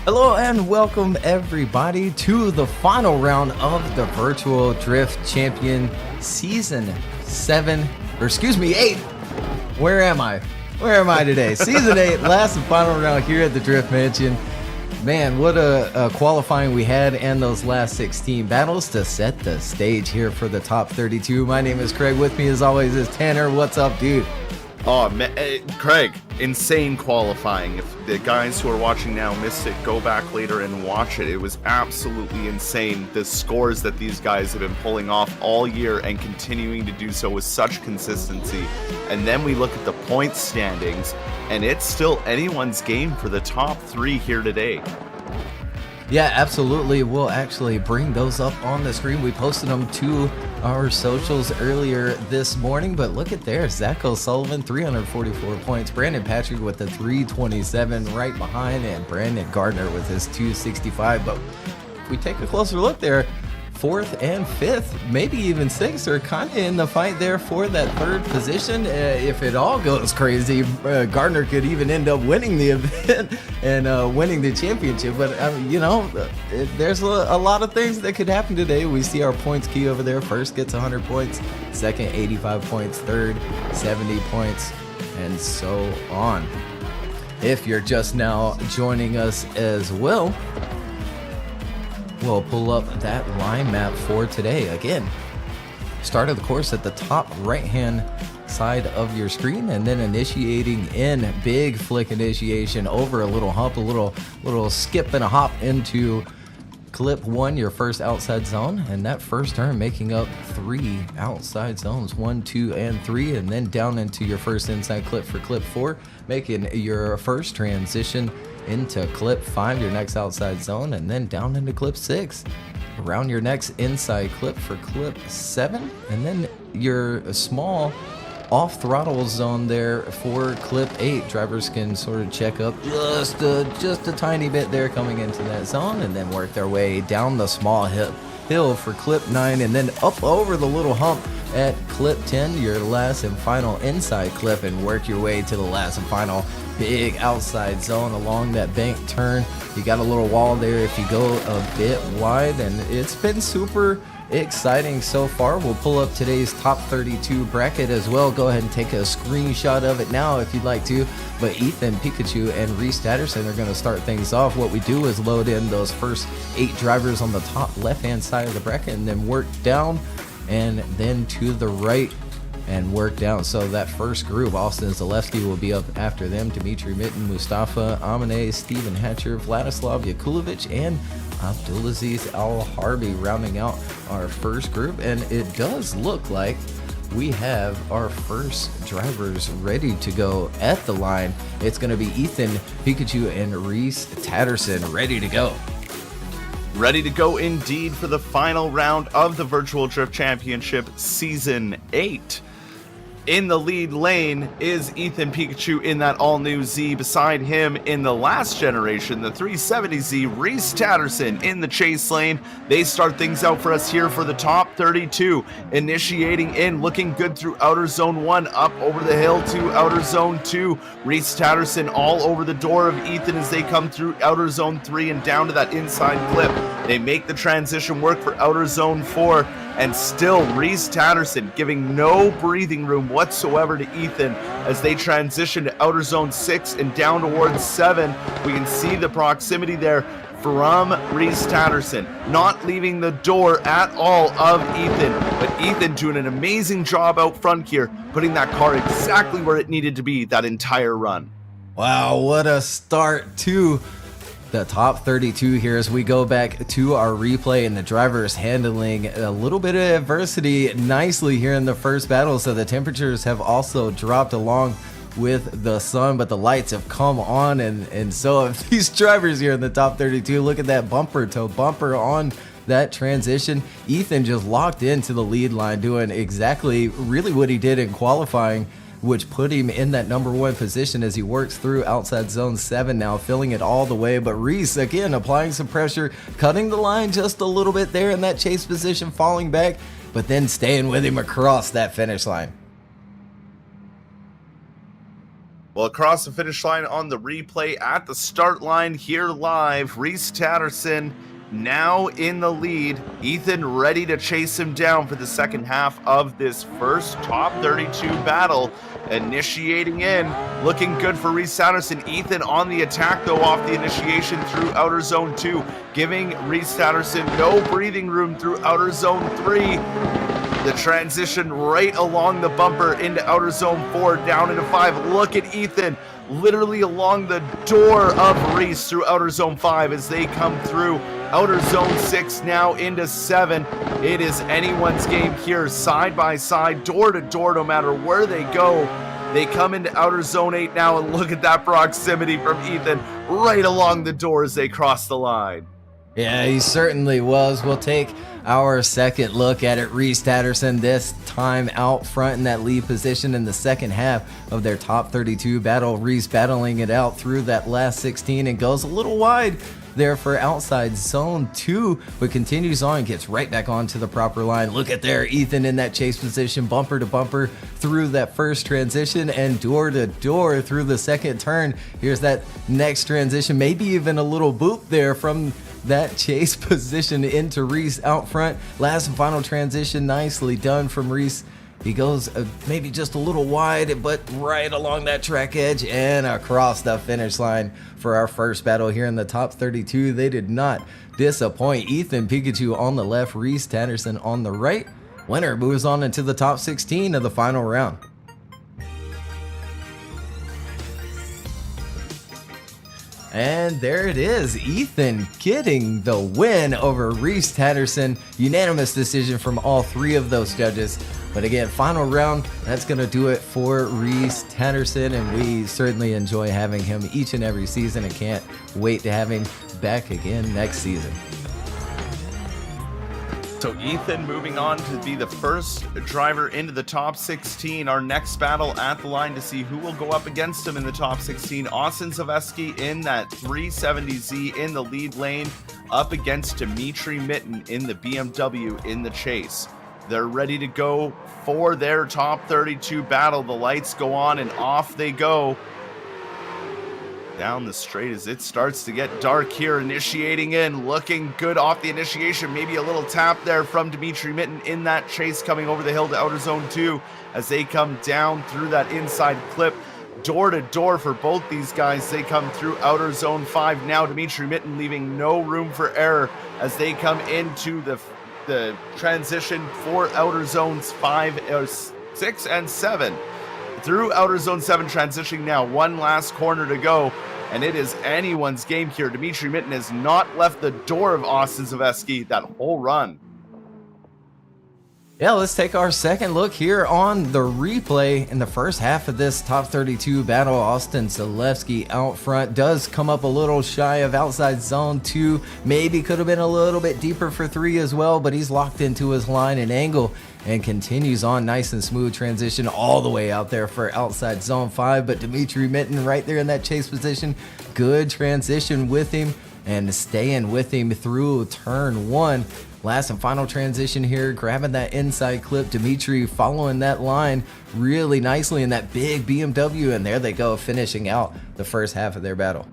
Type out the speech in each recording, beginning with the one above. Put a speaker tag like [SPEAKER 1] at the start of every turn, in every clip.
[SPEAKER 1] Hello and welcome everybody to the final round of the Virtual Drift Champion Season 8. Where am I? Where am I today? Season 8, last and final round here at the Drift Mansion. Man, what a qualifying we had, and those last 16 battles to set the stage here for the top 32. My name is Craig. With me as always is Tanner. What's up, dude?
[SPEAKER 2] Oh, man, Craig, insane qualifying. If the guys who are watching now missed it, go back later and watch it. It was absolutely insane. The scores that these guys have been pulling off all year and continuing to do so with such consistency. And then we look at the points standings, and it's still anyone's game for the top 3 here today.
[SPEAKER 1] Yeah, absolutely. We'll actually bring those up on the screen. We posted them to our socials earlier this morning, but look at there. Zach O'Sullivan, 344 points. Brandon Patrick with the 327 right behind, and Brandon Gardner with his 265. But if we take a closer look there, 4th and 5th, maybe even 6th are kind of in the fight there for that 3rd position. If it all goes crazy, Gardner could even end up winning the event and winning the championship. But, there's a lot of things that could happen today. We see our points key over there. First gets 100 points, second 85 points, third 70 points, and so on. If you're just now joining us as well, we'll pull up that line map for today. Again, start of the course at the top right-hand side of your screen, and then initiating in big flick initiation over a little hump, a little skip and a hop into clip 1, your first outside zone, and that first turn making up 3 outside zones, 1, 2, and 3, and then down into your first inside clip for clip 4, making your first transition into clip 5, your next outside zone, and then down into clip 6, around your next inside clip for clip 7, and then your small off throttle zone there for clip 8. Drivers can sort of check up just a tiny bit there coming into that zone, and then work their way down the small hill for clip 9, and then up over the little hump at clip 10, your last and final inside clip, and work your way to the last and final big outside zone along that bank turn. You got a little wall there if you go a bit wide, and it's been super exciting so far. We'll pull up today's top 32 bracket as well. Go ahead and take a screenshot of it now if you'd like to. But Ethan, Pikachu, and Reese Tatterson are going to start things off. What we do is load in those first 8 drivers on the top left-hand side of the bracket, and then work down and then to the right and work down. So that first group, Austin Zalewski will be up after them. Dimitri Mitten, Mustafa Amane, Steven Hatcher, Vladislav Yakulovic, and Abdulaziz Al-Harbi rounding out our first group. And it does look like we have our first drivers ready to go at the line. It's going to be Ethan, Pikachu, and Reese Tatterson ready to go.
[SPEAKER 2] Ready to go indeed for the final round of the Virtual Drift Championship Season 8. In the lead lane is Ethan Pikachu in that all-new Z. Beside him in the last generation, the 370Z, Reese Tatterson in the chase lane. They start things out for us here for the top 32. Initiating in, looking good through outer zone 1, up over the hill to outer zone 2. Reese Tatterson all over the door of Ethan as they come through outer zone 3 and down to that inside clip. They make the transition work for outer zone 4. And still Reese Tatterson giving no breathing room whatsoever to Ethan as they transition to outer zone 6 and down towards 7. We can see the proximity there from Reese Tatterson, not leaving the door at all of Ethan, but Ethan doing an amazing job out front here, putting that car exactly where it needed to be that entire run.
[SPEAKER 1] Wow, what a start to the top 32 here as we go back to our replay, and the drivers handling a little bit of adversity nicely here in the first battle. So the temperatures have also dropped along with the sun, but the lights have come on, and so have these drivers here in the top 32. Look at that bumper to bumper on that transition. Ethan just locked into the lead line, doing exactly really what he did in qualifying, which put him in that number 1 position as he works through outside zone 7 now, filling it all the way. But Reese, again, applying some pressure, cutting the line just a little bit there in that chase position, falling back, but then staying with him across that finish line.
[SPEAKER 2] Well, across the finish line on the replay at the start line here live, Reese Tatterson now in the lead. Ethan ready to chase him down for the second half of this first top 32 battle. Initiating in, looking good for Reese Tatterson. Ethan on the attack though off the initiation through outer zone 2, giving Reese Tatterson no breathing room through outer zone 3. The transition right along the bumper into outer zone 4, down into 5. Look at Ethan literally along the door of Reese through outer zone 5 as they come through outer zone 6 now into 7. It is anyone's game here, side by side, door to door, no matter where they go. They come into outer zone 8 now, and look at that proximity from Ethan right along the door as they cross the line.
[SPEAKER 1] Yeah, he certainly was. We'll take our second look at it. Reese Tatterson this time out front in that lead position in the second half of their top 32 battle. Reese battling it out through that last 16 and goes a little wide there for outside zone 2, but continues on and gets right back onto the proper line. Look at there, Ethan in that chase position, bumper to bumper through that first transition and door to door through the second turn. Here's that next transition, maybe even a little boop there from that chase position into Reese out front. Last and final transition, nicely done from Reese. He goes maybe just a little wide, but right along that track edge and across the finish line for our first battle here in the top 32. They did not disappoint. Ethan Pikachu on the left, Reese Tatterson on the right. Winner moves on into the top 16 of the final round. And there it is, Ethan getting the win over Reese Tatterson. Unanimous decision from all 3 of those judges. But again, final round, that's going to do it for Reese Tatterson, and we certainly enjoy having him each and every season and can't wait to have him back again next season.
[SPEAKER 2] So Ethan moving on to be the first driver into the top 16. Our next battle at the line to see who will go up against him in the top 16. Austin Zaveski in that 370Z in the lead lane up against Dimitri Mitten in the BMW in the chase. They're ready to go for their top 32 battle. The lights go on and off they go. Down the straight as it starts to get dark here, initiating in, looking good off the initiation, maybe a little tap there from Dimitri Mitten in that chase coming over the hill to outer zone 2 as they come down through that inside clip. Door to door for both these guys. They come through outer zone 5 now. Dimitri Mitten leaving no room for error as they come into the transition for outer zones 6 and 7. Through outer zone 7, transitioning now, one last corner to go, and it is anyone's game here. Dimitri Mitten has not left the door of Austin Zaveski that whole run.
[SPEAKER 1] Yeah, let's take our second look here on the replay. In the first half of this top 32 battle, Austin Zalewski out front does come up a little shy of outside zone 2. Maybe could have been a little bit deeper for 3 as well, but he's locked into his line and angle and continues on nice and smooth transition all the way out there for outside zone 5. But Dimitri Mitten right there in that chase position. Good transition with him and staying with him through turn 1. Last and final transition here, grabbing that inside clip. Dimitri following that line really nicely in that big BMW, and there they go, finishing out the first half of their battle.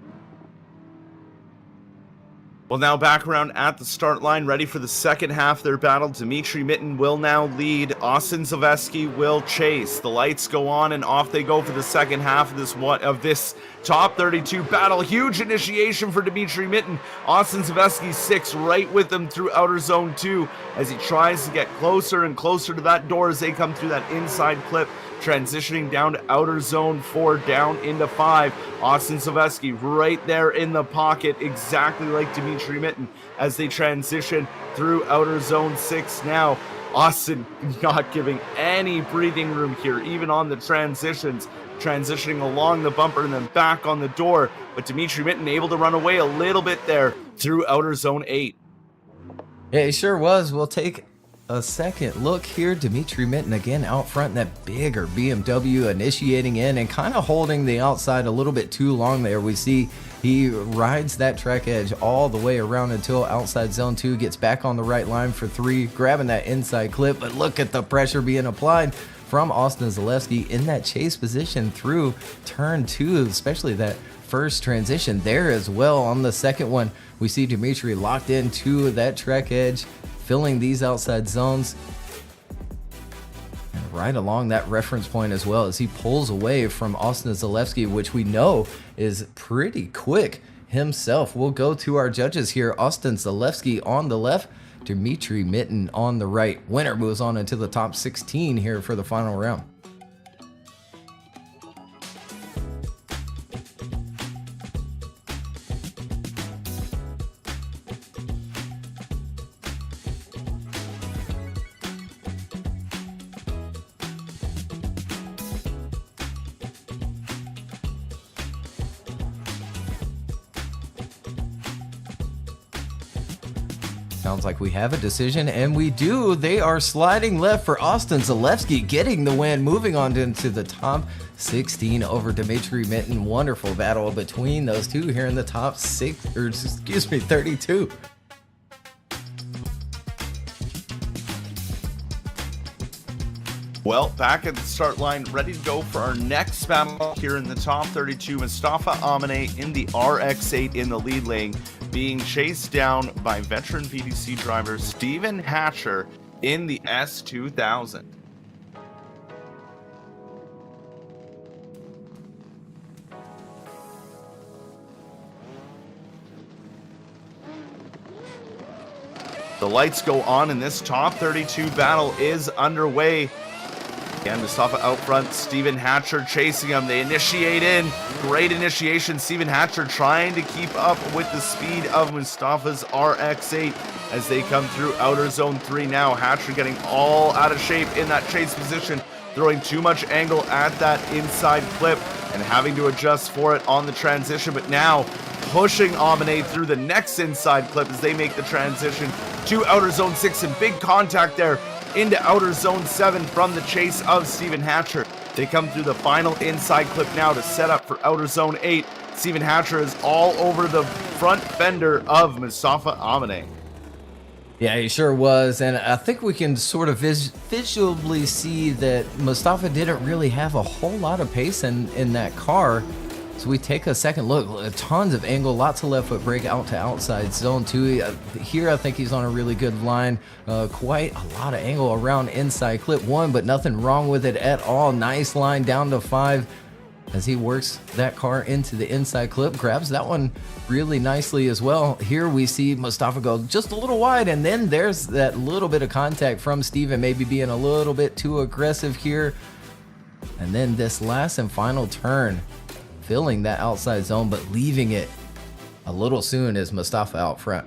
[SPEAKER 2] Well, now back around at the start line, ready for the second half of their battle. Dimitri Mitten will now lead. Austin Zaveski will chase. The lights go on and off they go for the second half of this top 32 battle. Huge initiation for Dimitri Mitten. Austin Zaveski 6 right with them through outer zone 2 as he tries to get closer and closer to that door as they come through that inside clip. Transitioning down to outer zone 4, down into 5. Austin Zaveski right there in the pocket, exactly like Dimitri Mitten as they transition through outer zone 6 now. Austin not giving any breathing room here, even on the transitions. transitioning along the bumper and then back on the door. But Dimitri Mitten able to run away a little bit there through outer zone 8.
[SPEAKER 1] Yeah, he sure was. We'll take a second look here. Dimitri Mitten again out front in that bigger BMW, initiating in and kind of holding the outside a little bit too long there. We see he rides that track edge all the way around until outside zone 2, gets back on the right line for 3, grabbing that inside clip. But look at the pressure being applied from Austin Zalewski in that chase position through turn 2, especially that first transition there as well. On the second one, we see Dimitri locked into that track edge, filling these outside zones. And right along that reference point as well, as he pulls away from Austin Zalewski, which we know is pretty quick himself. We'll go to our judges here. Austin Zalewski on the left, Dimitri Mitten on the right. Winner moves on into the top 16 here for the final round. Sounds like we have a decision, and we do. They are sliding left for Austin Zalewski, getting the win, moving on into the top 16 over Dimitri Mitten. Wonderful battle between those two here in the top 32.
[SPEAKER 2] Well, back at the start line, ready to go for our next battle here in the top 32. Mustafa Amine in the RX-8 in the lead lane, being chased down by veteran VDC driver Steven Hatcher in the S2000. The lights go on and this top 32 battle is underway. Again, Mustafa out front, Steven Hatcher chasing him. They initiate in. Great initiation. Steven Hatcher trying to keep up with the speed of Mustafa's RX-8 as they come through outer zone 3 now. Hatcher getting all out of shape in that chase position, throwing too much angle at that inside clip and having to adjust for it on the transition. But now pushing Amine through the next inside clip as they make the transition to outer zone 6, and big contact there into outer zone 7 from the chase of Steven Hatcher. They come through the final inside clip now to set up for outer zone 8. Steven Hatcher is all over the front fender of Mustafa Amine.
[SPEAKER 1] Yeah, he sure was, and I think we can sort of visually see that Mustafa didn't really have a whole lot of pace in that car. So we take a second look, tons of angle, lots of left foot brake out to outside zone 2. Here I think he's on a really good line, quite a lot of angle around inside clip 1, but nothing wrong with it at all. Nice line down to 5 as he works that car into the inside clip, grabs that one really nicely as well. Here we see Mustafa go just a little wide, and then there's that little bit of contact from Steven, maybe being a little bit too aggressive here. And then this last and final turn, filling that outside zone, but leaving it a little soon as Mustafa out front.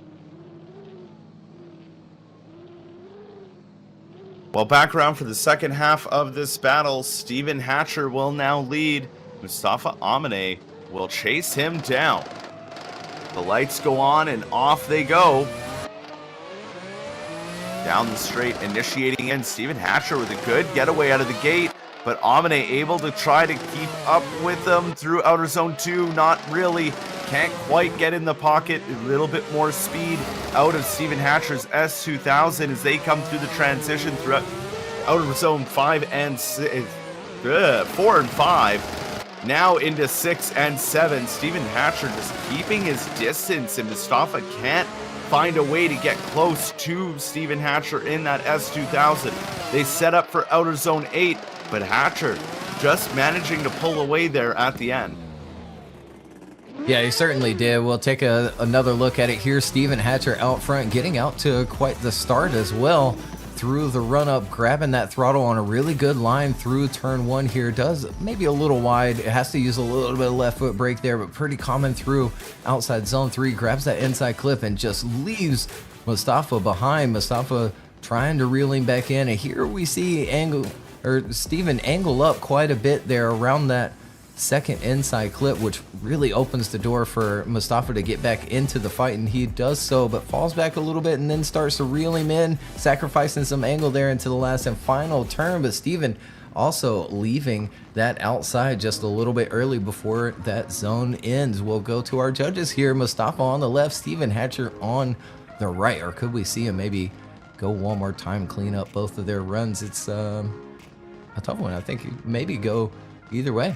[SPEAKER 2] Well, back around for the second half of this battle, Steven Hatcher will now lead. Mustafa Amine will chase him down. The lights go on and off they go. Down the straight, initiating in. Steven Hatcher with a good getaway out of the gate, but Amine able to try to keep up with them through outer zone 2. Not really. Can't quite get in the pocket. A little bit more speed out of Steven Hatcher's S2000 as they come through the transition throughout outer zone 4 and 5. Now into 6 and 7. Steven Hatcher just keeping his distance, and Mustafa can't find a way to get close to Steven Hatcher in that S2000. They set up for outer zone 8, but Hatcher just managing to pull away there at the end.
[SPEAKER 1] Yeah, he certainly did. We'll take another look at it here. Steven Hatcher out front, getting out to quite the start as well. Through the run-up, grabbing that throttle on a really good line through turn 1 here. Does maybe a little wide. It has to use a little bit of left foot brake there, but pretty common through outside zone 3. Grabs that inside clip and just leaves Mustafa behind. Mustafa trying to reel him back in. And here we see Steven angle up quite a bit there around that second inside clip, which really opens the door for Mustafa to get back into the fight, and he does so, but falls back a little bit and then starts to reel him in, sacrificing some angle there into the last and final turn. But Steven also leaving that outside just a little bit early before that zone ends. We'll go to our judges here. Mustafa on the left, Steven Hatcher on the right, or could we see him maybe go one more time, clean up both of their runs? It's a tough one. I think you maybe go either way.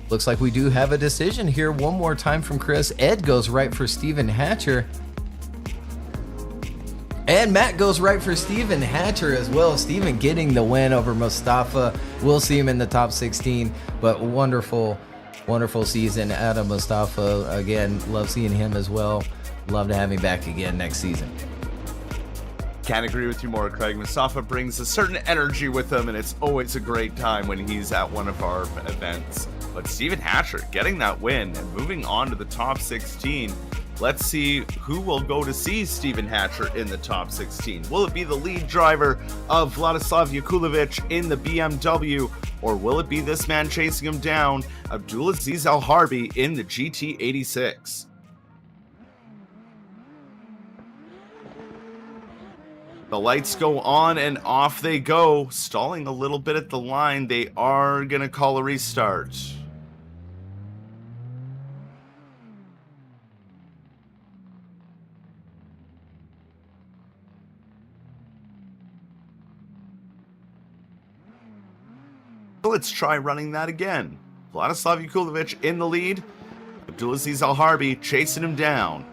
[SPEAKER 1] Looks like we do have a decision here. One more time from Chris. Ed goes right for Steven Hatcher. And Matt goes right for Steven Hatcher as well. Steven getting the win over Mustafa. We'll see him in the top 16, but wonderful, wonderful season out of Mustafa. Again, love seeing him as well. Love to have him back again next season.
[SPEAKER 2] Can't agree with you more, Craig. Mustafa brings a certain energy with him, and it's always a great time when he's at one of our events. But Steven Hatcher getting that win and moving on to the top 16. Let's see who will go to see Steven Hatcher in the top 16. Will it be the lead driver of Vladislav Yakulovic in the BMW, or will it be this man chasing him down, Abdulaziz Al Harbi in the GT86? The lights go on and off they go, stalling a little bit at the line. They are going to call a restart. Let's try running that again. Vladislav Yakulovic in the lead. Abdulaziz Al Harbi chasing him down.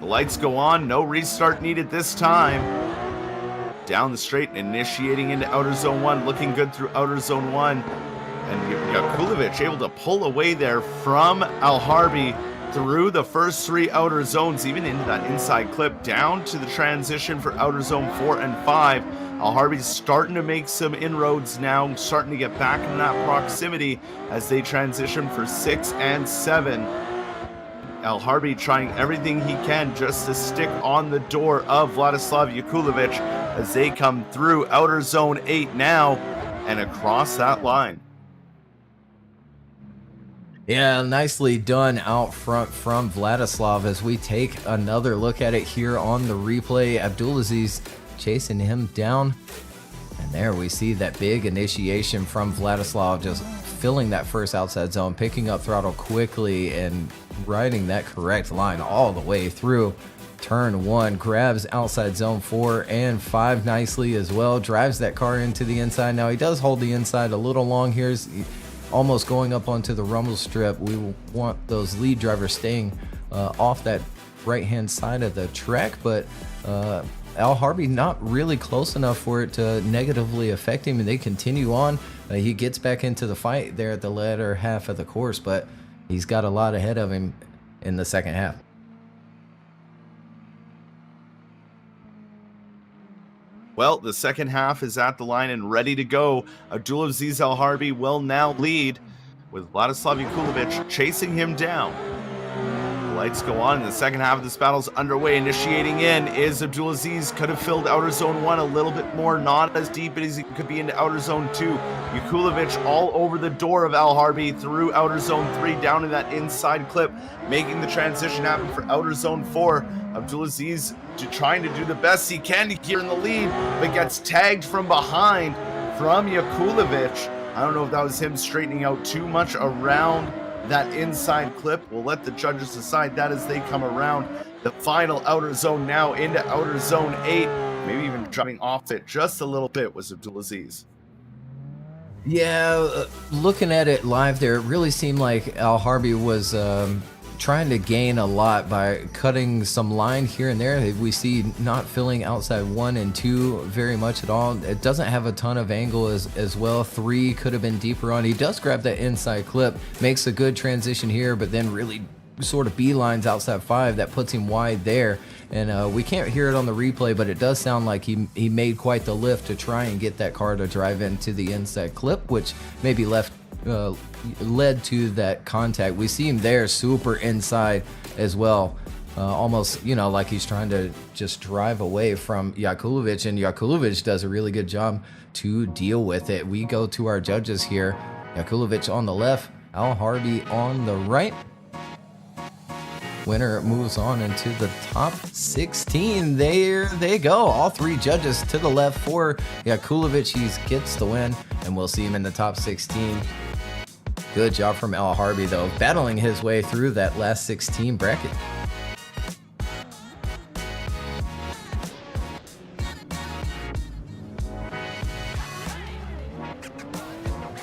[SPEAKER 2] The lights go on, no restart needed this time. Down the straight, initiating into outer zone 1, looking good through outer zone 1. And Yakulovic able to pull away there from Al Harbi through the first 3 outer zones, even into that inside clip, down to the transition for outer zone 4 and 5. Al Harbi's starting to make some inroads now, starting to get back in that proximity as they transition for 6 and 7. Al Harbi trying everything he can just to stick on the door of Vladislav Yakulovic as they come through outer zone 8 now and across that line.
[SPEAKER 1] Yeah, nicely done out front from Vladislav as we take another look at it here on the replay. Abdulaziz chasing him down, and there we see that big initiation from Vladislav, just filling that first outside zone, picking up throttle quickly and riding that correct line all the way through turn 1, grabs outside zone 4 and 5 nicely as well, drives that car into the inside. Now he does hold the inside a little long here, he's almost going up onto the rumble strip. We want those lead drivers staying off that right hand side of the track, but Al Harbi not really close enough for it to negatively affect him, and they continue on. He gets back into the fight there at the latter half of the course, but he's got a lot ahead of him in the second half.
[SPEAKER 2] Well, the second half is at the line and ready to go. Abdulaziz Al Harbi will now lead with Vladislav Yakulovic chasing him down. The lights go on, and the second half of this battle's underway. Initiating in is Abdulaziz. Could have filled outer zone 1 a little bit more, not as deep as he could be into outer zone 2. Yakulovic all over the door of Al Harbi through outer zone 3 down in that inside clip, making the transition happen for outer zone 4. Abdulaziz trying to do the best he can here in the lead, but gets tagged from behind from Yakulovic. I don't know if that was him straightening out too much around that inside clip. We'll let the judges decide that as they come around. The final outer zone now into outer zone 8. Maybe even dropping off it just a little bit was Abdulaziz.
[SPEAKER 1] Yeah, looking at it live there, it really seemed like Al Harbi was trying to gain a lot by cutting some line here and there. We see not filling outside 1 and 2 very much at all. It doesn't have a ton of angle as well. 3 could have been deeper on. He does grab that inside clip, makes a good transition here, but then really sort of beelines outside 5. That puts him wide there. And we can't hear it on the replay, but it does sound like he made quite the lift to try and get that car to drive into the inside clip, which maybe left led to that contact. We see him there super inside as well. Almost, you know, like he's trying to just drive away from Jakulovic, and Jakulovic does a really good job to deal with it. We go to our judges here. Jakulovic on the left, Al Harvey on the right. Winner moves on into the top 16. There they go. All three judges to the left for Jakulovic. He gets the win, and we'll see him in the top 16. Good job from Al Harvey, though, battling his way through that last 16 bracket.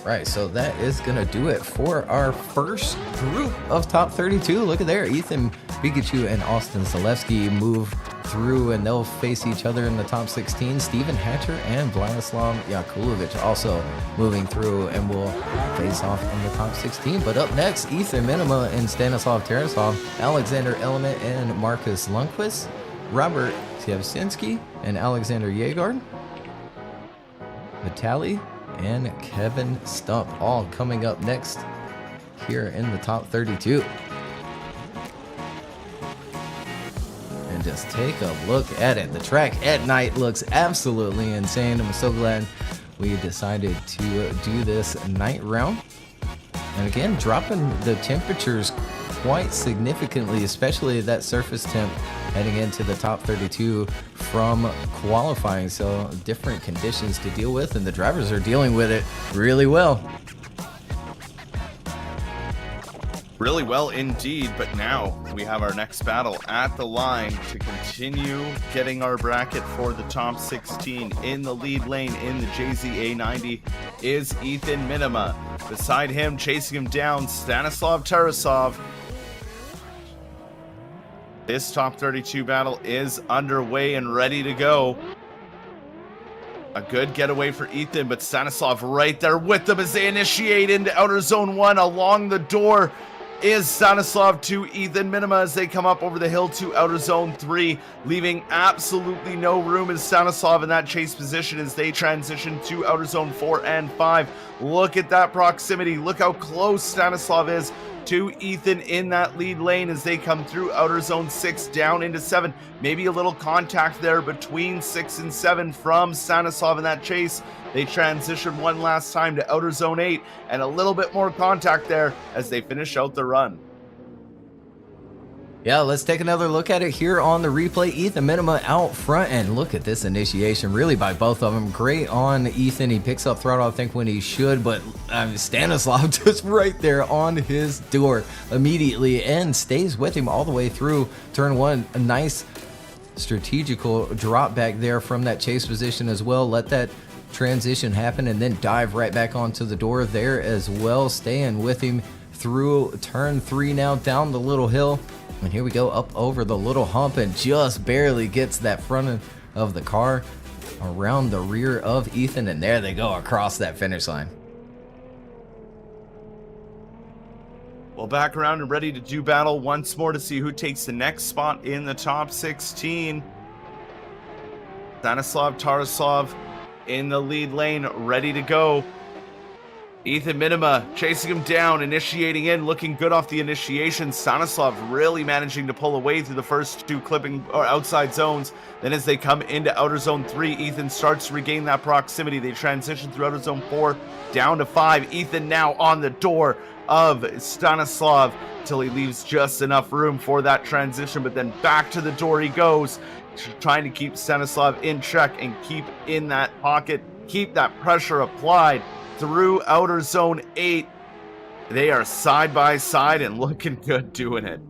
[SPEAKER 1] Right, so that is gonna do it for our first group of top 32. Look at there, Ethan Pikachu and Austin Zalewski move through, and they'll face each other in the top 16. Steven Hatcher and Vladislav Jakulovic also moving through, and will face off in the top 16. But up next, Ethan Minima and Stanislav Tarasov, Alexander Element and Marcus Lundqvist, Robert Tjevsinski and Alexander Yegard, Vitaly and Kevin Stump, all coming up next here in the top 32. And just take a look at it. The track at night looks absolutely insane. I'm so glad we decided to do this night round. And again, dropping the temperatures quite significantly, especially that surface temp heading into the top 32 from qualifying. So different conditions to deal with, and the drivers are dealing with it really well.
[SPEAKER 2] Really well indeed, but now we have our next battle at the line to continue getting our bracket for the top 16. In the lead lane in the JZA 90 is Ethan Minima. Beside him, chasing him down, Stanislav Tarasov. This top 32 battle is underway and ready to go. A good getaway for Ethan, but Stanislav right there with them as they initiate into outer zone 1. Along the door is Stanislav to Ethan Minima as they come up over the hill to outer zone 3, leaving absolutely no room in Stanislav in that chase position as they transition to outer zone 4 and 5. Look at that proximity. Look how close Stanislav is to Ethan in that lead lane as they come through outer zone 6 down into 7. Maybe a little contact there between 6 and 7 from Stanislav in that chase. They transition one last time to outer zone 8, and a little bit more contact there as they finish out the run.
[SPEAKER 1] Yeah, let's take another look at it here on the replay. Ethan Minima out front, and look at this initiation really by both of them. Great on Ethan. He picks up throttle, I think, when he should, but Stanislav just right there on his door immediately and stays with him all the way through turn 1. A nice strategical drop back there from that chase position as well. Let that transition happen and then dive right back onto the door there as well, staying with him through turn 3 now down the little hill. And here we go up over the little hump and just barely gets that front of the car around the rear of Ethan, and there they go across that finish line.
[SPEAKER 2] Well, back around and ready to do battle once more to see who takes the next spot in the top 16. Stanislav Tarasov in the lead lane, ready to go. Ethan Minima chasing him down, initiating in, looking good off the initiation. Stanislav really managing to pull away through the first 2 clipping or outside zones. Then as they come into outer zone 3, Ethan starts to regain that proximity. They transition through outer zone 4 down to 5. Ethan now on the door of Stanislav till he leaves just enough room for that transition, but then back to the door he goes, trying to keep Stanislav in check and keep in that pocket, keep that pressure applied through outer zone 8. They are side by side and looking good doing it.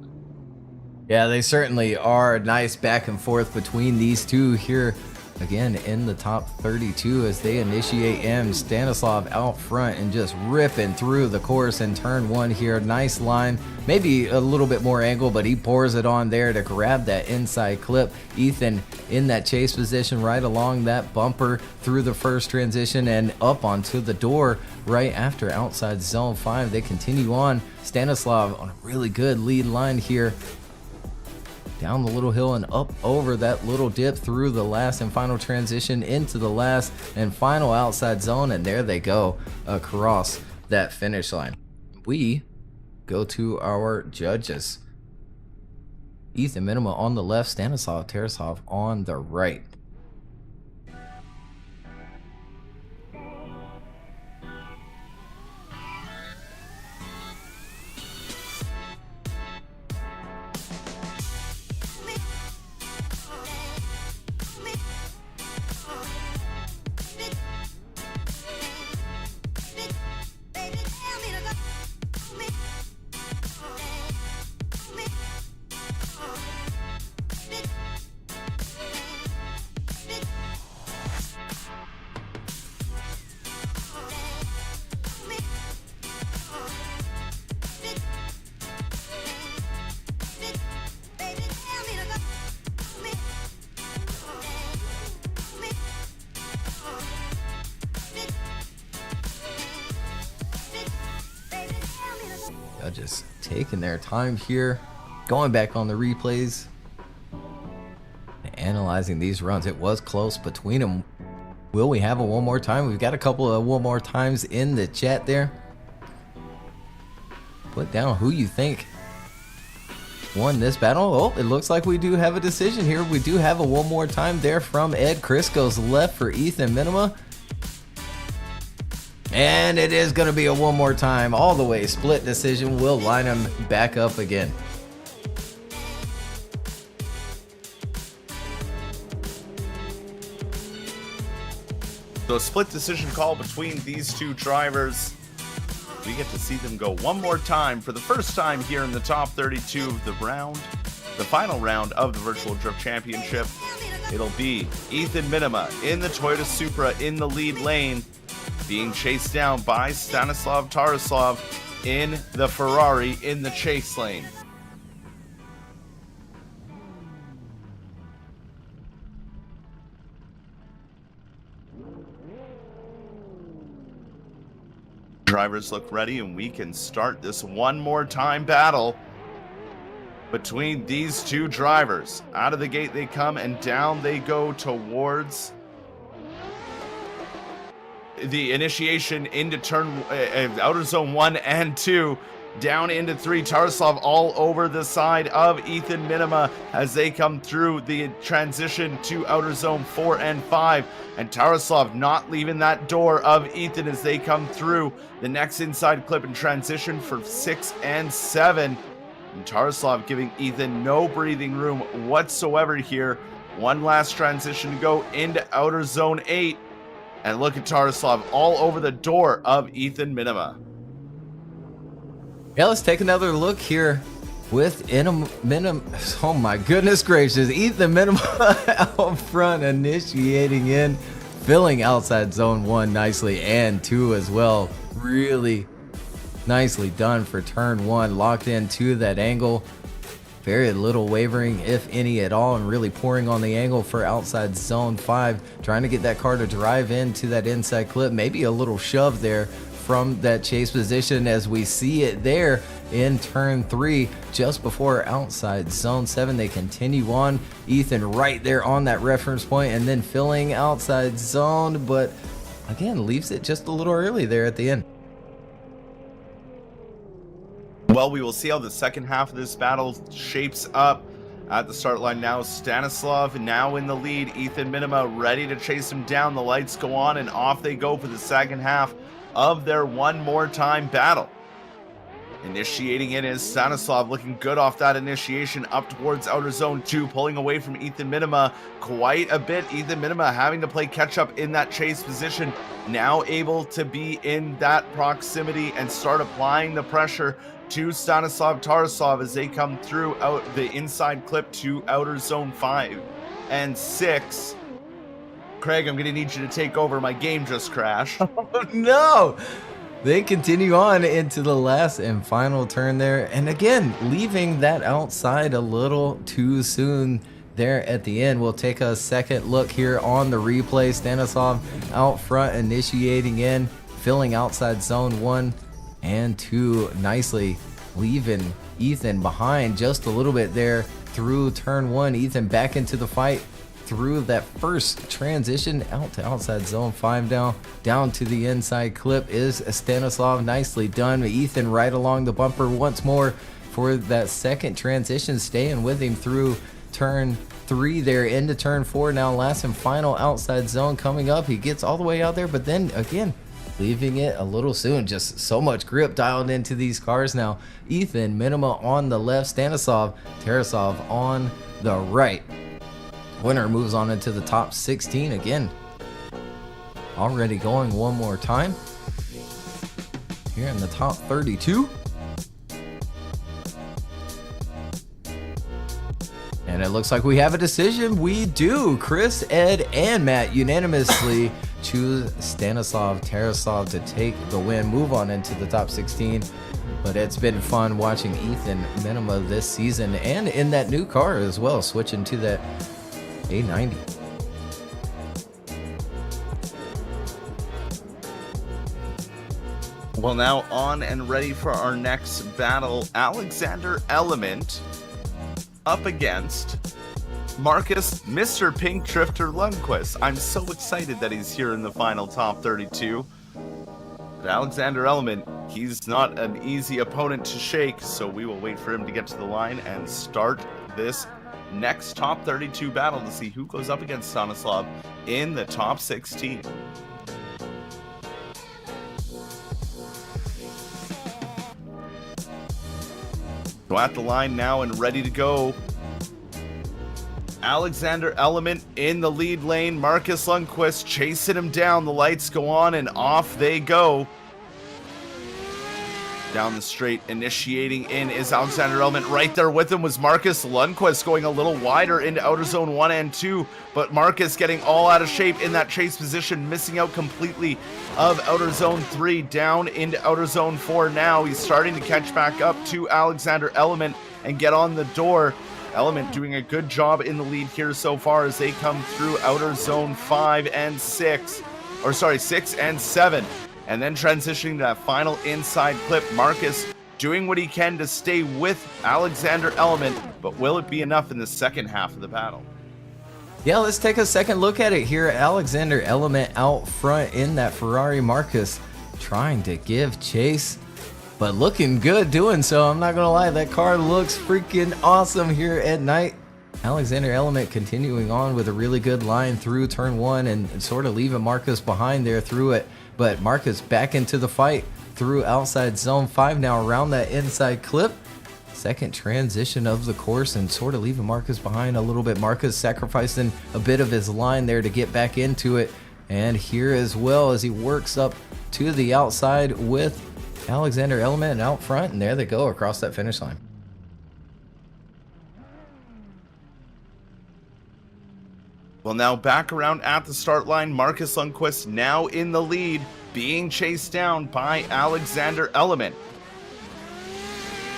[SPEAKER 1] Yeah, they certainly are. Nice back and forth between these two here again in the top 32 as they initiate in. Stanislav out front and just ripping through the course in turn 1 here. Nice line, maybe a little bit more angle, but he pours it on there to grab that inside clip. Ethan in that chase position right along that bumper through the first transition and up onto the door right after outside zone 5. They continue on. Stanislav on a really good lead line here, down the little hill and up over that little dip through the last and final transition into the last and final outside zone, and there they go across that finish line. We go to our judges. Ethan Minima on the left, Stanislav Tarasov on the right. Just taking their time here, going back on the replays, analyzing these runs. It was close between them. Will we have a one more time? We've got a couple of one more times in the chat there. Put down who you think won this battle. Oh, it looks like we do have a decision here. We do have a one more time there from Ed. Crisco's left for Ethan Minima. And it is going to be a one more time, all the way split decision. We'll line them back up again.
[SPEAKER 2] So a split decision call between these two drivers. We get to see them go one more time for the first time here in the top 32 of the round, the final round of the Virtual Drift Championship. It'll be Ethan Minima in the Toyota Supra in the lead lane, being chased down by Stanislav Tarasov in the Ferrari in the chase lane. Drivers look ready, and we can start this one more time battle between these two drivers. Out of the gate they come, and down they go towards the initiation into turn outer zone 1 and 2, down into 3. Tarasov all over the side of Ethan Minima as they come through the transition to outer zone 4 and 5, and Tarasov not leaving that door of Ethan as they come through the next inside clip and transition for 6 and 7. And Tarasov giving Ethan no breathing room whatsoever here. One last transition to go into outer zone 8. And look at Tarasov all over the door of Ethan Minima.
[SPEAKER 1] Yeah, let's take another look here with Minima. Oh my goodness gracious. Ethan Minima out front, initiating in, filling outside zone 1 nicely, and 2 as well. Really nicely done for turn 1. Locked into that angle. Very little wavering, if any at all, and really pouring on the angle for outside zone 5. Trying to get that car to drive into that inside clip. Maybe a little shove there from that chase position as we see it there in turn 3, just before outside zone 7. They continue on. Ethan right there on that reference point, and then filling outside zone, but again, leaves it just a little early there at the end.
[SPEAKER 2] Well, we will see how the second half of this battle shapes up. At the start line now, Stanislav now in the lead. Ethan Minima ready to chase him down. The lights go on, and off they go for the second half of their one more time battle. Initiating in is Stanislav, looking good off that initiation up towards outer zone 2, pulling away from Ethan Minima quite a bit. Ethan Minima having to play catch up in that chase position, now able to be in that proximity and start applying the pressure to Stanislav Tarasov as they come through out the inside clip to outer zone 5 and 6. Craig, I'm gonna need you to take over. My game just crashed.
[SPEAKER 1] Oh no! They continue on into the last and final turn there, and again leaving that outside a little too soon there at the end. We'll take a second look here on the replay. Stanislav out front, initiating in, filling outside zone 1 and 2 nicely, leaving Ethan behind just a little bit there through turn 1. Ethan back into the fight through that first transition out to outside zone 5 now. Down to the inside clip is Stanislav. Nicely done. Ethan right along the bumper once more for that second transition, staying with him through turn 3 there into turn 4. Now last and final outside zone coming up. He gets all the way out there, but then again, leaving it a little soon. Just so much grip dialed into these cars now. Ethan, Minima on the left, Stanislav, Tarasov on the right. Winner moves on into the top 16 again. Already going one more time. Here in the top 32. And it looks like we have a decision. We do. Chris, Ed, and Matt unanimously choose Stanislav Tarasov to take the win, move on into the top 16. But it's been fun watching Ethan Minima this season and in that new car as well, switching to that A90.
[SPEAKER 2] Well, now on and ready for our next battle, Alexander Element up against Marcus, Mr. Pink Drifter Lundquist. I'm so excited that he's here in the final top 32. But Alexander Element, he's not an easy opponent to shake, so we will wait for him to get to the line and start this next top 32 battle to see who goes up against Stanislav in the top 16. So at the line now and ready to go. Alexander Element in the lead lane. Marcus Lundquist chasing him down. The lights go on and off they go. Down the straight, initiating in is Alexander Element. Right there with him was Marcus Lundquist, going a little wider into outer zone 1 and 2, but Marcus getting all out of shape in that chase position, missing out completely of outer zone 3, down into outer zone 4 now. He's starting to catch back up to Alexander Element and get on the door. Element doing a good job in the lead here so far as they come through outer zone 5 and 6, or sorry, 6 and 7. And then transitioning to that final inside clip, Marcus doing what he can to stay with Alexander Element, but will it be enough in the second half of the battle?
[SPEAKER 1] Yeah, let's take a second look at it here. Alexander Element out front in that Ferrari. Marcus trying to give chase, but looking good doing so. I'm not gonna lie, that car looks freaking awesome here at night. Alexander Element continuing on with a really good line through turn 1 and sort of leaving Marcus behind there through it. But Marcus back into the fight through outside zone 5 now around that inside clip. Second transition of the course and sort of leaving Marcus behind a little bit. Marcus sacrificing a bit of his line there to get back into it. And here as well as he works up to the outside with Alexander Element out front. And there they go across that finish line.
[SPEAKER 2] Well, now back around at the start line, Marcus Lundquist now in the lead, being chased down by Alexander Element.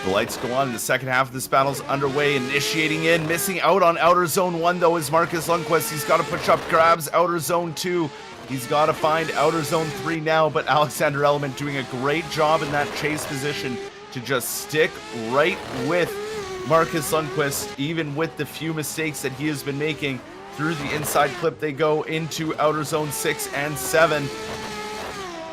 [SPEAKER 2] The lights go on in the second half of this battle's underway, initiating in, missing out on outer zone 1 though is Marcus Lundquist. He's got to push up, grabs outer zone 2. He's got to find outer zone 3 now, but Alexander Element doing a great job in that chase position to just stick right with Marcus Lundquist, even with the few mistakes that he has been making. Through the inside clip they go into outer zone 6 and 7.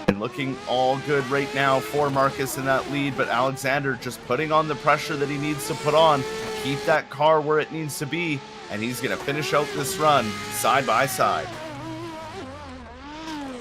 [SPEAKER 2] And looking all good right now for Marcus in that lead, but Alexander just putting on the pressure that he needs to put on, keep that car where it needs to be, and he's going to finish out this run side by side.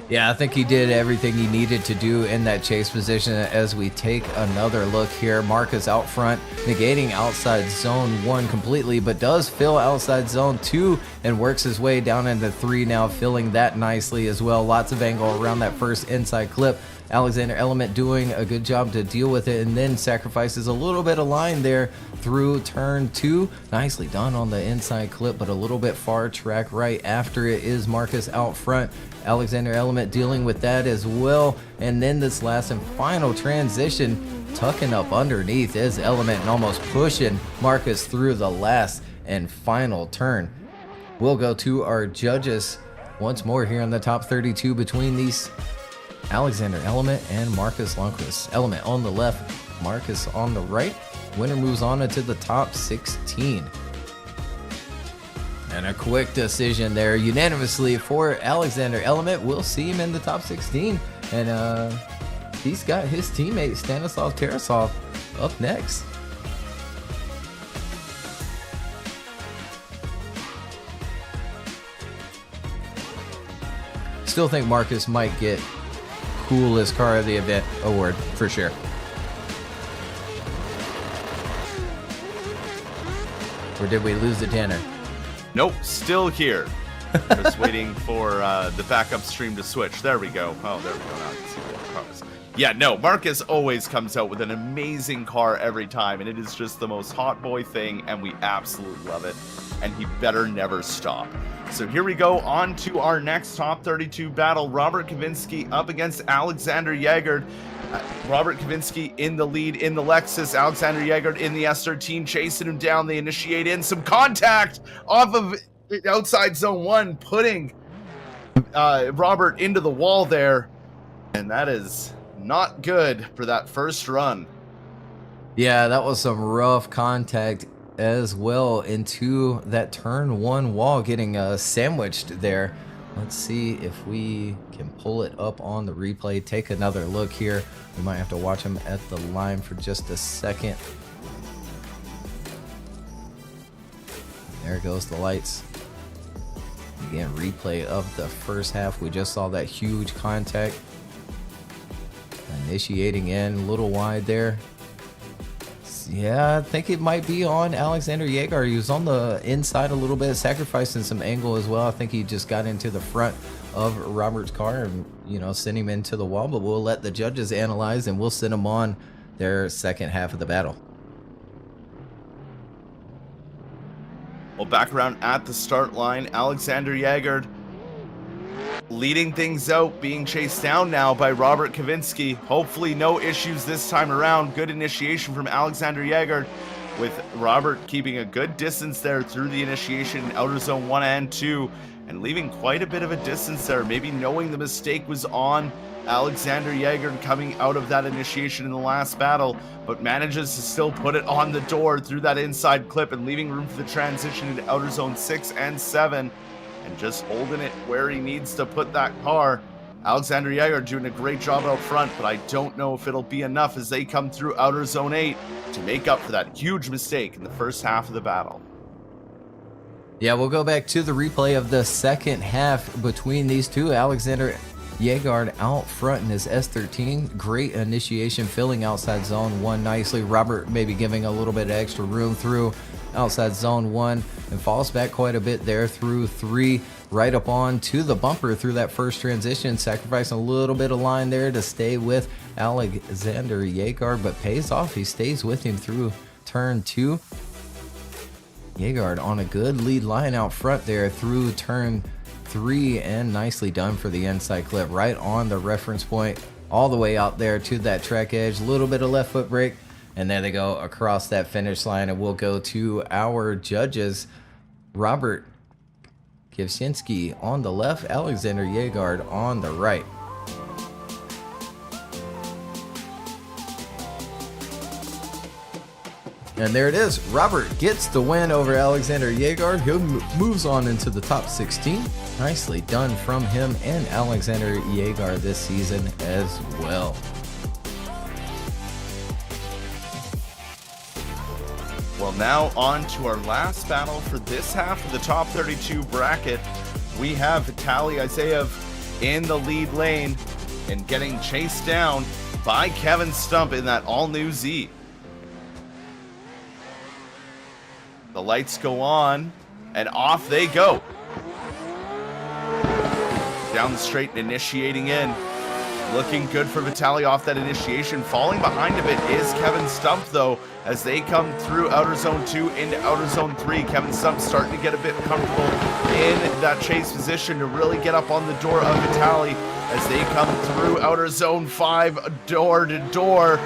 [SPEAKER 1] Yeah, I think he did everything he needed to do in that chase position. As we take another look here, Marcus out front, negating outside zone 1 completely, but does fill outside zone 2 and works his way down into 3 now, filling that nicely as well. Lots of angle around that first inside clip. Alexander Element doing a good job to deal with it and then sacrifices a little bit of line there through turn 2. Nicely done on the inside clip, but a little bit far track right after it is Marcus out front. Alexander Element dealing with that as well. And then this last and final transition, tucking up underneath is Element and almost pushing Marcus through the last and final turn. We'll go to our judges once more here in the top 32 between these Alexander Element and Marcus Lundquist. Element on the left, Marcus on the right. Winner moves on into the top 16. And a quick decision there, unanimously for Alexander Element. We'll see him in the top 16. And he's got his teammate Stanislav Tarasov up next. Still think Marcus might get coolest car of the event award for sure. Or did we lose the Tanner?
[SPEAKER 2] Nope, still here. Just waiting for the backup stream to switch. There we go. Oh, there we go. Now I can see the cars. Yeah, no, Marcus always comes out with an amazing car every time, and it is just the most hot boy thing, and we absolutely love it. And he better never stop. So here we go on to our next top 32 battle. Robert Kavinsky up against Alexander Yegard. Robert Kavinsky in the lead in the Lexus. Alexander Yegard in the S13 chasing him down. They initiate in some contact off of outside zone 1, putting Robert into the wall there. And that is not good for that first run.
[SPEAKER 1] Yeah, that was some rough contact as well into that turn 1 wall, getting sandwiched there. Let's see if we can pull it up on the replay. Take another look here. We might have to watch him at the line for just a second. There goes the lights. Again, replay of the first half. We just saw that huge contact. Initiating in, a little wide there. Yeah, I think it might be on Alexander Yegard. He was on the inside a little bit, sacrificing some angle as well. I think he just got into the front of Robert's car and, you know, sent him into the wall. But we'll let the judges analyze, and we'll send them on their second half of the battle.
[SPEAKER 2] Well, back around at the start line, Alexander Yegard leading things out, being chased down now by Robert Kavinsky. Hopefully no issues this time around. Good initiation from Alexander Yegard, with Robert keeping a good distance there through the initiation in outer zone 1 and 2, and leaving quite a bit of a distance there, maybe knowing the mistake was on Alexander Yegard coming out of that initiation in the last battle, but manages to still put it on the door through that inside clip and leaving room for the transition into outer zone 6 and 7. And just holding it where he needs to put that car. Alexander Yegard doing a great job out front, but I don't know if it'll be enough as they come through outer zone 8 to make up for that huge mistake in the first half of the battle.
[SPEAKER 1] Yeah, we'll go back to the replay of the second half between these two. Alexander Yegard out front in his S13. Great initiation, filling outside zone 1 nicely. Robert maybe giving a little bit of extra room through outside zone 1 and falls back quite a bit there through 3, right up on to the bumper through that first transition, sacrificing a little bit of line there to stay with Alexander Yegard, but pays off. He stays with him through turn 2. Yegard on a good lead line out front there through turn 3, and nicely done for the inside clip, right on the reference point, all the way out there to that track edge. Little bit of left foot brake, and there they go across that finish line. And we'll go to our judges. Robert Kivsinski on the left, Alexander Yegard on the right. And there it is. Robert gets the win over Alexander Yegard, who moves on into the top 16. Nicely done from him and Alexander Yegard this season as well.
[SPEAKER 2] Well, now on to our last battle for this half of the top 32 bracket. We have Vitaly Isayev in the lead lane and getting chased down by Kevin Stump in that all-new Z. The lights go on, and off they go. Down the straight and initiating in. Looking good for Vitaly off that initiation. Falling behind a bit is Kevin Stump, though, as they come through outer zone 2 into outer zone 3. Kevin Stump starting to get a bit comfortable in that chase position to really get up on the door of Vitaly as they come through outer zone 5, door to door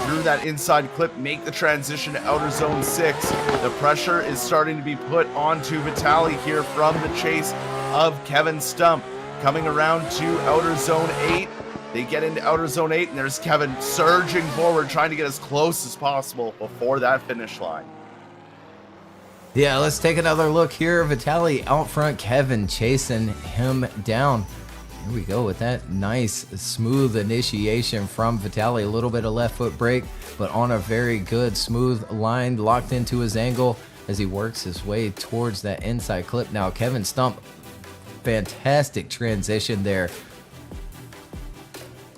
[SPEAKER 2] through that inside clip, make the transition to outer zone 6. The pressure is starting to be put onto Vitaly here from the chase of Kevin Stump. Coming around to outer zone 8. They get into outer zone 8, and there's Kevin surging forward, trying to get as close as possible before that finish line.
[SPEAKER 1] Yeah, let's take another look here. Vitaly out front, Kevin chasing him down. Here we go with that nice smooth initiation from Vitaly. A little bit of left foot brake, but on a very good smooth line, locked into his angle as he works his way towards that inside clip. Now Kevin Stump, fantastic transition there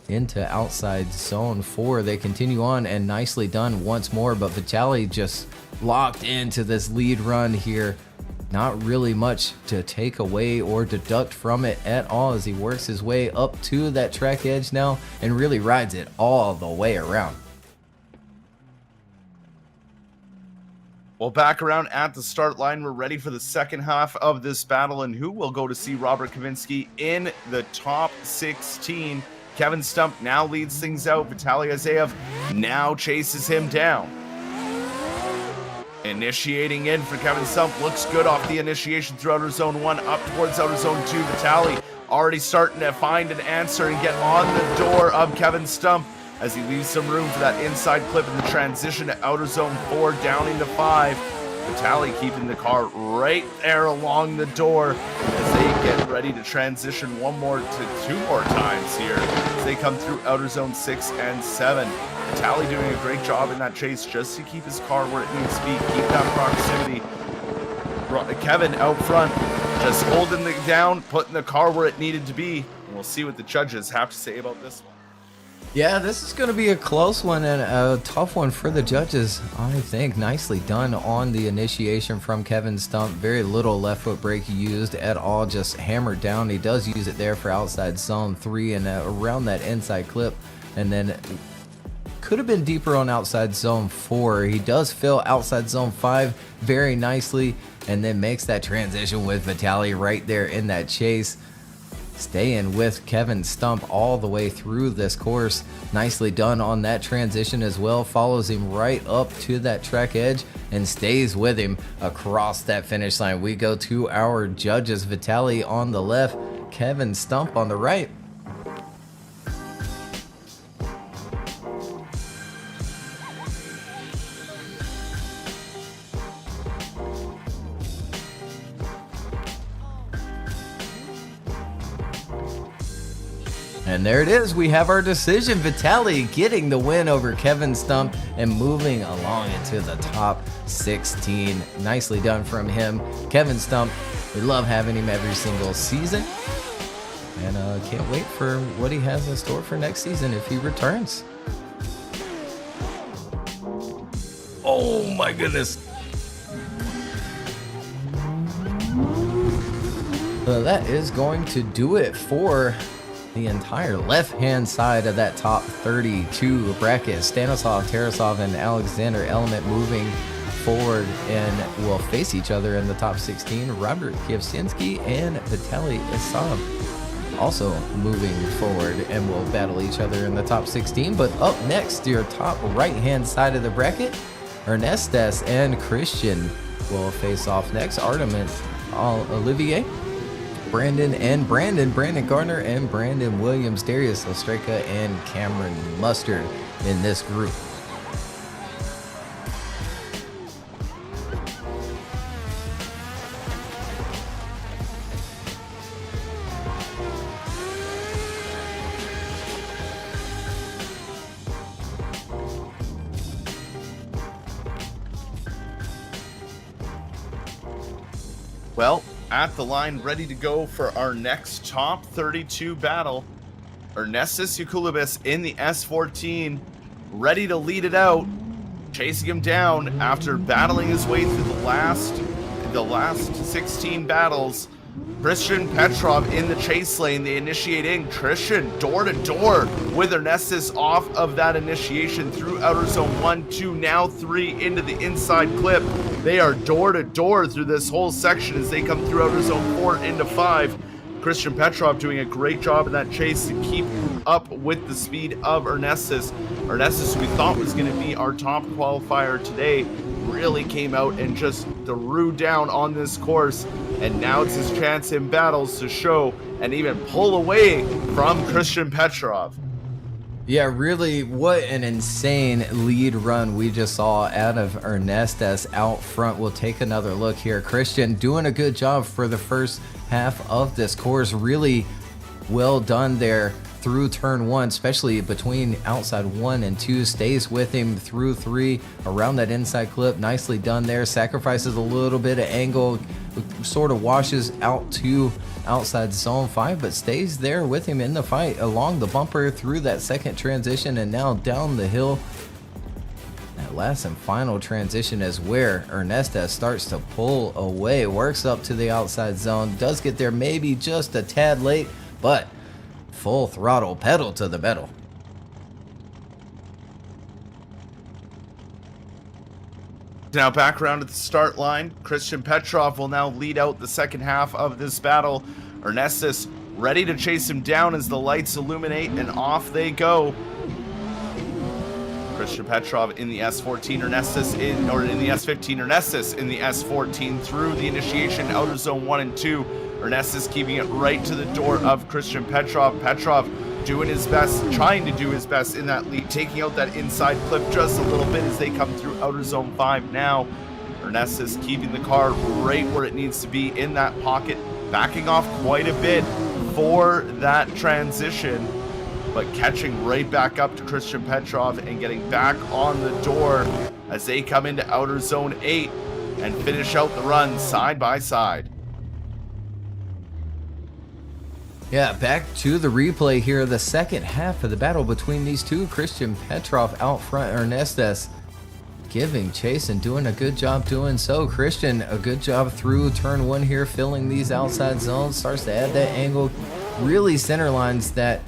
[SPEAKER 1] into outside zone 4. They continue on and nicely done once more, but Vitaly just locked into this lead run here. Not really much to take away or deduct from it at all as he works his way up to that track edge now and really rides it all the way around.
[SPEAKER 2] Well, back around at the start line, we're ready for the second half of this battle, and who will go to see Robert Kavinsky in the top 16. Kevin Stump now leads things out. Vitaly Azayev now chases him down. Initiating in for Kevin Stump, looks good off the initiation through outer zone 1 up towards outer zone 2. Vitaly already starting to find an answer and get on the door of Kevin Stump as he leaves some room for that inside clip in the transition to outer zone 4 down into 5. Vitaly keeping the car right there along the door as they get ready to transition two more times here as they come through outer zone 6 and 7. Vitaly doing a great job in that chase just to keep his car where it needs to be, keep that proximity. Kevin out front just holding it down, putting the car where it needed to be. And we'll see what the judges have to say about this one.
[SPEAKER 1] Yeah, this is going to be a close one and a tough one for the judges, I think. Nicely done on the initiation from Kevin Stump. Very little left foot brake used at all, just hammered down. He does use it there for outside zone 3 and around that inside clip, and then could have been deeper on outside zone 4. He does fill outside zone 5 very nicely and then makes that transition with Vitaly right there in that chase. Staying with Kevin Stump all the way through this course. Nicely done on that transition as well. Follows him right up to that track edge and stays with him across that finish line. We go to our judges. Vitaly on the left, Kevin Stump on the right. And there it is, we have our decision. Vitaly getting the win over Kevin Stump and moving along into the top 16. Nicely done from him. Kevin Stump, we love having him every single season. And can't wait for what he has in store for next season if he returns. Oh my goodness. So that is going to do it for the entire left-hand side of that top 32 bracket. Stanislav Tarasov and Alexander Element moving forward and will face each other in the top 16. Robert Kievsinski and Vitaly Azayev also moving forward and will battle each other in the top 16. But up next, your top right-hand side of the bracket, Ernestes and Christian will face off next. Artemis Olivier, Brandon Gardner, and Brandon Williams, Darius Ostreka, and Cameron Mustard in this group.
[SPEAKER 2] Well, at the line, ready to go for our next top 32 battle. Ernestis Yakulibis in the S14, ready to lead it out, chasing him down after battling his way through the last 16 battles. Christian Petrov in the chase lane. They initiate in. Christian door to door with Ernestis off of that initiation through outer zone 1, 2, now 3 into the inside clip. They are door to door through this whole section as they come through outer zone 4 into 5. Christian Petrov doing a great job in that chase to keep up with the speed of Ernestis. Ernestis, we thought was going to be our top qualifier today, really came out and just threw down on this course, and now it's his chance in battles to show and even pull away from Christian Petrov.
[SPEAKER 1] Yeah, really, what an insane lead run we just saw out of Ernestes out front. We'll take another look here. Christian doing a good job for the first half of this course. Really well done there through turn one, especially between outside 1 and 2. Stays with him through 3 around that inside clip. Nicely done there. Sacrifices a little bit of angle, sort of washes out to outside zone 5, but stays there with him in the fight along the bumper through that second transition, and now down the hill. That last and final transition is where Ernestes starts to pull away, works up to the outside zone, does get there maybe just a tad late, but full throttle, pedal to the metal.
[SPEAKER 2] Now back around at the start line, Christian Petrov will now lead out the second half of this battle. Ernestes ready to chase him down as the lights illuminate, and off they go. Christian Petrov in the S14, Ernestes in the S15, Ernestes in the S14 through the initiation, outer zone 1 and 2. Ernestes keeping it right to the door of Christian Petrov. Petrov doing his best, trying to do his best in that lead, taking out that inside clip just a little bit as they come through outer zone 5 now. Ernestes keeping the car right where it needs to be in that pocket, backing off quite a bit for that transition, but catching right back up to Christian Petrov and getting back on the door as they come into outer zone 8 and finish out the run side by side.
[SPEAKER 1] Yeah, back to the replay here. The second half of the battle between these two. Christian Petrov out front. Ernestes giving chase and doing a good job doing so. Christian, a good job through turn 1 here, filling these outside zones. Starts to add that angle. Really center lines that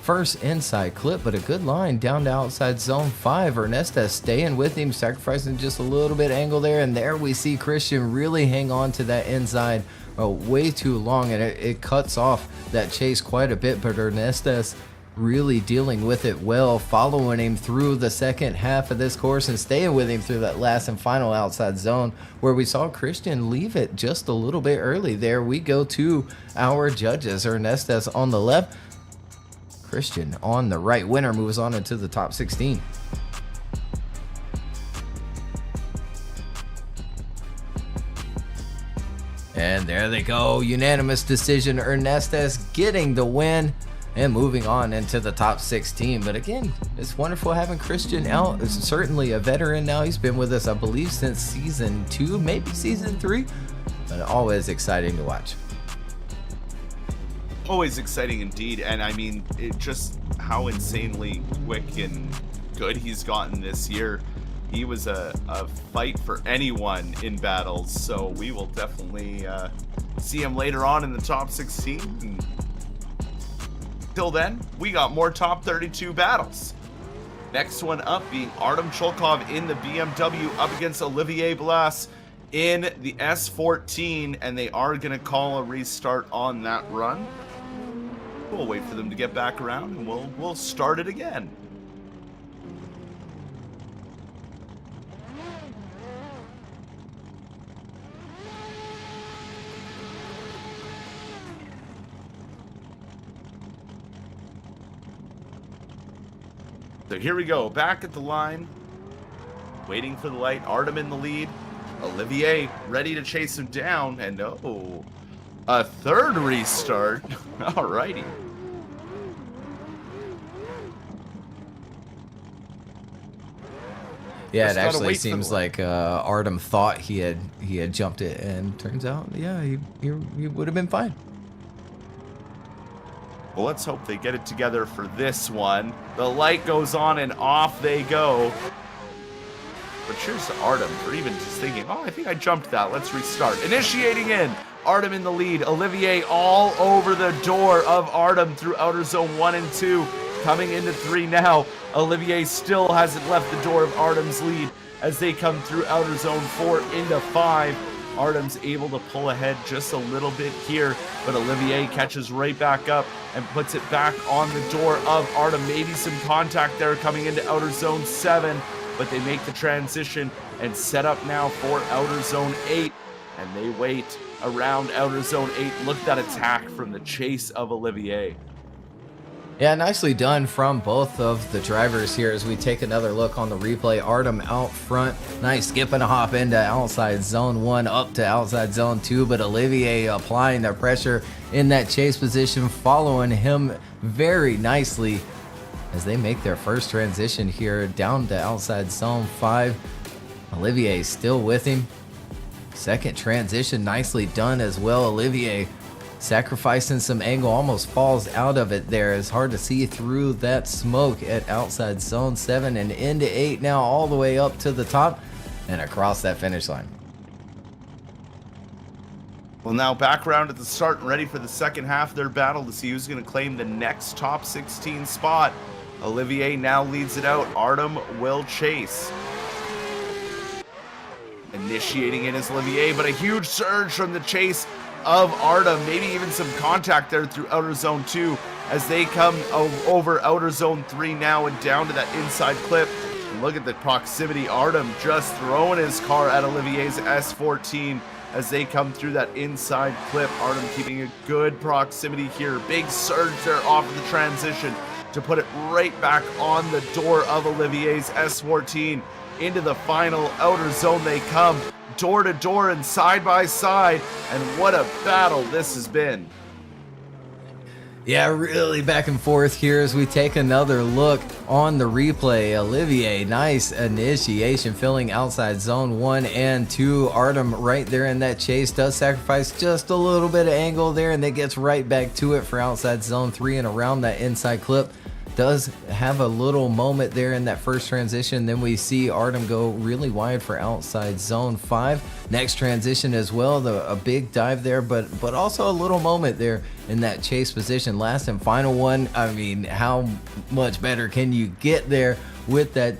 [SPEAKER 1] first inside clip, but a good line down to outside zone 5. Ernestes staying with him, sacrificing just a little bit angle there. And there we see Christian really hang on to that inside way too long, and it cuts off that chase quite a bit, but Ernestes really dealing with it well, following him through the second half of this course and staying with him through that last and final outside zone where we saw Christian leave it just a little bit early. There we go to our judges. Ernestes on the left, Christian on the right. Winner moves on into the top 16. And there they go, unanimous decision, Ernestes getting the win and moving on into the top 16. But again, it's wonderful having Christian out. It's certainly a veteran now. He's been with us, I believe, since season 2, maybe season 3, but always exciting to watch.
[SPEAKER 2] Always exciting indeed, and I mean, it just how insanely quick and good he's gotten this year. He was a fight for anyone in battles, so we will definitely see him later on in the top 16. And till then, we got more top 32 battles. Next one up being Artem Cholkov in the BMW up against Olivier Blas in the S14, and they are going to call a restart on that run. We'll wait for them to get back around, and we'll start it again. So here we go, back at the line, waiting for the light. Artem in the lead. Olivier ready to chase him down, and oh, a third restart. Alrighty.
[SPEAKER 1] Yeah, it actually seems like Artem thought he had jumped it, and turns out, yeah, he would have been fine.
[SPEAKER 2] Well, let's hope they get it together for this one. The light goes on and off they go. But cheers to Artem for even just thinking, oh, I think I jumped that. Let's restart. Initiating in. Artem in the lead. Olivier all over the door of Artem through outer zone 1 and 2. Coming into 3 now. Olivier still hasn't left the door of Artem's lead as they come through outer zone 4 into 5. Artem's able to pull ahead just a little bit here, but Olivier catches right back up and puts it back on the door of Artem. Maybe some contact there coming into outer zone 7, but they make the transition and set up now for outer zone 8, and they wait around outer zone 8. Look at that attack from the chase of Olivier.
[SPEAKER 1] Yeah, nicely done from both of the drivers here as we take another look on the replay. Artem out front, nice skip and a hop into outside zone 1 up to outside zone 2, but Olivier applying the pressure in that chase position, following him very nicely as they make their first transition here down to outside zone 5. Olivier still with him. Second transition nicely done as well. Olivier sacrificing some angle, almost falls out of it there. It's hard to see through that smoke at outside zone 7 and into 8 now, all the way up to the top and across that finish line.
[SPEAKER 2] Well, now back around at the start and ready for the second half of their battle to see who's going to claim the next top 16 spot. Olivier now leads it out. Artem will chase. Initiating it is Olivier, but a huge surge from the chase of Artem, maybe even some contact there through outer zone 2 as they come over outer zone 3 now and down to that inside clip. And look at the proximity. Artem just throwing his car at Olivier's S14 as they come through that inside clip. Artem keeping a good proximity here. Big surge there off of the transition to put it right back on the door of Olivier's S14. Into the final outer zone they come, door to door and side by side, and what a battle this has been.
[SPEAKER 1] Yeah, really back and forth here as we take another look on the replay. Olivier, nice initiation, filling outside zone 1 and 2. Artem right there in that chase does sacrifice just a little bit of angle there, and then gets right back to it for outside zone 3 and around that inside clip. Does have a little moment there in that first transition. Then we see Artem go really wide for outside zone 5. Next transition as well, a big dive there, but also a little moment there in that chase position. Last and final one. I mean, how much better can you get there with that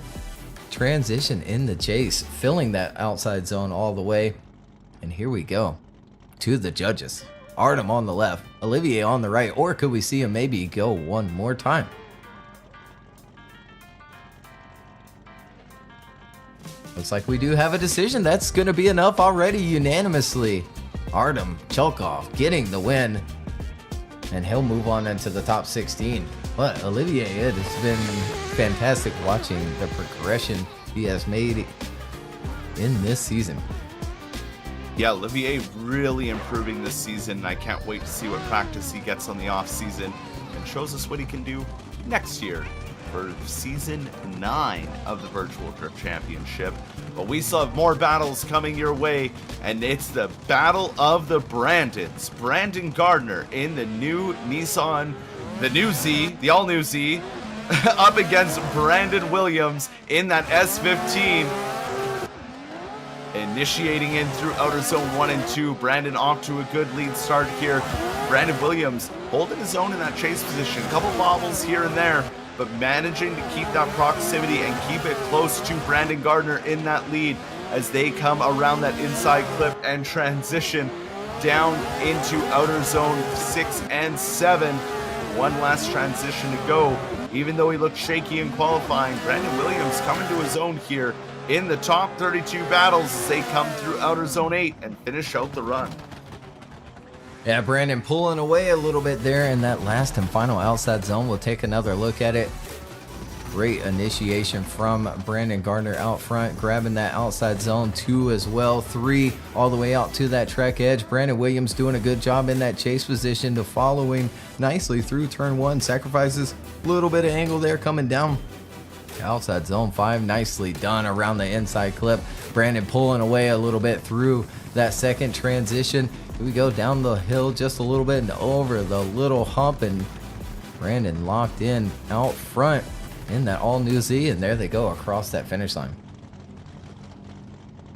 [SPEAKER 1] transition in the chase, filling that outside zone all the way. And here we go to the judges. Artem on the left, Olivier on the right, or could we see him maybe go one more time? Looks like we do have a decision. That's going to be enough already unanimously. Artem Jokah getting the win. And he'll move on into the top 16. But Olivier, it has been fantastic watching the progression he has made in this season.
[SPEAKER 2] Yeah, Olivier really improving this season. I can't wait to see what practice he gets on the off season and shows us what he can do next year for season 9 of the Virtual Drift Championship. But we still have more battles coming your way, and it's the Battle of the Brandons. Brandon Gardner in the new Nissan, the new Z, the all-new Z, up against Brandon Williams in that S15. Initiating in through outer zone 1 and 2. Brandon off to a good lead start here. Brandon Williams holding his own in that chase position. A couple wobbles here and there, but managing to keep that proximity and keep it close to Brandon Gardner in that lead as they come around that inside clip and transition down into outer zone 6 and 7. One last transition to go. Even though he looked shaky in qualifying, Brandon Williams coming to his own here in the top 32 battles as they come through outer zone 8 and finish out the run.
[SPEAKER 1] Yeah, Brandon pulling away a little bit there in that last and final outside zone. We'll take another look at it. Great initiation from Brandon Gardner out front, grabbing that outside zone 2 as well. 3 all the way out to that track edge. Brandon Williams doing a good job in that chase position to following nicely through turn 1. Sacrifices a little bit of angle there coming down. Outside zone 5, nicely done around the inside clip. Brandon pulling away a little bit through that second transition. Here we go down the hill just a little bit and over the little hump, and Brandon locked in out front in that all-new Z, and there they go across that finish line.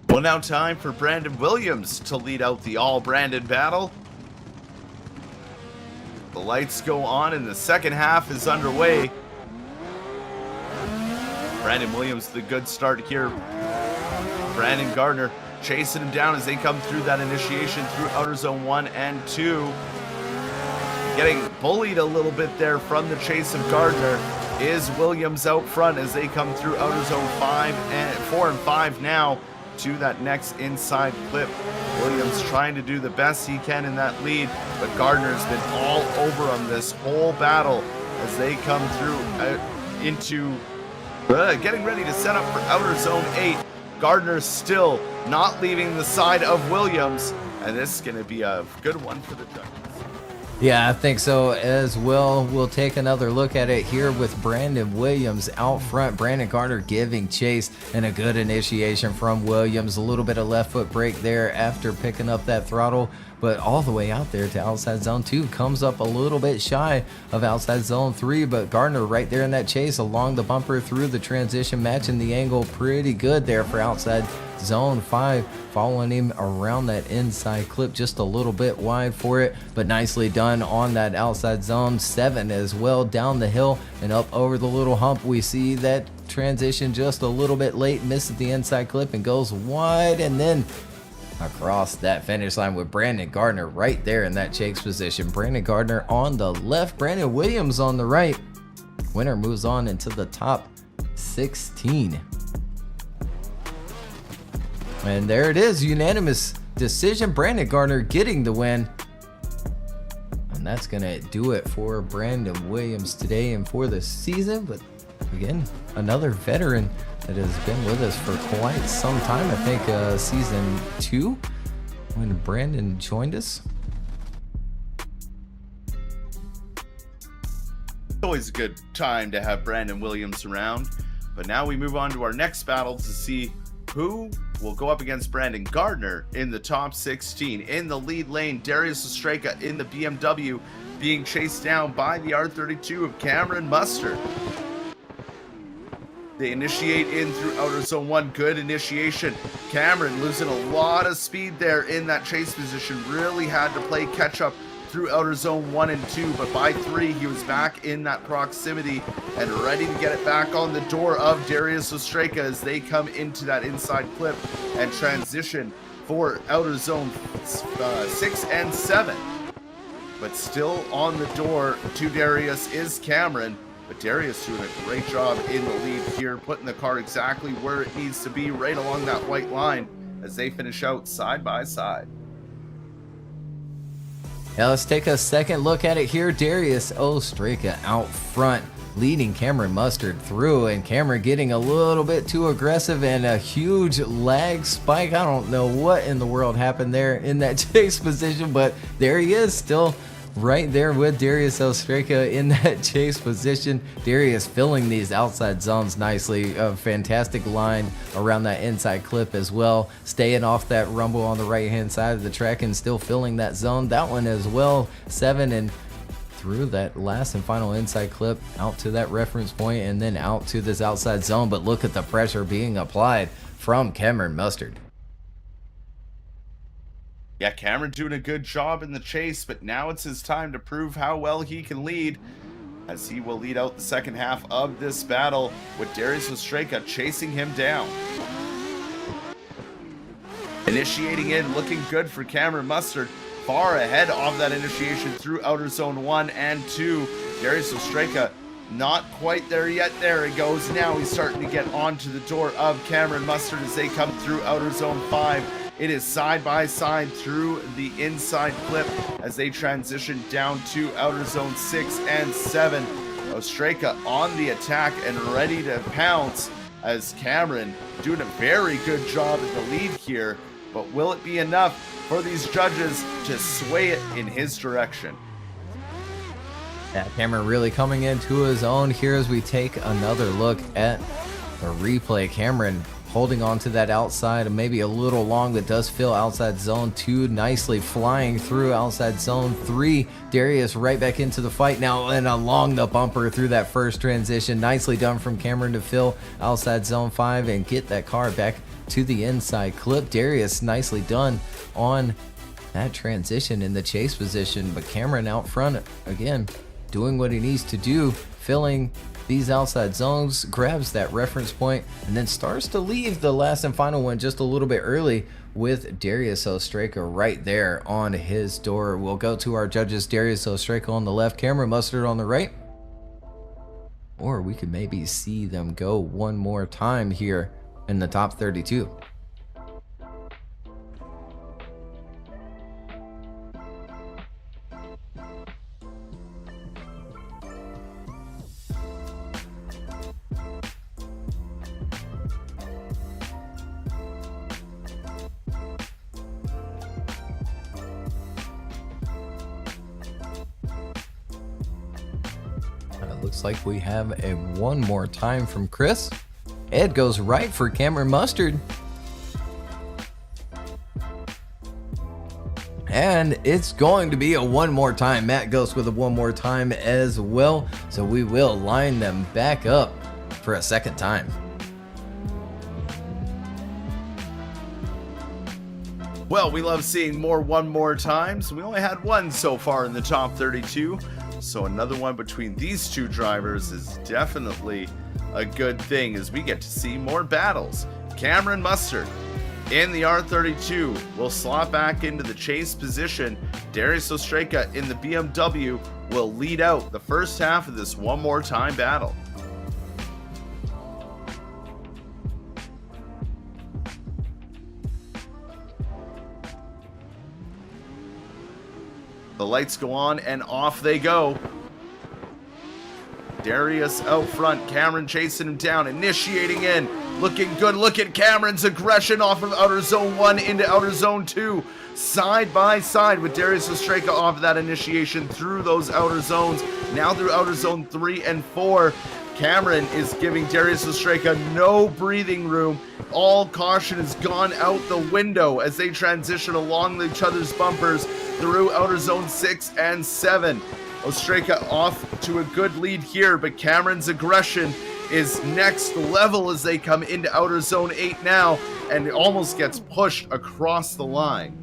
[SPEAKER 2] Well, now time for Brandon Williams to lead out the all-Brandon battle. The lights go on and the second half is underway. Brandon Williams, the good start here. Brandon Gardner chasing him down as they come through that initiation through outer zone 1 and 2. Getting bullied a little bit there from the chase of Gardner is Williams out front as they come through outer zone 4 and 5 now to that next inside clip. Williams trying to do the best he can in that lead, but Gardner's been all over him this whole battle as they come through into getting ready to set up for outer zone 8. Gardner still not leaving the side of Williams, and this is going to be a good one for the judges.
[SPEAKER 1] Yeah, I think so as well. We'll take another look at it here with Brandon Williams out front. Brandon Gardner giving chase, and a good initiation from Williams. A little bit of left foot brake there after picking up that throttle, but all the way out there to outside zone 2. Comes up a little bit shy of outside zone 3, but Gardner right there in that chase along the bumper through the transition, matching the angle pretty good there for outside zone 5, following him around that inside clip, just a little bit wide for it, but nicely done on that outside zone 7 as well, down the hill and up over the little hump. We see that transition just a little bit late, misses the inside clip and goes wide, and then across that finish line with Brandon Gardner right there in that chase position. Brandon Gardner on the left, Brandon Williams on the right. Winner moves on into the top 16. And there it is, unanimous decision. Brandon Gardner getting the win. And that's going to do it for Brandon Williams today and for the season. But again, another veteran that has been with us for quite some time. I think season 2 when Brandon joined us.
[SPEAKER 2] Always a good time to have Brandon Williams around. But now we move on to our next battle to see who will go up against Brandon Gardner in the top 16. In the lead lane, Darius Ostreka in the BMW being chased down by the R32 of Cameron Mustard. They initiate in through outer zone 1. Good initiation. Cameron losing a lot of speed there in that chase position. Really had to play catch up through outer zone 1 and 2, but by 3 he was back in that proximity and ready to get it back on the door of Darius Ostreka as they come into that inside clip and transition for outer zone 6 and 7. But still on the door to Darius is Cameron, but Darius doing a great job in the lead here, putting the car exactly where it needs to be, right along that white line as they finish out side by side.
[SPEAKER 1] Now let's take a second look at it here. Darius Ostreka out front, leading Cameron Mustard through, and Cameron getting a little bit too aggressive and a huge lag spike. I don't know what in the world happened there in that chase position, but there he is, still right there with Darius Ostreka in that chase position. Darius filling these outside zones nicely. A fantastic line around that inside clip as well, staying off that rumble on the right hand side of the track and still filling that zone. That one as well, 7, and through that last and final inside clip out to that reference point and then out to this outside zone. But look at the pressure being applied from Cameron Mustard.
[SPEAKER 2] Yeah, Cameron doing a good job in the chase, but now it's his time to prove how well he can lead, as he will lead out the second half of this battle with Darius Ostreka chasing him down. Initiating in, looking good for Cameron Mustard, far ahead of that initiation through outer zone 1 and 2. Darius Ostreka not quite there yet. There he goes. Now he's starting to get onto the door of Cameron Mustard as they come through outer zone 5. It is side by side through the inside clip as they transition down to outer zone 6 and 7. Ostreka on the attack and ready to pounce as Cameron doing a very good job at the lead here. But will it be enough for these judges to sway it in his direction?
[SPEAKER 1] Yeah, Cameron really coming into his own here as we take another look at the replay. Cameron holding on to that outside and maybe a little long, but does fill outside zone 2 nicely, flying through outside zone 3. Darius right back into the fight now and along the bumper through that first transition. Nicely done from Cameron to fill outside zone 5 and get that car back to the inside clip. Darius nicely done on that transition in the chase position, but Cameron out front again doing what he needs to do, filling these outside zones, grabs that reference point, and then starts to leave the last and final one just a little bit early with Darius Ostreka right there on his door. We'll go to our judges, Darius Ostreka on the left, Cameron Mustard on the right. Or we could maybe see them go one more time here in the top 32. Looks like we have a one more time from Chris. Ed goes right for Cameron Mustard. And it's going to be a one more time. Matt goes with a one more time as well. So we will line them back up for a second time.
[SPEAKER 2] Well, we love seeing more one more times. We only had one so far in the top 32. So another one between these two drivers is definitely a good thing as we get to see more battles. Cameron Mustard in the R32 will slot back into the chase position. Darius Ostreka in the BMW will lead out the first half of this one more time battle. The lights go on and off they go. Darius out front, Cameron chasing him down, initiating in, looking good. Look at Cameron's aggression off of outer zone 1 into outer zone 2, side by side with Darius Ostreka off of that initiation through those outer zones, now through outer zone 3 and 4. Cameron is giving Darius Ostreka no breathing room. All caution has gone out the window as they transition along each other's bumpers through outer zone 6 and 7. Ostreka off to a good lead here, but Cameron's aggression is next level as they come into outer zone 8 now, and it almost gets pushed across the line.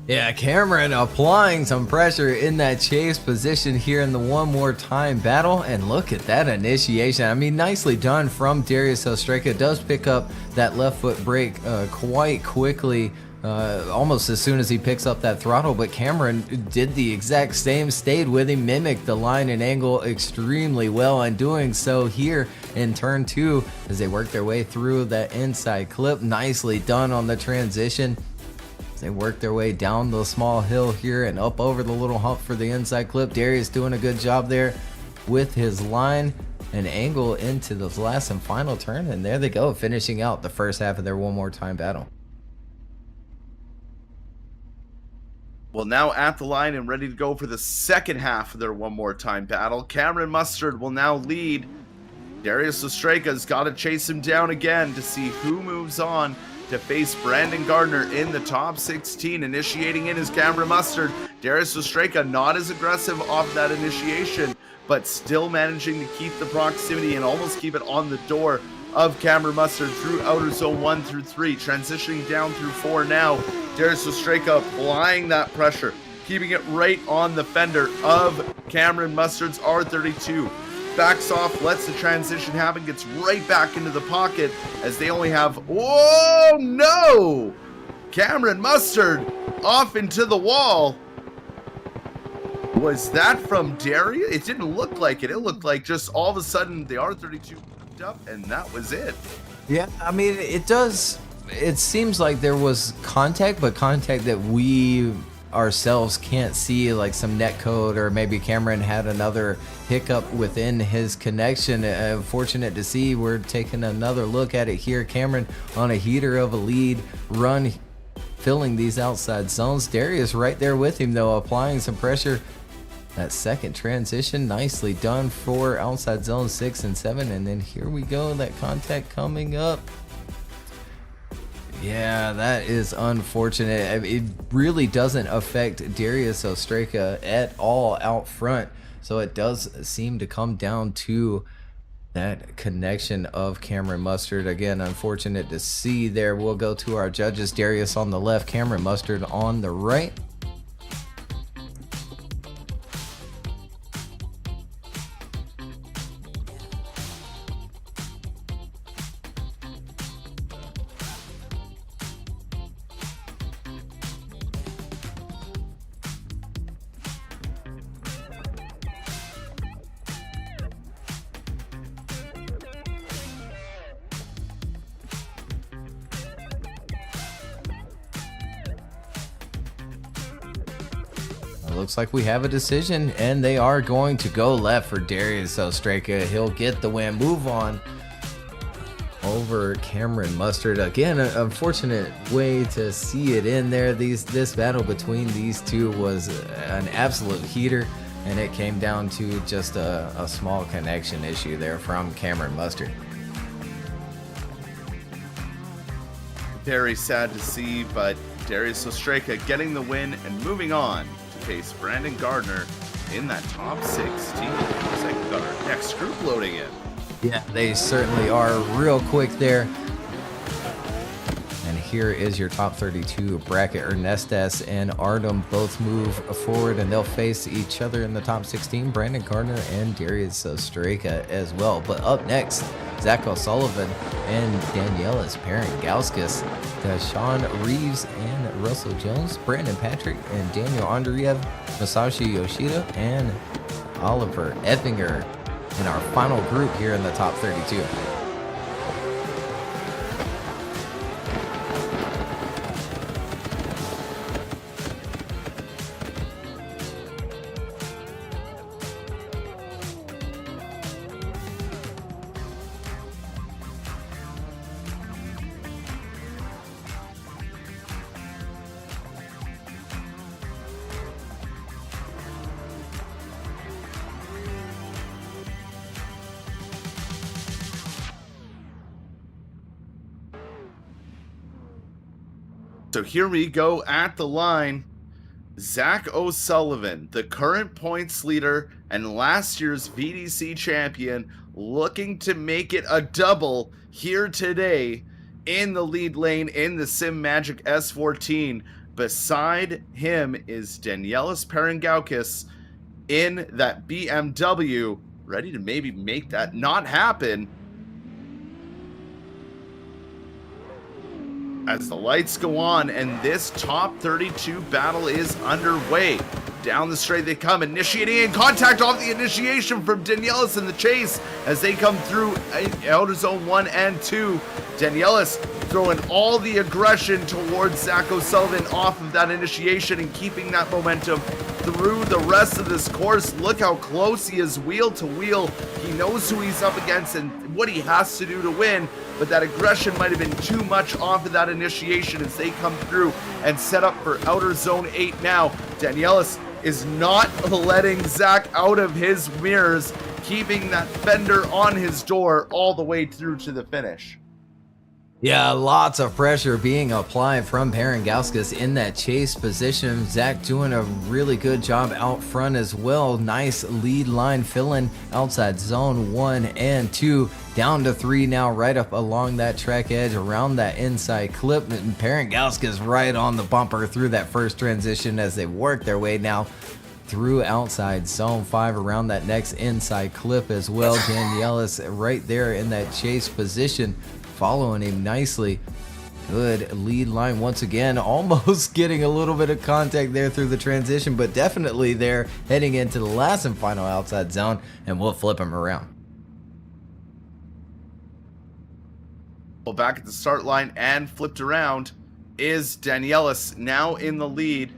[SPEAKER 1] Yeah, Cameron applying some pressure in that chase position here in the one more time battle, and look at that initiation. I mean, nicely done from Darius Ostreka. Does pick up that left foot brake quite quickly, almost as soon as he picks up that throttle, but Cameron did the exact same, stayed with him, mimicked the line and angle extremely well, and doing so here in turn 2 as they work their way through that inside clip. Nicely done on the transition. They work their way down the small hill here and up over the little hump for the inside clip. Darius doing a good job there with his line and angle into the last and final turn, and there they go, finishing out the first half of their one more time battle.
[SPEAKER 2] Well, now at the line and ready to go for the second half of their one more time battle. Cameron Mustard will now lead. Darius Ostreka's got to chase him down again to see who moves on to face Brandon Gardner in the top 16. Initiating in is Cameron Mustard. Darius Ostreka not as aggressive off that initiation, but still managing to keep the proximity and almost keep it on the door of Cameron Mustard through outer zone 1 through 3, transitioning down through 4 now. Darius Ostreka applying that pressure, keeping it right on the fender of Cameron Mustard's R32. Backs off, lets the transition happen, gets right back into the pocket as they only have, oh no! Cameron Mustard off into the wall. Was that from Darius? It didn't look like it. It looked like just all of a sudden the R32 picked up and that was it.
[SPEAKER 1] Yeah, I mean, it does. It seems like there was contact, but contact that we ourselves can't see, like some net code, or maybe Cameron had another hiccup within his connection. Fortunate to see. We're taking another look at it here. Cameron on a heater of a lead run, filling these outside zones. Darius right there with him though, applying some pressure. That second transition nicely done for outside zone 6 and 7, and then here we go, that contact coming up. Yeah, that is unfortunate. It really doesn't affect Darius Ostreka at all out front, so it does seem to come down to that connection of Cameron Mustard. Again, unfortunate to see there. We'll go to our judges. Darius on the left, Cameron Mustard on the right. Looks like we have a decision, and they are going to go left for Darius Ostreka. He'll get the win. Move on over Cameron Mustard. Again, an unfortunate way to see it in there. This battle between these two was an absolute heater. and it came down to just a small connection issue there from Cameron Mustard.
[SPEAKER 2] Very sad to see, but Darius Ostreka getting the win and moving on to face Brandon Gardner in that top 16. Second got our next group loading in.
[SPEAKER 1] Yeah, they certainly are real quick there. And here is your top 32 bracket. Ernestes and Artem both move forward, and they'll face each other in the top 16. Brandon Gardner and Darius Ostreka as well. But up next, Zach O'Sullivan and Danielis Parangauskis, Deshaun Reeves and Russell Jones, Brandon Patrick and Daniel Andreev, Masashi Yoshida and Oliver Effinger in our final group here in the top 32.
[SPEAKER 2] So here we go at the line. Zach O'Sullivan, the current points leader and last year's VDC champion, looking to make it a double here today in the lead lane in the Sim Magic S14. Beside him is Danielis Parangauskis in that BMW, ready to maybe make that not happen. As the lights go on and this top 32 battle is underway. Down the straight they come, initiating in contact off the initiation from Danielis in the chase as they come through outer zone 1 and 2. Danielis throwing all the aggression towards Zach O'Sullivan off of that initiation and keeping that momentum through the rest of this course. Look how close he is wheel to wheel. He knows who he's up against and what he has to do to win, but that aggression might have been too much off of that initiation as they come through and set up for outer zone 8 now. Danielis is not letting Zach out of his mirrors, keeping that fender on his door all the way through to the finish.
[SPEAKER 1] Yeah, lots of pressure being applied from Parangauskis in that chase position. Zach doing a really good job out front as well. Nice lead line filling outside zone 1 and 2. Down to 3 now, right up along that track edge around that inside clip. And Parangauskis right on the bumper through that first transition as they work their way now through outside zone 5 around that next inside clip as well. Danielis right there in that chase position, following him nicely. Good lead line once again, almost getting a little bit of contact there through the transition, but definitely there heading into the last and final outside zone, and we'll flip him around.
[SPEAKER 2] Well, back at the start line and flipped around is Danielis, now in the lead,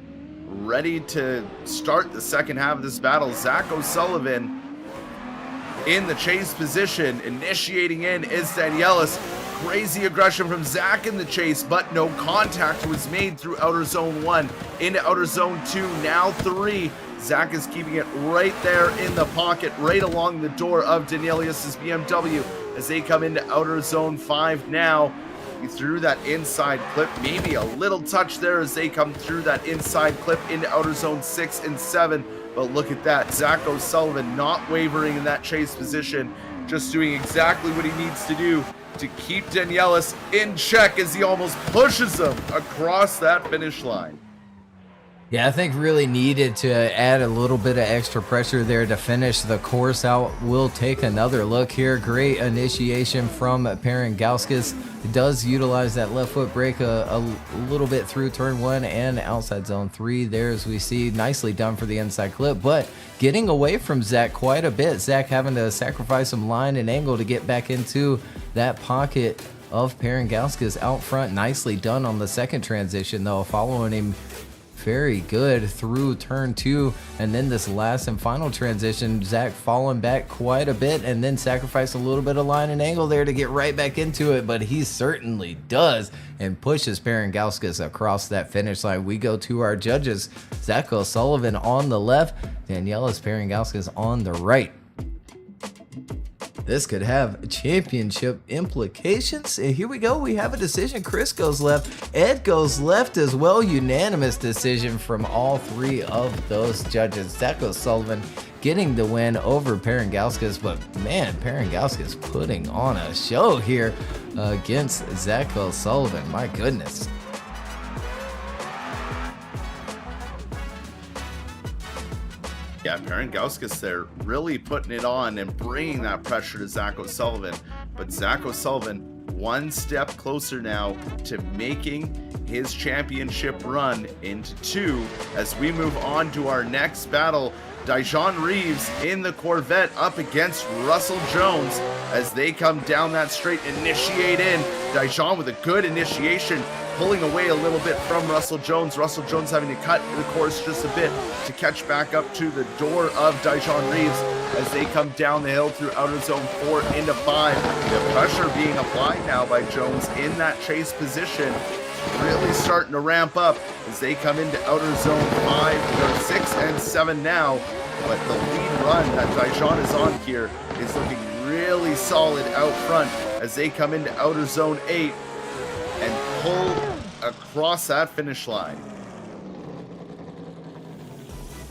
[SPEAKER 2] ready to start the second half of this battle. Zach O'Sullivan in the chase position, initiating in is Danielis. Crazy aggression from Zach in the chase, but no contact was made through outer zone 1 into outer zone 2, now 3. Zach is keeping it right there in the pocket, right along the door of Danielis' BMW as they come into outer zone 5 now. He threw that inside clip, maybe a little touch there as they come through that inside clip into outer zone 6 and 7. But look at that, Zach O'Sullivan not wavering in that chase position, just doing exactly what he needs to do to keep Danielis in check as he almost pushes him across that finish line.
[SPEAKER 1] Yeah, I think really needed to add a little bit of extra pressure there to finish the course out. We'll take another look here. Great initiation from Parangauskis. Does utilize that left foot brake a little bit through turn 1 and outside zone 3 there, as we see. Nicely done for the inside clip, but getting away from Zach quite a bit. Zach having to sacrifice some line and angle to get back into that pocket of Parangauskis out front. Nicely done on the second transition though, following him very good through turn 2, and then this last and final transition, Zach falling back quite a bit and then sacrifice a little bit of line and angle there to get right back into it, but he certainly does and pushes Parangauskas across that finish line. We go to our judges, Zach O'Sullivan on the left, Danielis Parangauskas on the right. This could have championship implications. And here we go. We have a decision. Chris goes left. Ed goes left as well. Unanimous decision from all 3 of those judges. Zach O'Sullivan getting the win over Parangauskas. But man, Parangauskas putting on a show here against Zach O'Sullivan. My goodness.
[SPEAKER 2] Yeah, Parangauskas there really putting it on and bringing that pressure to Zach O'Sullivan. But Zach O'Sullivan one step closer now to making his championship run into 2 as we move on to our next battle. Dijon Reeves in the Corvette up against Russell Jones as they come down that straight, initiate in. Dijon with a good initiation, pulling away a little bit from Russell Jones. Russell Jones having to cut the course just a bit to catch back up to the door of Dijon Reeves as they come down the hill through outer zone 4 into 5. The pressure being applied now by Jones in that chase position, really starting to ramp up as they come into outer zone 5. They're 6 and 7 now, but the lead run that Dijon is on here is looking really solid out front as they come into outer zone 8 and pull across that finish line.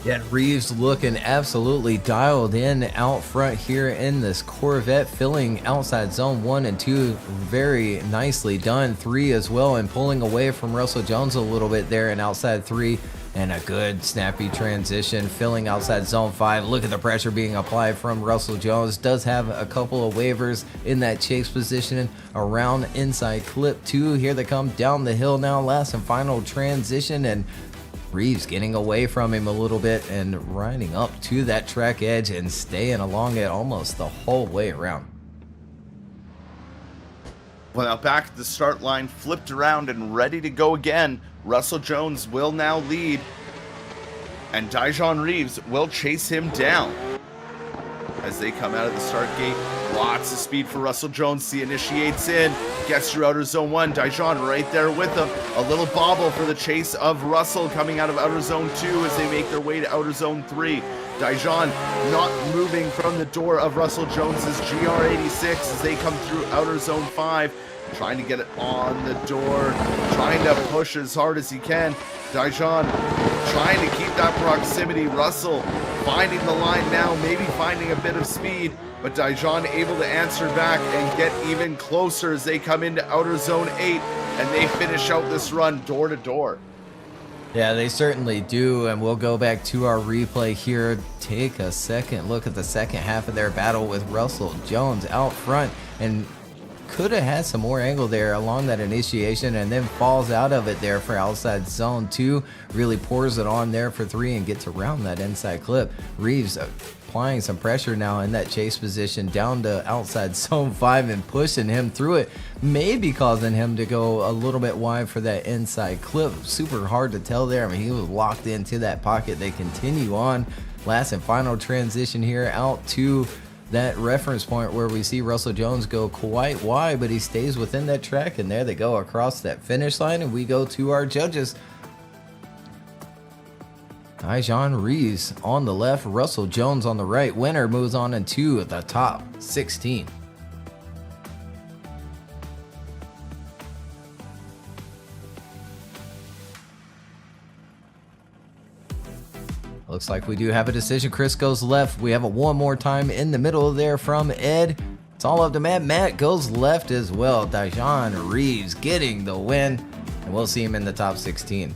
[SPEAKER 1] Yeah, Reeves looking absolutely dialed in out front here in this Corvette, filling outside zone 1 and 2 very nicely done. 3 as well, and pulling away from Russell Jones a little bit there in outside 3. And a good snappy transition, filling outside zone 5. Look at the pressure being applied from Russell Jones. Does have a couple of waivers in that chase position around inside clip 2. Here they come down the hill now. Last and final transition, and Reeves getting away from him a little bit and riding up to that track edge and staying along it almost the whole way around.
[SPEAKER 2] Well, now back at the start line, flipped around and ready to go again. Russell Jones will now lead, and Dijon Reeves will chase him down. As they come out of the start gate, lots of speed for Russell Jones. He initiates in, gets through outer zone 1. Dijon right there with him. A little bobble for the chase of Russell coming out of outer zone 2 as they make their way to outer zone 3. Dijon not moving from the door of Russell Jones's GR86 as they come through outer zone 5. Trying to get it on the door, trying to push as hard as he can. Dijon trying to keep that proximity. Russell finding the line now, maybe finding a bit of speed, but Dijon able to answer back and get even closer as they come into outer zone 8 and they finish out this run door to door.
[SPEAKER 1] Yeah, they certainly do, and we'll go back to our replay here. Take a second look at the second half of their battle with Russell Jones out front, and could have had some more angle there along that initiation and then falls out of it there for outside zone 2. Really pours it on there for 3 and gets around that inside clip. Reeves applying some pressure now in that chase position down to outside zone 5 and pushing him through it, maybe causing him to go a little bit wide for that inside clip. Super hard to tell there. I mean, he was locked into that pocket. They continue on. Last and final transition here out to that reference point where we see Russell Jones go quite wide, but he stays within that track, and there they go across that finish line, and we go to our judges. Dijon Reeves on the left, Russell Jones on the right. Winner moves on into the top 16. Looks like we do have a decision. Chris goes left. We have a one more time in the middle there from Ed. It's all up to Matt. Matt goes left as well. Dijon Reeves getting the win, and we'll see him in the top 16.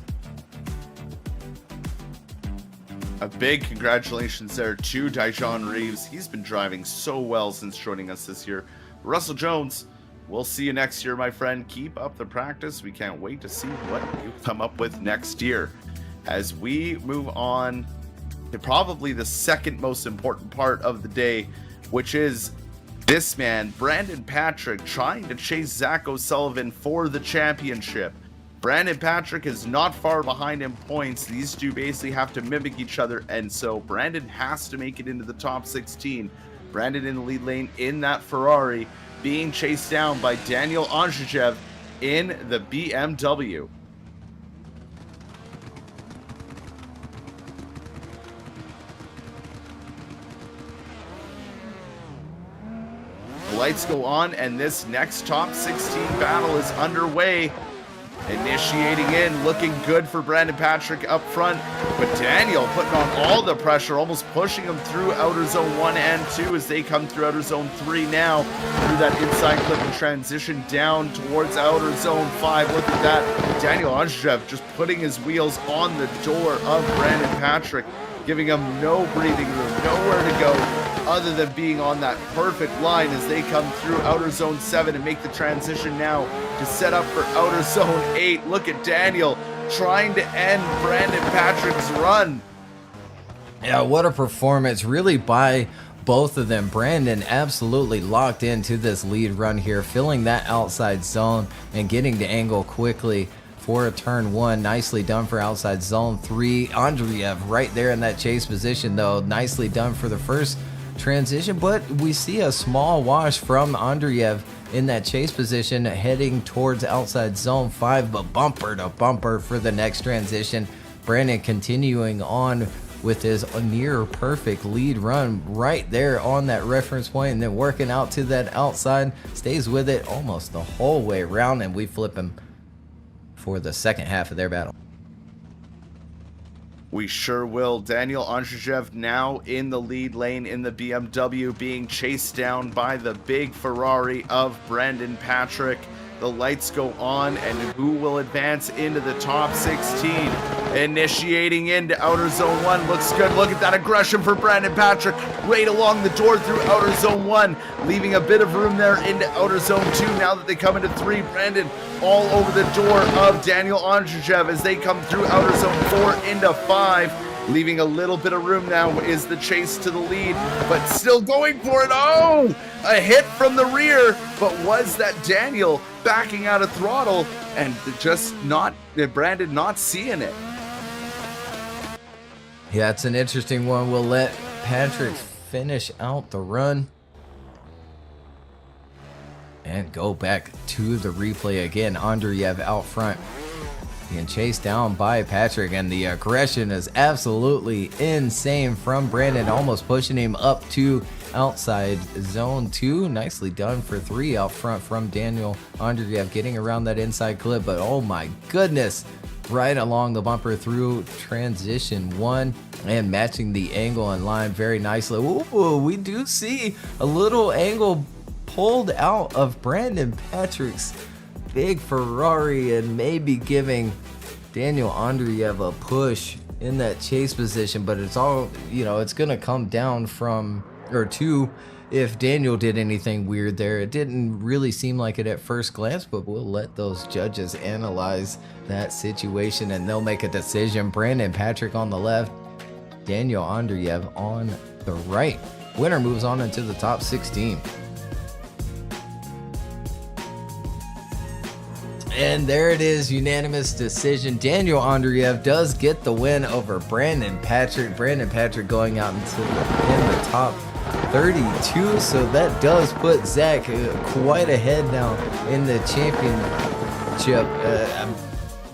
[SPEAKER 2] A big congratulations there to Dijon Reeves. He's been driving so well since joining us this year. Russell Jones, we'll see you next year, my friend. Keep up the practice. We can't wait to see what you come up with next year. As we move on to probably the second most important part of the day, which is this man, Brandon Patrick, trying to chase Zach O'Sullivan for the championship. Brandon Patrick is not far behind in points. These two basically have to mimic each other, and so Brandon has to make it into the top 16. Brandon in the lead lane in that Ferrari, being chased down by Daniel Andrzejewicz in the BMW. The lights go on, and this next top 16 battle is underway. Initiating in, looking good for Brandon Patrick up front, but Daniel putting on all the pressure, almost pushing him through outer zone 1 and 2 as they come through outer zone 3 now, through that inside clip and transition down towards outer zone 5. Look at that, Daniel Andrzejewicz just putting his wheels on the door of Brandon Patrick, giving him no breathing room, nowhere to go other than being on that perfect line as they come through outer zone 7 and make the transition now to set up for outer zone 8. Look at Daniel trying to end Brandon Patrick's run.
[SPEAKER 1] Yeah, what a performance really by both of them. Brandon absolutely locked into this lead run here, filling that outside zone and getting the angle quickly for a turn 1. Nicely done for outside zone 3. Andrzejewicz right there in that chase position though. Nicely done for the first transition, but we see a small wash from Andrzejewicz in that chase position heading towards outside zone 5, but bumper to bumper for the next transition. Brandon continuing on with his near perfect lead run right there on that reference point, and then working out to that outside, stays with it almost the whole way around, and we flip him for the second half of their battle.
[SPEAKER 2] We sure will. Daniel Andrzejewicz now in the lead lane in the BMW, being chased down by the big Ferrari of Brandon Patrick. The lights go on, and who will advance into the top 16? Initiating into outer zone 1. Looks good. Look at that aggression for Brandon Patrick. Right along the door through outer zone 1, leaving a bit of room there into outer zone 2. Now that they come into 3, Brandon all over the door of Daniel Andrzejewicz as they come through outer zone 4 into 5. Leaving a little bit of room now is the chase to the lead, but still going for it. Oh, a hit from the rear, but was that Daniel backing out of throttle and just not, Brandon not seeing it?
[SPEAKER 1] Yeah, it's an interesting one. We'll let Patrick finish out the run and go back to the replay again. Andrzejewicz out front, being chased down by Patrick, and the aggression is absolutely insane from Brandon, almost pushing him up to outside zone 2. Nicely done for 3 out front from Daniel Andrzejewicz, getting around that inside clip, but oh my goodness, right along the bumper through transition 1 and matching the angle and line very nicely. Ooh, we do see a little angle pulled out of Brandon Patrick's big Ferrari, and maybe giving Daniel Andrzejewicz a push in that chase position, but it's all, you know, it's gonna come down from or to if Daniel did anything weird there. It didn't really seem like it at first glance, but we'll let those judges analyze that situation and they'll make a decision. Brandon Patrick on the left, Daniel Andrzejewicz on the right. Winner moves on into the top 16. And there it is, unanimous decision. Daniel Andrzejewicz does get the win over Brandon Patrick. Brandon Patrick going out into in the top 32, so that does put Zach quite ahead now in the championship.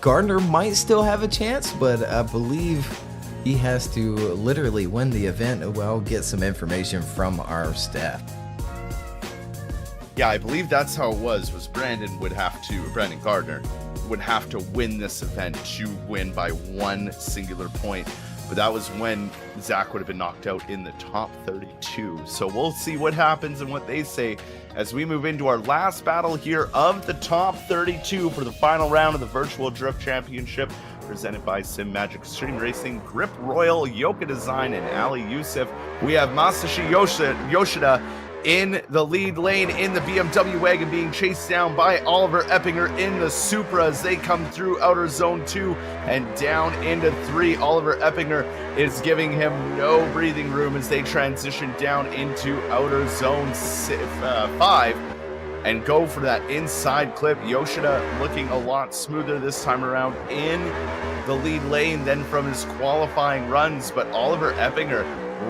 [SPEAKER 1] Gardner might still have a chance, but I believe he has to literally win the event. I'll get some information from our staff.
[SPEAKER 2] Yeah, I believe that's how it was Brandon Gardner would have to win this event to win by one singular point. But that was when Zach would have been knocked out in the top 32. So we'll see what happens and what they say as we move into our last battle here of the top 32 for the final round of the Virtual Drift Championship, presented by Sim Magic Extreme Racing, Grip Royal, Jokah Design, and Ali Youssef. We have Masashi Yoshida in the lead lane in the BMW wagon, being chased down by Oliver Eppinger in the Supra as they come through outer zone 2 and down into 3. Oliver Eppinger is giving him no breathing room as they transition down into outer zone 5. and go for that inside clip. Yoshida looking a lot smoother this time around in the lead lane than from his qualifying runs, but Oliver Eppinger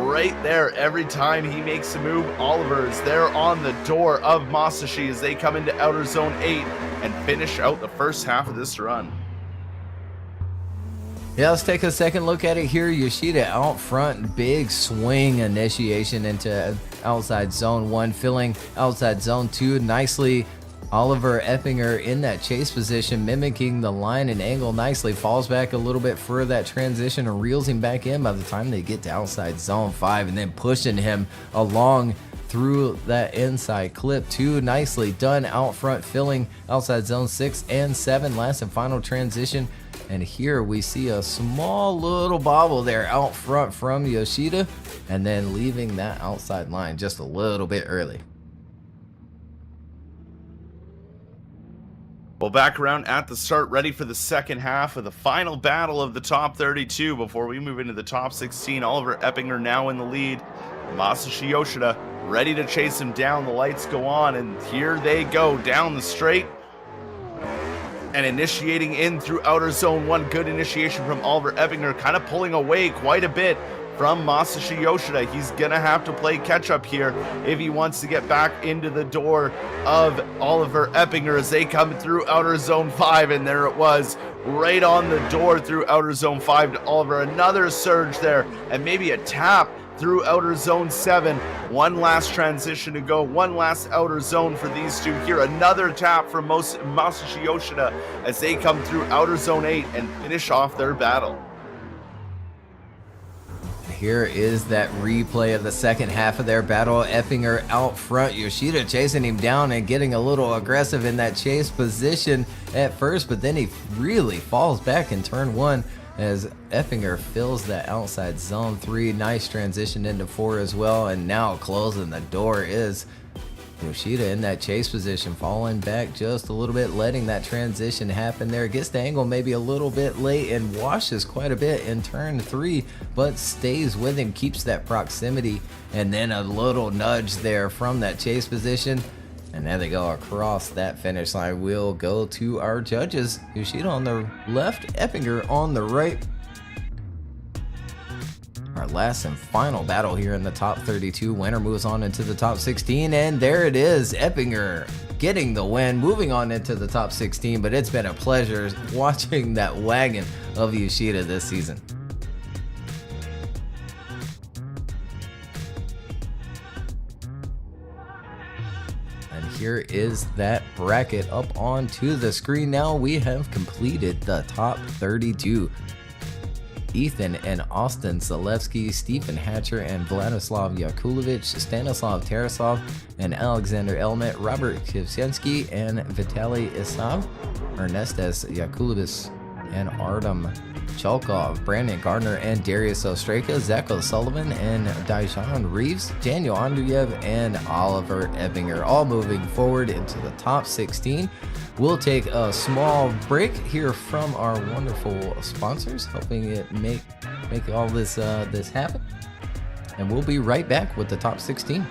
[SPEAKER 2] right there every time he makes a move. Oliver is there on the door of Masashi as they come into outer zone 8 and finish out the first half of this run.
[SPEAKER 1] Yeah, let's take a second look at it here. Yoshida out front, big swing initiation into outside zone 1, filling outside zone 2 nicely. Oliver Eppinger in that chase position, mimicking the line and angle nicely, falls back a little bit for that transition and reels him back in by the time they get to outside zone 5, and then pushing him along through that inside clip too. Nicely done out front, filling outside zone 6 and 7. Last and final transition. And here we see a small little bobble there out front from Yoshida, and then leaving that outside line just a little bit early.
[SPEAKER 2] Well, back around at the start, ready for the second half of the final battle of the top 32 before we move into the top 16. Oliver Eppinger now in the lead. Masashi Yoshida ready to chase him down. The lights go on, and here they go down the straight. And initiating in through outer zone 1. Good initiation from Oliver Eppinger, kind of pulling away quite a bit from Masashi Yoshida. He's gonna have to play catch up here if he wants to get back into the door of Oliver Eppinger as they come through outer zone 5. And there it was, right on the door through outer zone 5 to Oliver. Another surge there, and maybe a tap through outer zone 7. One last transition to go, one last outer zone for these two here. Another tap from Masashi Yoshida as they come through outer zone 8 and finish off their battle.
[SPEAKER 1] Here is that replay of the second half of their battle. Eppinger out front, Yoshida chasing him down and getting a little aggressive in that chase position at first, but then he really falls back in turn 1 as Eppinger fills that outside zone 3. Nice transition into 4 as well, and now closing the door is Yoshida in that chase position, falling back just a little bit, letting that transition happen there. Gets the angle maybe a little bit late and washes quite a bit in turn 3, but stays with him, keeps that proximity, and then a little nudge there from that chase position. And there they go across that finish line. We'll go to our judges. Yoshida on the left, Eppinger on the right. Our last and final battle here in the top 32. Winner moves on into the top 16, and there it is. Eppinger getting the win, moving on into the top 16, but it's been a pleasure watching that wagon of Yoshida this season. Here is that bracket up onto the screen. Now we have completed the top 32. Ethan and Austin Zalewski, Stephen Hatcher and Vladislav Yakulovich, Stanislav Tarasov and Alexander Elmet, Robert Kivsensky and Vitaly Isav, Ernestes Yakulovich and Artem Chalkov, Brandon Gardner and Darius Ostraka, Zach O'Sullivan and Daishan Reeves, Daniel Andreev and Oliver Eppinger, all moving forward into the top 16. We'll take a small break here from our wonderful sponsors, helping it make all this happen, and we'll be right back with the top 16.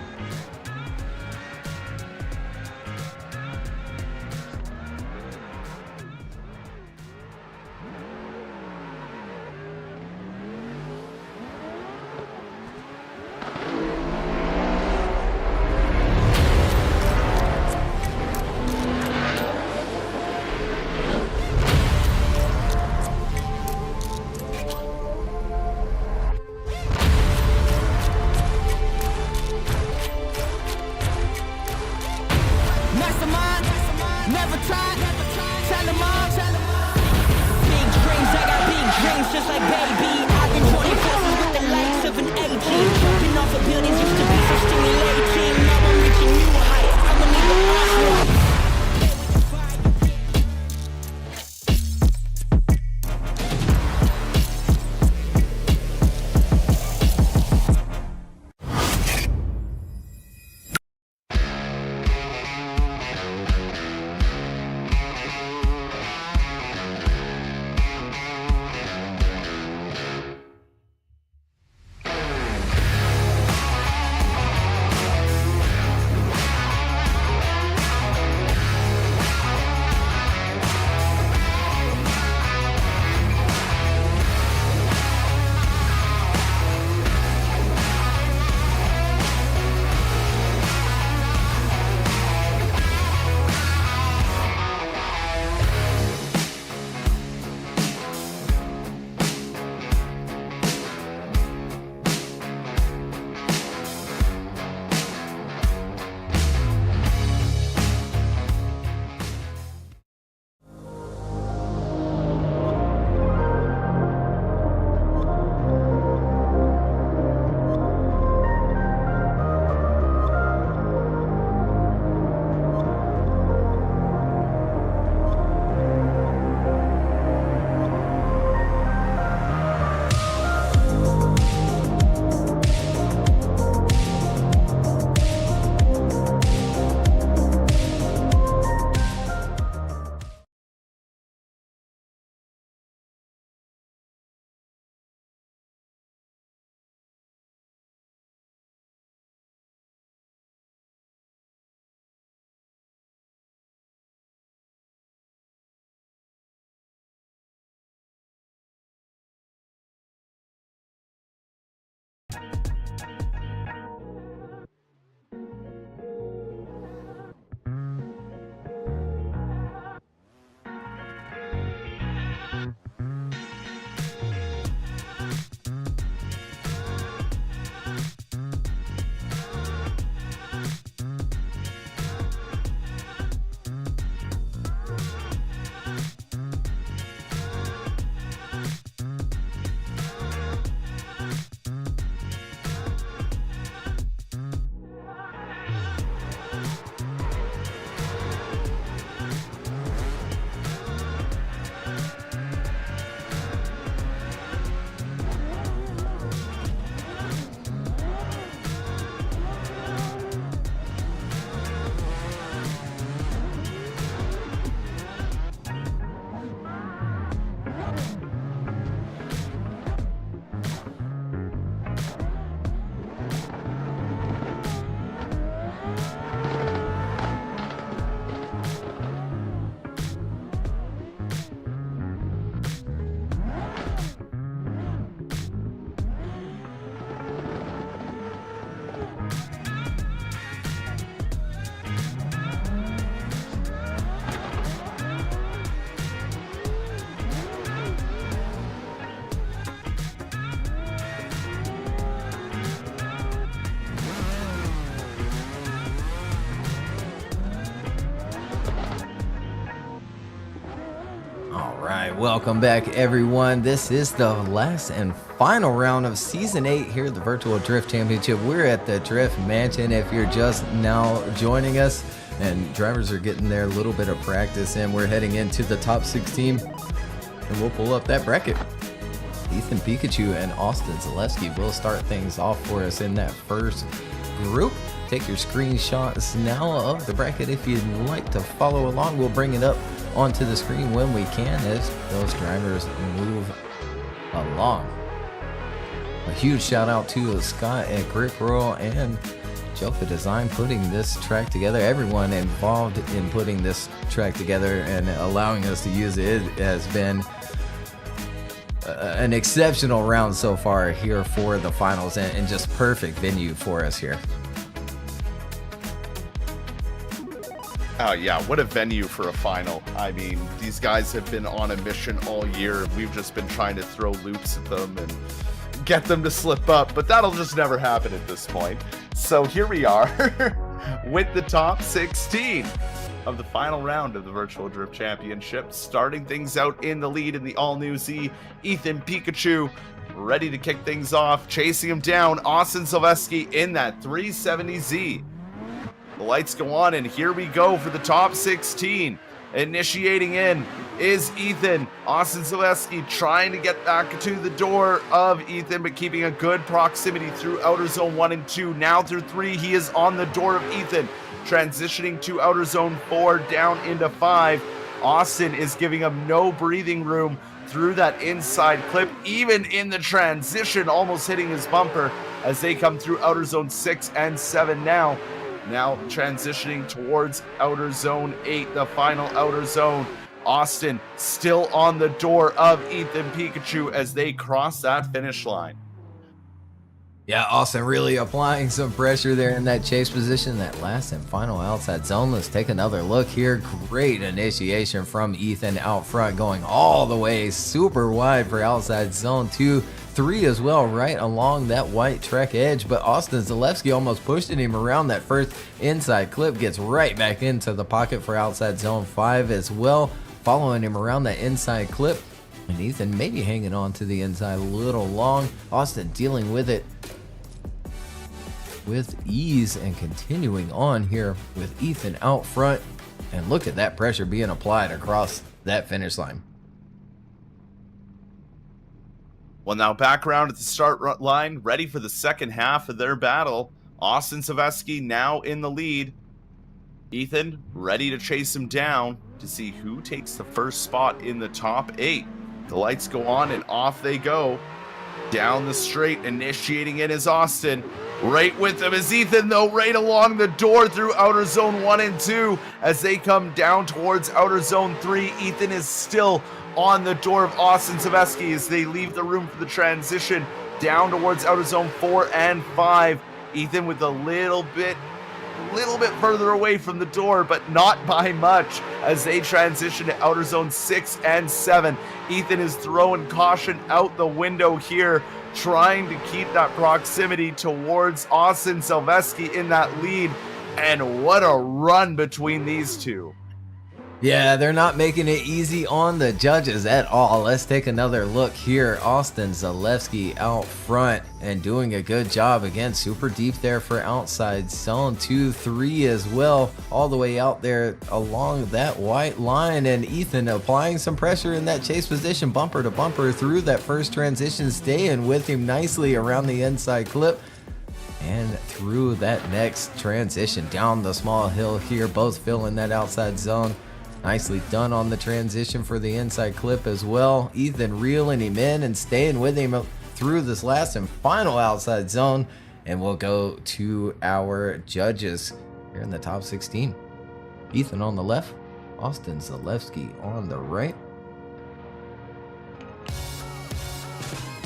[SPEAKER 1] right, welcome back everyone. This is the last and final round of Season 8 here at the Virtual Drift Championship. We're at the Drift Mansion if you're just now joining us, and drivers are getting their little bit of practice in. We're heading into the top 16, and we'll pull up that bracket. Ethan Pikachu and Austin Zalewski will start things off for us in that first group. Take your screenshots now of the bracket if you'd like to follow along. We'll bring it up onto the screen when we can as those drivers move along. A huge shout out to Scott at Grip Roll and Jokah Design putting this track together. Everyone involved in putting this track together and allowing us to use it has been an exceptional round so far here for the finals, and just perfect venue for us here.
[SPEAKER 2] Oh yeah, what a venue for a final. I mean, these guys have been on a mission all year. We've just been trying to throw loops at them and get them to slip up, but that'll just never happen at this point. So here we are with the top 16 of the final round of the Virtual Drift Championship. Starting things out in the lead in the all-new Z, Ethan Pikachu, ready to kick things off. Chasing him down, Austin Zalewski in that 370Z. The lights go on, and here we go for the top 16. Initiating in is Ethan. Austin Zalewski trying to get back to the door of Ethan, but keeping a good proximity through outer zone 1 and 2. Now through 3, he is on the door of Ethan. Transitioning to outer zone 4, down into 5. Austin is giving him no breathing room through that inside clip, even in the transition, almost hitting his bumper as they come through outer zone 6 and 7 now. Now transitioning towards outer zone 8, the final outer zone. Austin still on the door of Ethan Pikachu as they cross that finish line.
[SPEAKER 1] Yeah, Austin really applying some pressure there in that chase position, that last and final outside zone. Let's take another look here. Great initiation from Ethan out front, going all the way super wide for outside zone 2. 3 as well, right along that white track edge, but Austin Zalewski almost pushing him around that first inside clip, gets right back into the pocket for outside zone 5 as well, following him around that inside clip, and Ethan maybe hanging on to the inside a little long. Austin dealing with it with ease and continuing on here with Ethan out front, and look at that pressure being applied across that finish line.
[SPEAKER 2] Well, now back around at the start line, ready for the second half of their battle. Austin Zalewski now in the lead. Ethan ready to chase him down to see who takes the first spot in the top 8. The lights go on and off they go. Down the straight, initiating it is Austin. Right with him is Ethan, though, right along the door through outer zone 1 and 2. As they come down towards outer zone 3, Ethan is still on the door of Austin Zalewski as they leave the room for the transition down towards outer zone 4 and 5. Ethan with a little bit further away from the door, but not by much as they transition to outer zone 6 and 7. Ethan is throwing caution out the window here, trying to keep that proximity towards Austin Zalewski in that lead. And what a run between these two.
[SPEAKER 1] Yeah, they're not making it easy on the judges at all. Let's take another look here. Austin Zalewski out front and doing a good job. Again, super deep there for outside zone 2, 3 as well. All the way out there along that white line. And Ethan applying some pressure in that chase position, bumper to bumper through that first transition, staying with him nicely around the inside clip. And through that next transition down the small hill here, both filling that outside zone. Nicely done on the transition for the inside clip as well. Ethan reeling him in and staying with him through this last and final outside zone. And we'll go to our judges here in the top 16. Ethan on the left, Austin Zalewski on the right.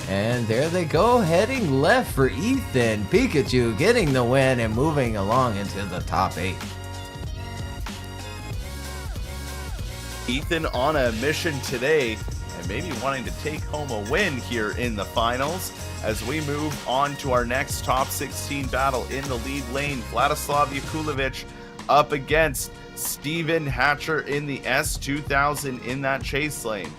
[SPEAKER 1] And there they go, heading left for Ethan Pikachu, getting the win and moving along into the top 8.
[SPEAKER 2] Ethan on a mission today and maybe wanting to take home a win here in the finals as we move on to our next top 16 battle in the lead lane. Vladislav Yakulovic up against Steven Hatcher in the S2000 in that chase lane.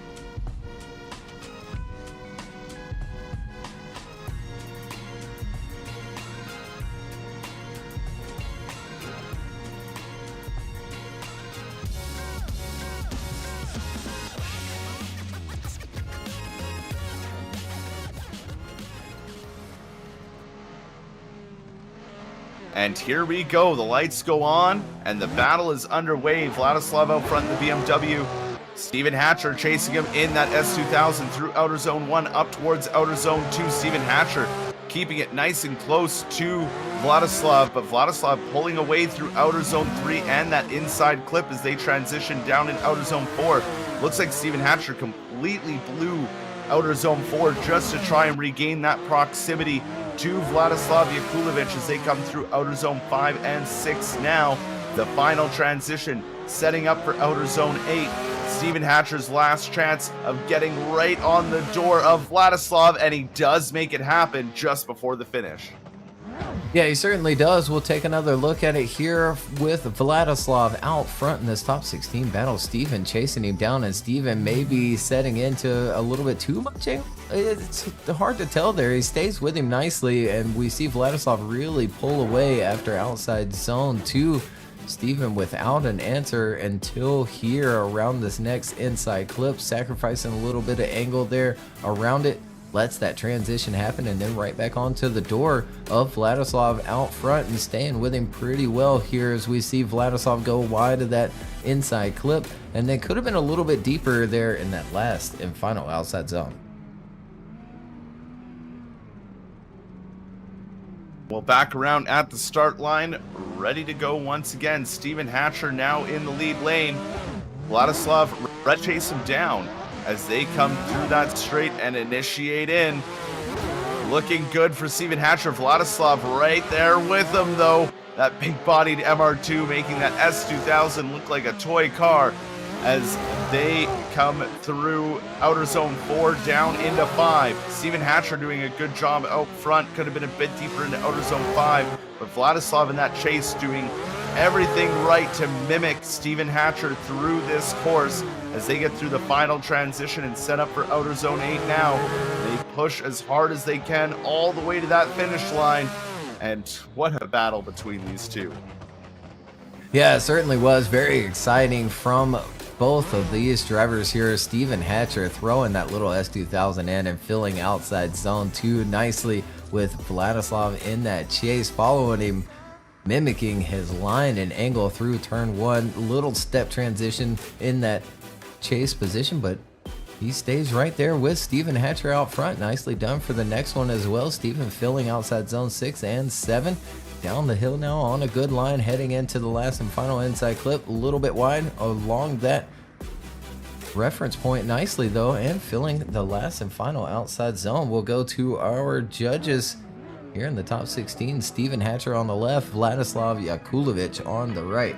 [SPEAKER 2] And here we go. The lights go on, and the battle is underway. Vladislav out front in the BMW. Steven Hatcher chasing him in that S2000 through outer zone 1 up towards outer zone 2. Steven Hatcher keeping it nice and close to Vladislav, but Vladislav pulling away through outer zone 3 and that inside clip as they transition down in outer zone 4. Looks like Steven Hatcher completely blew outer zone 4 just to try and regain that proximity to Vladislav Yakulovic as they come through outer zone 5 and 6 now. The final transition setting up for outer zone 8. Steven Hatcher's last chance of getting right on the door of Vladislav, and he does make it happen just before the finish.
[SPEAKER 1] Yeah, he certainly does. We'll take another look at it here with Vladislav out front in this top 16 battle. Steven chasing him down, and Steven maybe setting into a little bit too much. It's hard to tell there. He stays with him nicely, and we see Vladislav really pull away after outside zone 2. Steven without an answer until here around this next inside clip, sacrificing a little bit of angle there around it, lets that transition happen, and then right back onto the door of Vladislav out front and staying with him pretty well here as we see Vladislav go wide of that inside clip, and then could have been a little bit deeper there in that last and final outside zone.
[SPEAKER 2] Well, back around at the start line, ready to go once again. Steven Hatcher now in the lead lane. Vladislav chase him down as they come through that straight and initiate in. Looking good for Steven Hatcher. Vladislav right there with him, though. That big-bodied MR2 making that S2000 look like a toy car as they come through outer zone 4 down into 5. Steven Hatcher doing a good job out front. Could have been a bit deeper into outer zone 5, but Vladislav in that chase doing everything right to mimic Steven Hatcher through this course as they get through the final transition and set up for outer zone 8 now. They push as hard as they can all the way to that finish line, and what a battle between these two.
[SPEAKER 1] Yeah, it certainly was very exciting from both of these drivers here. Steven Hatcher throwing that little S2000 in and filling outside zone 2 nicely with Vladislav in that chase, following him, mimicking his line and angle through turn 1. Little step transition in that chase position, but he stays right there with Steven Hatcher out front. Nicely done for the next one as well. Steven filling outside zone 6 and 7. Down the hill now on a good line, heading into the last and final inside clip. A little bit wide along that reference point nicely though, and filling the last and final outside zone. We'll go to our judges here in the top 16. Steven Hatcher on the left, Vladislav Yakulovic on the right.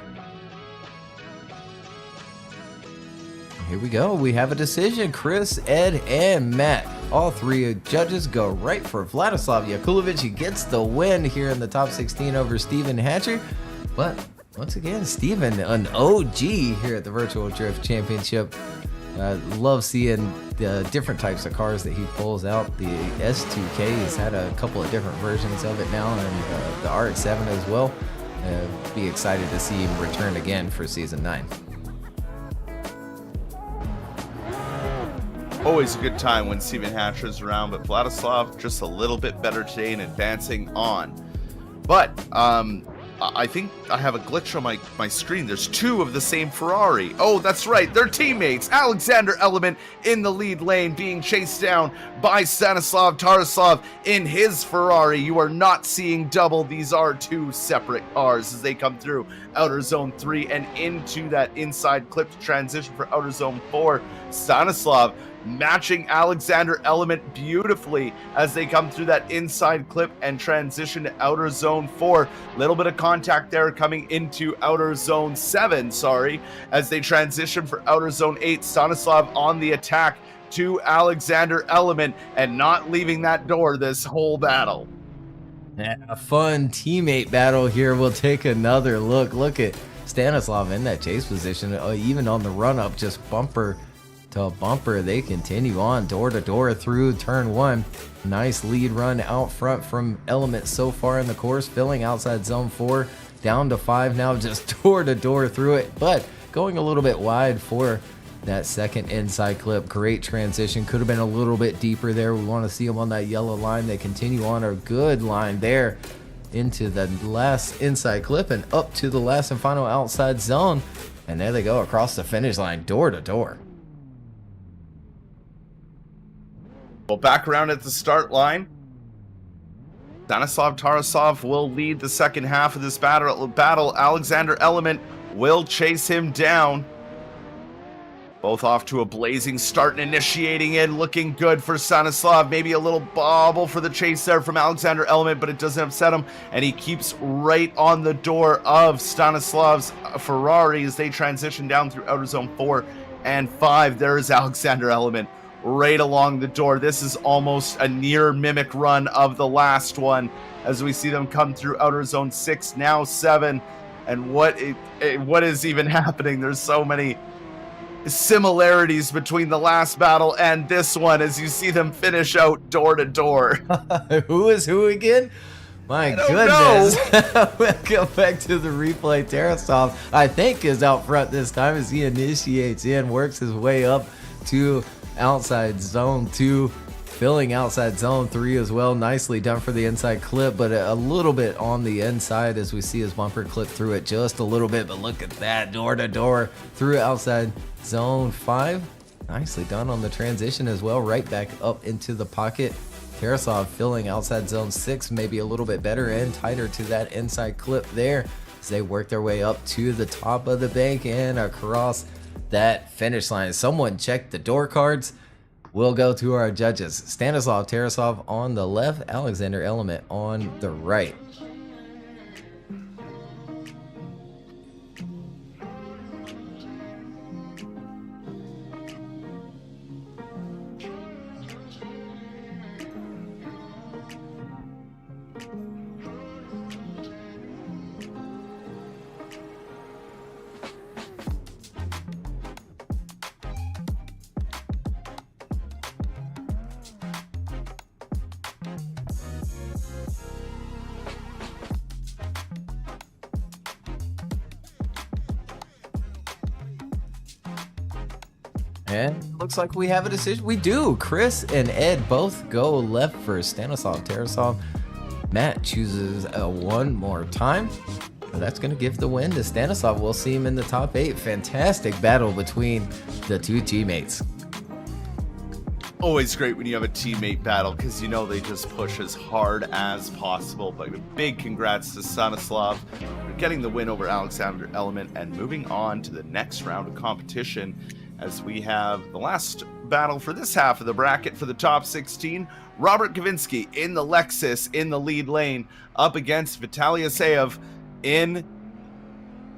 [SPEAKER 1] Here we go. We have a decision. Chris, Ed, and Matt. All three judges go right for Vladislav Yakulovic. He gets the win here in the top 16 over Steven Hatcher. But once again, Steven, an OG here at the Virtual Drift Championship. Love seeing the different types of cars that he pulls out. The S2K has had a couple of different versions of it now, and the RX-7 as well. Be excited to see him return again for Season 9.
[SPEAKER 2] Always a good time when Steven Hatcher is around, but Vladislav just a little bit better today and advancing on. But I think I have a glitch on my screen. There's two of the same Ferrari. Oh, that's right. They're teammates. Alexander Element in the lead lane being chased down by Stanislav Taraslav in his Ferrari. You are not seeing double. These are two separate cars as they come through outer zone 3 and into that inside clip to transition for outer zone 4. Stanislav matching Alexander Element beautifully as they come through that inside clip and transition to outer zone 4. Little bit of contact there coming into outer zone 7, as they transition for outer zone 8. Stanislav on the attack to Alexander Element and not leaving that door this whole battle.
[SPEAKER 1] Yeah, a fun teammate battle here. We'll take another look. Look at Stanislav in that chase position, even on the run up, just bumper to bumper. They continue on door to door through turn 1. Nice lead run out front from Element so far in the course, filling outside zone 4 down to 5 now, just door to door through it, but going a little bit wide for that second inside clip. Great transition, could have been a little bit deeper there. We want to see them on that yellow line. They continue on a good line there, into the last inside clip and up to the last and final outside zone. And there they go across the finish line, door to door.
[SPEAKER 2] Well, back around at the start line, Stanislav Tarasov will lead the second half of this battle. Alexander Element will chase him down. Both off to a blazing start and initiating in, looking good for Stanislav. Maybe a little bobble for the chase there from Alexander Element, but it doesn't upset him, and he keeps right on the door of Stanislav's Ferrari as they transition down through outer zone 4 and 5. There is Alexander Element right along the door. This is almost a near mimic run of the last one as we see them come through outer zone 6, now 7. And what is even happening? There's so many similarities between the last battle and this one as you see them finish out door to door.
[SPEAKER 1] Who is who again? My goodness. Welcome back to the replay. Tarasov, I think, is out front this time as he initiates in, works his way up to outside zone 2, filling outside zone 3 as well. Nicely done for the inside clip, but a little bit on the inside as we see his bumper clip through it just a little bit. But look at that, door to door through outside zone 5. Nicely done on the transition as well, right back up into the pocket. Tarasov filling outside zone 6, maybe a little bit better and tighter to that inside clip there as they work their way up to the top of the bank and across that finish line. Someone check the door cards. We'll go to our judges. Stanislav Tarasov on the left, Alexander Element on the right. And looks like we have a decision. We do. Chris and Ed both go left for Stanislav Tarasov. Matt chooses one more time. That's going to give the win to Stanislav. We'll see him in the top 8. Fantastic battle between the two teammates.
[SPEAKER 2] Always great when you have a teammate battle because you know they just push as hard as possible. But a big congrats to Stanislav for getting the win over Alexander Element and moving on to the next round of competition as we have the last battle for this half of the bracket for the top 16. Robert Kavinsky in the Lexus in the lead lane up against Vitaly Aseyev in,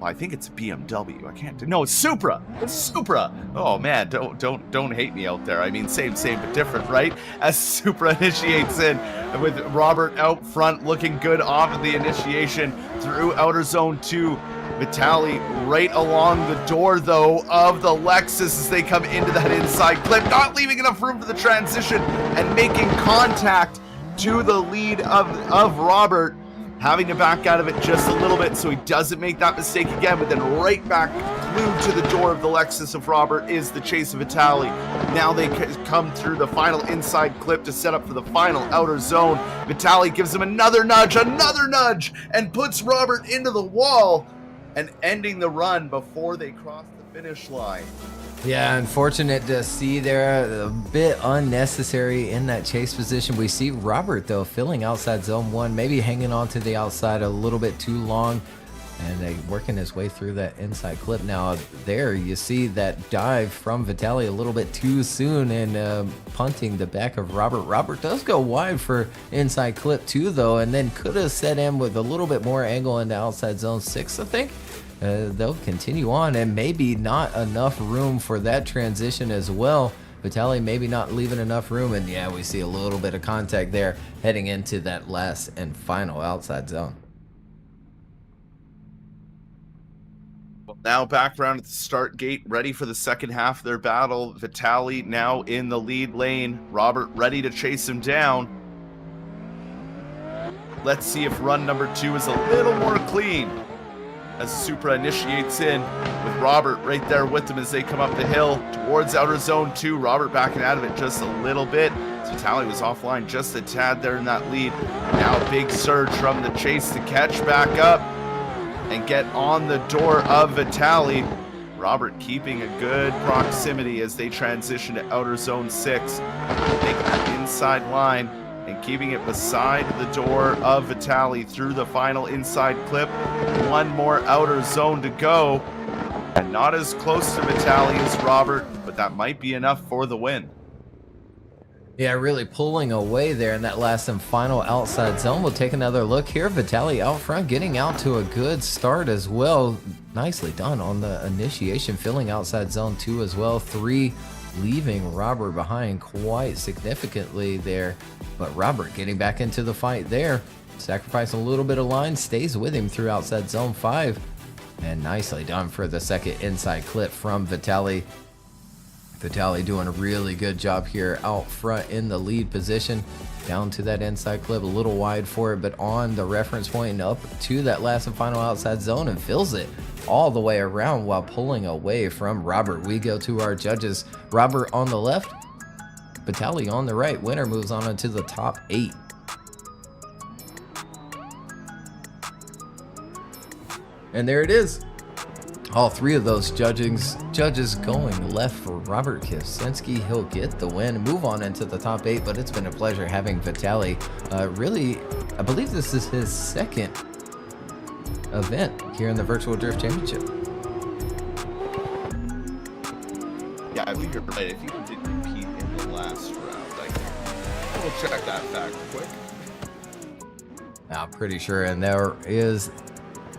[SPEAKER 2] well, I think it's a BMW. I can't. No, it's Supra. It's Supra. Oh man, don't hate me out there. I mean, same but different, right? As Supra initiates in with Robert out front, looking good off of the initiation through outer zone 2. Vitaly right along the door, though, of the Lexus as they come into that inside clip, not leaving enough room for the transition and making contact to the lead of Robert, having to back out of it just a little bit so he doesn't make that mistake again, but then right back glued to the door of the Lexus of Robert is the chase of Vitaly. Now they come through the final inside clip to set up for the final outer zone. Vitaly gives him another nudge, and puts Robert into the wall and ending the run before they cross the finish line.
[SPEAKER 1] Yeah, unfortunate to see there, a bit unnecessary in that chase position. We see Robert, though, filling outside zone 1, maybe hanging on to the outside a little bit too long, and working his way through that inside clip. Now, there you see that dive from Vitaly a little bit too soon and punting the back of Robert. Robert does go wide for inside clip 2, though, and then could have set him with a little bit more angle into outside zone 6, I think. They'll continue on, and maybe not enough room for that transition as well. Vitaly maybe not leaving enough room, and yeah, we see a little bit of contact there heading into that last and final outside zone.
[SPEAKER 2] Now back around at the start gate, ready for the second half of their battle. Vitaly now in the lead lane. Robert ready to chase him down. Let's see if run number 2 is a little more clean as Supra initiates in with Robert right there with them as they come up the hill towards outer zone 2. Robert backing out of it just a little bit. So Tally was offline just a tad there in that lead. Now a big surge from the chase to catch back up and get on the door of Vitaly. Robert keeping a good proximity as they transition to outer zone 6. Making that inside line and keeping it beside the door of Vitaly through the final inside clip. One more outer zone to go. And not as close to Vitaly as Robert, but that might be enough for the win.
[SPEAKER 1] Yeah, really pulling away there in that last and final outside zone. We'll take another look here. Vitaly out front, getting out to a good start as well. Nicely done on the initiation, filling outside zone 2 as well. 3 leaving Robert behind quite significantly there. But Robert getting back into the fight there. Sacrificing a little bit of line, stays with him through outside zone 5. And nicely done for the second inside clip from Vitaly. Vitaly doing a really good job here out front in the lead position. Down to that inside clip, a little wide for it, but on the reference point and up to that last and final outside zone and fills it all the way around while pulling away from Robert. We go to our judges. Robert on the left, Vitaly on the right. Winner moves on into the top 8. And there it is. All 3 of those judges going left for Robert Kivsinski. He'll get the win, move on into the top 8, but it's been a pleasure having Vitaly. Really, I believe this is his second event here in the Virtual Drift Championship.
[SPEAKER 2] Yeah, I think you're right. I think he did compete in the last round. We'll check that fact quick.
[SPEAKER 1] I'm pretty sure, and there is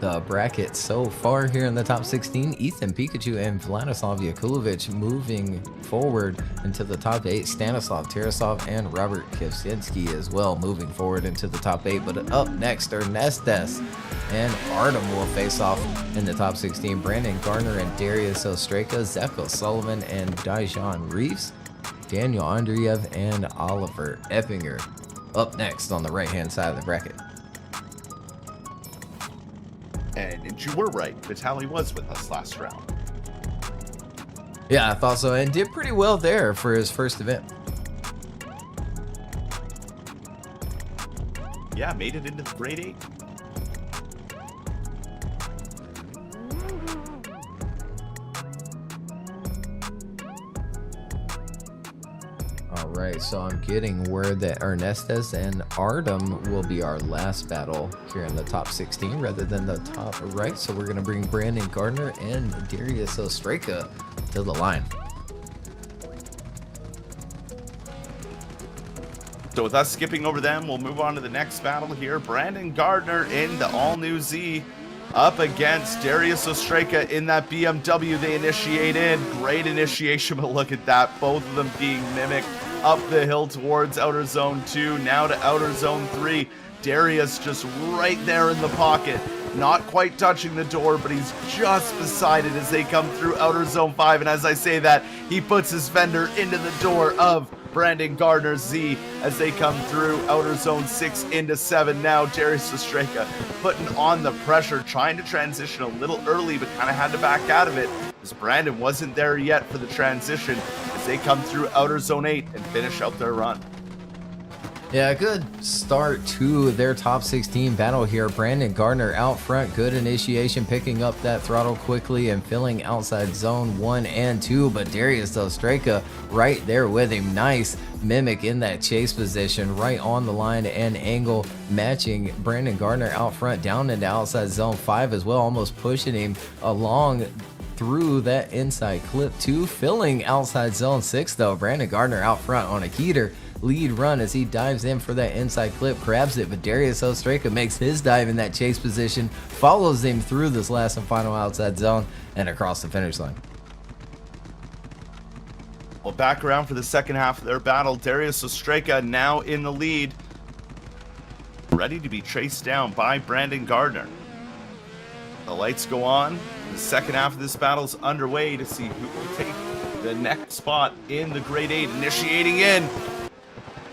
[SPEAKER 1] the bracket so far here in the top 16. Ethan Pikachu and Vladislav Yakulovich moving forward into the top 8. Stanislav Tarasov and Robert Kivsinski as well moving forward into the top 8. But up next are Nestes and Artem will face off in the top 16. Brandon Garner and Darius Ostreka, Zeko Sullivan and Dijon Reeves, Daniel Andreev and Oliver Eppinger up next on the right hand side of the bracket.
[SPEAKER 2] And you were right, Vitaly was with us last round.
[SPEAKER 1] Yeah, I thought so, and did pretty well there for his first event.
[SPEAKER 2] Yeah, made it into the grade 8.
[SPEAKER 1] Alright, so I'm getting word that Ernestes and Artem will be our last battle here in the top 16 rather than the top right. So we're going to bring Brandon Gardner and Darius Ostreka to the line.
[SPEAKER 2] So with us skipping over them, we'll move on to the next battle here. Brandon Gardner in the all-new Z up against Darius Ostreka in that BMW they initiated. Great initiation, but look at that. Both of them being mimicked up the hill towards outer zone 2, now to outer zone 3. Darius just right there in the pocket. Not quite touching the door, but he's just beside it as they come through outer zone 5. And as I say that, he puts his fender into the door of Brandon Gardner Z as they come through outer zone 6 into 7. Now Darius Ostreka putting on the pressure, trying to transition a little early, but kind of had to back out of it as Brandon wasn't there yet for the transition as they come through outer zone 8 and finish out their run.
[SPEAKER 1] Yeah, good start to their top 16 battle here. Brandon Gardner out front, good initiation, picking up that throttle quickly and filling outside zone 1 and 2. But Darius Ostreka right there with him. Nice mimic in that chase position, right on the line and angle, matching Brandon Gardner out front down into outside zone 5 as well, almost pushing him along through that inside clip 2, filling outside zone 6 though. Brandon Gardner out front on a heater lead run as he dives in for that inside clip, grabs it, but Darius Ostreka makes his dive in that chase position, follows him through this last and final outside zone and across the finish line.
[SPEAKER 2] Well, back around for the second half of their battle. Darius Ostreka now in the lead, ready to be chased down by Brandon Gardner. The lights go on. The second half of this battle is underway to see who will take the next spot in the grade 8. Initiating in.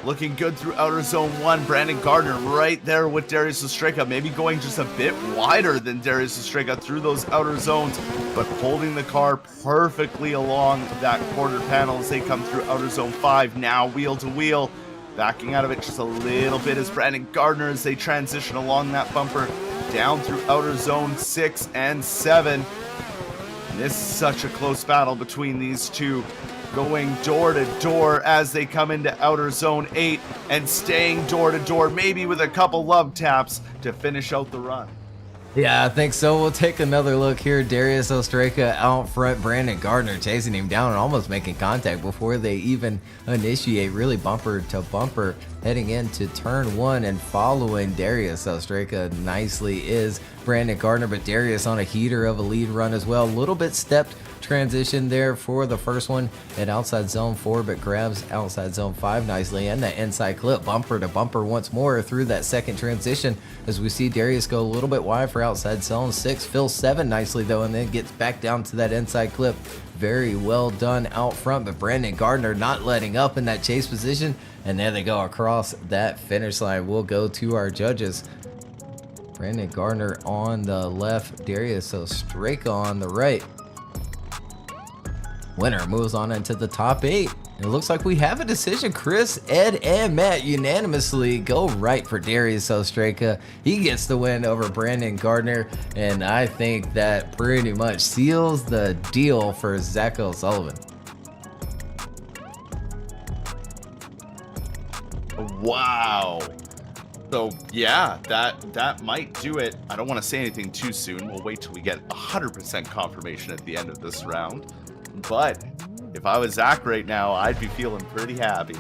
[SPEAKER 2] Looking good through outer zone 1. Brandon Gardner right there with Darius Ostreka. Maybe going just a bit wider than Darius Ostreka through those outer zones. but holding the car perfectly along that quarter panel as they come through outer zone 5. Now wheel to wheel, backing out of it just a little bit as Brandon Gardner as they transition along that bumper down through outer zone 6 and 7. And this is such a close battle between these two, going door to door as they come into outer zone 8 and staying door to door, maybe with a couple love taps to finish out the run.
[SPEAKER 1] Yeah, I think so. We'll take another look here. Darius Ostraka out front. Brandon Gardner chasing him down and almost making contact before they even initiate. Really bumper to bumper heading into turn 1, and following Darius Ostraka nicely is Brandon Gardner, but Darius on a heater of a lead run as well. A little bit stepped transition there for the first one at outside zone 4, but grabs outside zone 5 nicely, and that inside clip bumper to bumper once more through that second transition as we see Darius go a little bit wide for outside zone 6, fills 7 nicely though, and then gets back down to that inside clip. Very well done out front, but Brandon Gardner not letting up in that chase position, and there they go across that finish line. We'll go to our judges. Brandon Gardner on the left, Darius Ostraka on the right. Winner moves on into the top 8. It looks like we have a decision. Chris, Ed, and Matt unanimously go right for Darius Ostraka. He gets the win over Brandon Gardner, and I think that pretty much seals the deal for Zach O'Sullivan.
[SPEAKER 2] Wow. So yeah, that might do it. I don't want to say anything too soon. We'll wait till we get 100% confirmation at the end of this round. But if I was Zach right now, I'd be feeling pretty happy.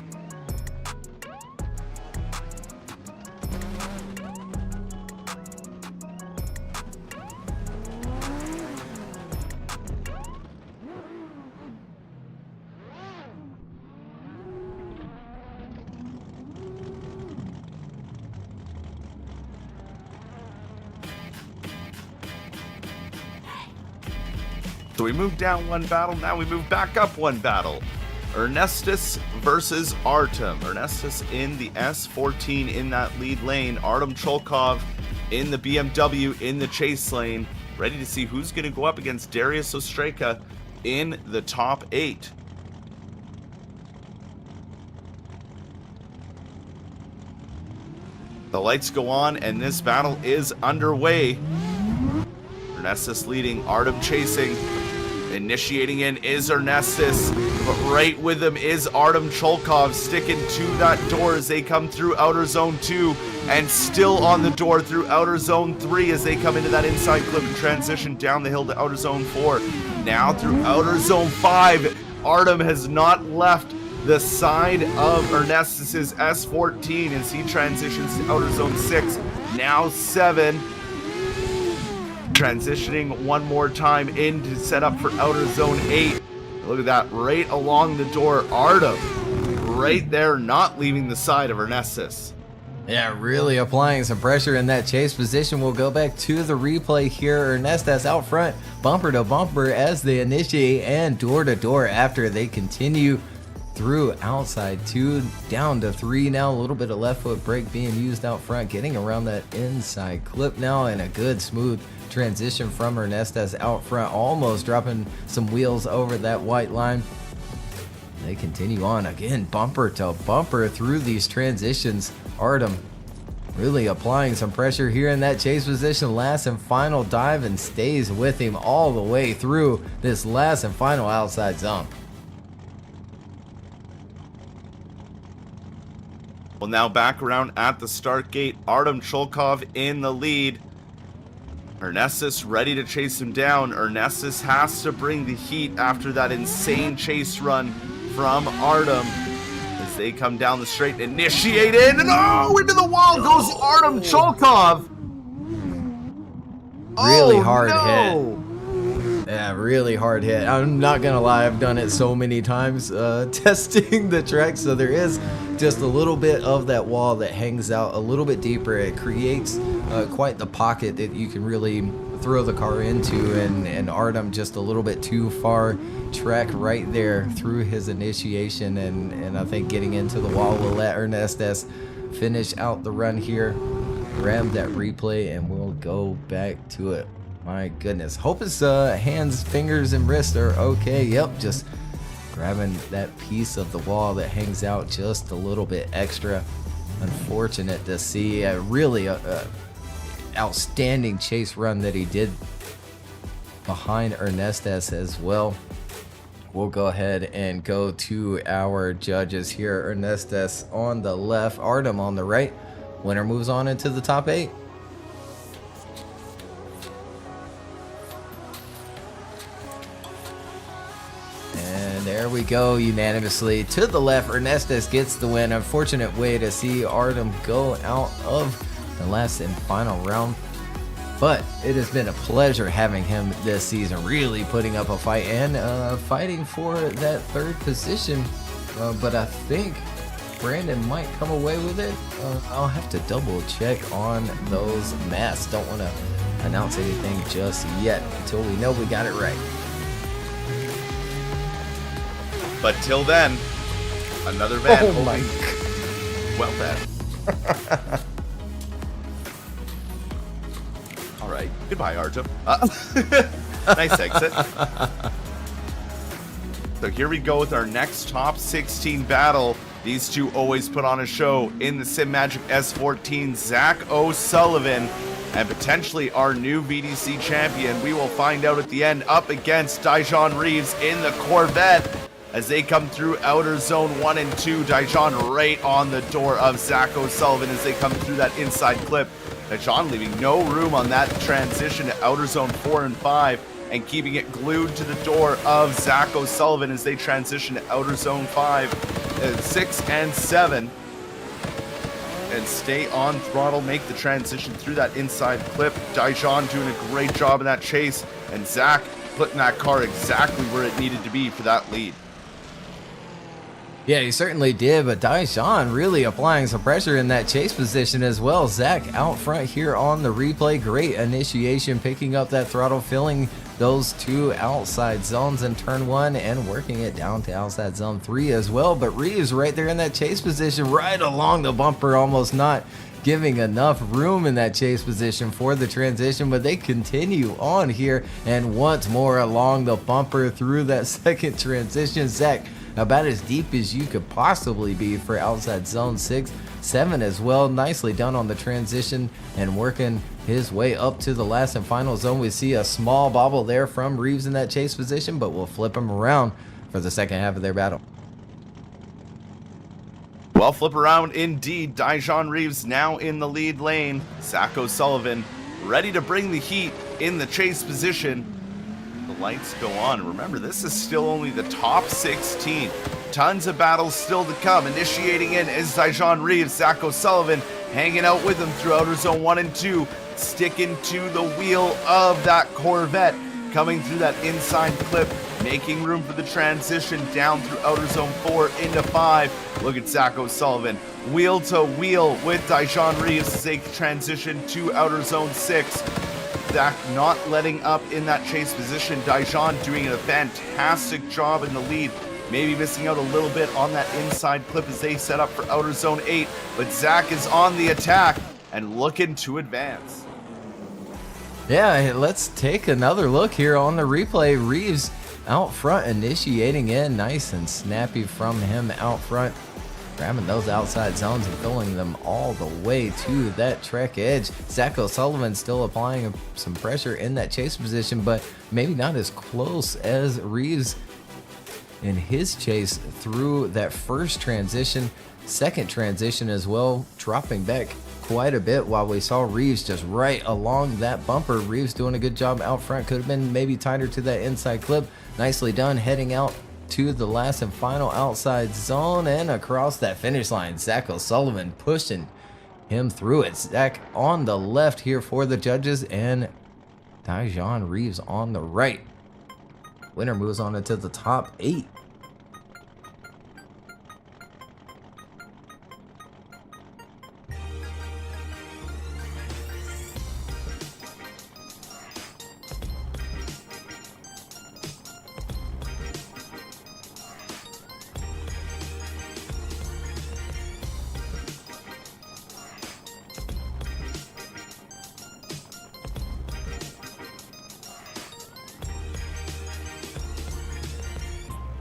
[SPEAKER 2] So we moved down one battle, now we move back up one battle. Ernestus versus Artem. Ernestus in the S14 in that lead lane. Artem Cholkov in the BMW in the chase lane. Ready to see who's going to go up against Darius Ostraka in the top 8. The lights go on and this battle is underway. Ernestus leading, Artem chasing. Initiating in is Ernestus, but right with him is Artem Cholkov, sticking to that door as they come through outer zone 2, and still on the door through outer zone 3 as they come into that inside clip and transition down the hill to outer zone 4. Now through outer zone 5, Artem has not left the side of Ernestus's S14 as he transitions to outer zone 6, now 7. Transitioning one more time in to set up for outer zone 8. Look at that, right along the door, Artem right there, not leaving the side of Ernestus.
[SPEAKER 1] Yeah, really applying some pressure in that chase position. We'll go back to the replay here. Ernestus out front, bumper to bumper as they initiate and door to door after they continue through outside 2 down to 3 now. A little bit of left foot brake being used out front, getting around that inside clip now, and a good smooth transition from Ernestus out front, almost dropping some wheels over that white line. They continue on again, bumper to bumper through these transitions. Artem really applying some pressure here in that chase position. Last and final dive, and stays with him all the way through this last and final outside zone.
[SPEAKER 2] Well, now back around at the start gate, Artem Cholkov in the lead. Ernestus ready to chase him down. Ernestus has to bring the heat after that insane chase run from Artem as they come down the straight, initiate in, and into the wall goes Artem Cholkov.
[SPEAKER 1] Really hard hit. Yeah, really hard hit. I'm not gonna lie, I've done it so many times testing the track, so there is just a little bit of that wall that hangs out a little bit deeper. It creates quite the pocket that you can really throw the car into, and Artem just a little bit too far. Track right there through his initiation, and I think getting into the wall will let Ernestus finish out the run here. Grab that replay and we'll go back to it. My goodness. Hope his hands, fingers, and wrists are okay. Yep, just grabbing that piece of the wall that hangs out just a little bit extra. Unfortunate to see. Really outstanding chase run that he did behind Ernestes as well. We'll go ahead and go to our judges here. Ernestes on the left, Artem on the right. Winner moves on into the top 8. And there we go, unanimously to the left. Ernestes gets the win. Unfortunate way to see Artem go out of the last and final round. But it has been a pleasure having him this season, really putting up a fight and fighting for that 3rd position. But I think Brandon might come away with it. I'll have to double check on those masks. Don't want to announce anything just yet until we know we got it right.
[SPEAKER 2] But till then, another man.
[SPEAKER 1] Oh my.
[SPEAKER 2] Well then. All right. Goodbye, Artem. Nice exit. So here we go with our next top 16 battle. These two always put on a show in the Sim Magic S14. Zach O'Sullivan and potentially our new VDC champion. We will find out at the end, up against Dijon Reeves in the Corvette as they come through outer zone 1 and 2. Dijon right on the door of Zach O'Sullivan as they come through that inside clip. Dijon leaving no room on that transition to outer zone 4 and 5 and keeping it glued to the door of Zach O'Sullivan as they transition to outer zone 5, 6 and 7. And stay on throttle, make the transition through that inside clip. Dijon doing a great job in that chase, and Zach putting that car exactly where it needed to be for that lead.
[SPEAKER 1] Yeah, he certainly did, but Dijon really applying some pressure in that chase position as well. Zach out front here on the replay. Great initiation, picking up that throttle, filling those 2 outside zones in turn 1 and working it down to outside zone 3 as well. But Reeves right there in that chase position, right along the bumper, almost not giving enough room in that chase position for the transition, but they continue on here and once more along the bumper through that second transition. Zach about as deep as you could possibly be for outside zone 6, 7 as well. Nicely done on the transition and working his way up to the last and final zone. We see a small bobble there from Reeves in that chase position, but we'll flip him around for the second half of their battle.
[SPEAKER 2] Well, flip around indeed. Dijon Reeves now in the lead lane. Zach O'Sullivan ready to bring the heat in the chase position. The lights go on. Remember, this is still only the top 16. Tons of battles still to come. Initiating in is Dijon Reeves. Zach O'Sullivan hanging out with him through outer zone 1 and 2. Sticking to the wheel of that Corvette. Coming through that inside clip. Making room for the transition down through outer zone 4 into 5. Look at Zach O'Sullivan. Wheel to wheel with Dijon Reeves as they transition to outer zone 6. Zach not letting up in that chase position. Dijon doing a fantastic job in the lead. Maybe missing out a little bit on that inside clip as they set up for outer zone 8. But Zach is on the attack and looking to advance.
[SPEAKER 1] Yeah, let's take another look here on the replay. Reeves out front initiating in. Nice and snappy from him out front. Grabbing those outside zones and filling them all the way to that track edge. Zach O'Sullivan still applying some pressure in that chase position, but maybe not as close as Reeves in his chase through that first transition. Second transition as well, dropping back quite a bit while we saw Reeves just right along that bumper. Reeves doing a good job out front. Could have been maybe tighter to that inside clip. Nicely done, heading out to the last and final outside zone and across that finish line. Zach O'Sullivan pushing him through it. Zach on the left here for the judges and Dijon Reeves on the right. Winner moves on into the top 8.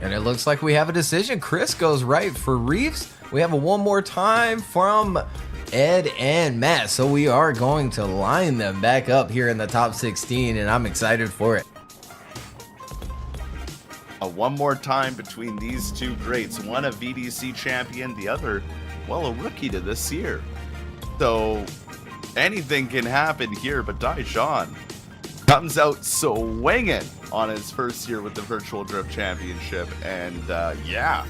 [SPEAKER 1] And it looks like we have a decision. Chris goes right for Reeves. We have a one more time from Ed and Matt. So we are going to line them back up here in the top 16, and I'm excited for it.
[SPEAKER 2] One more time between these two greats. One a VDC champion, the other, well, a rookie to this year. So anything can happen here, but Daishan comes out swinging on his first year with the Virtual Drift Championship. And yeah,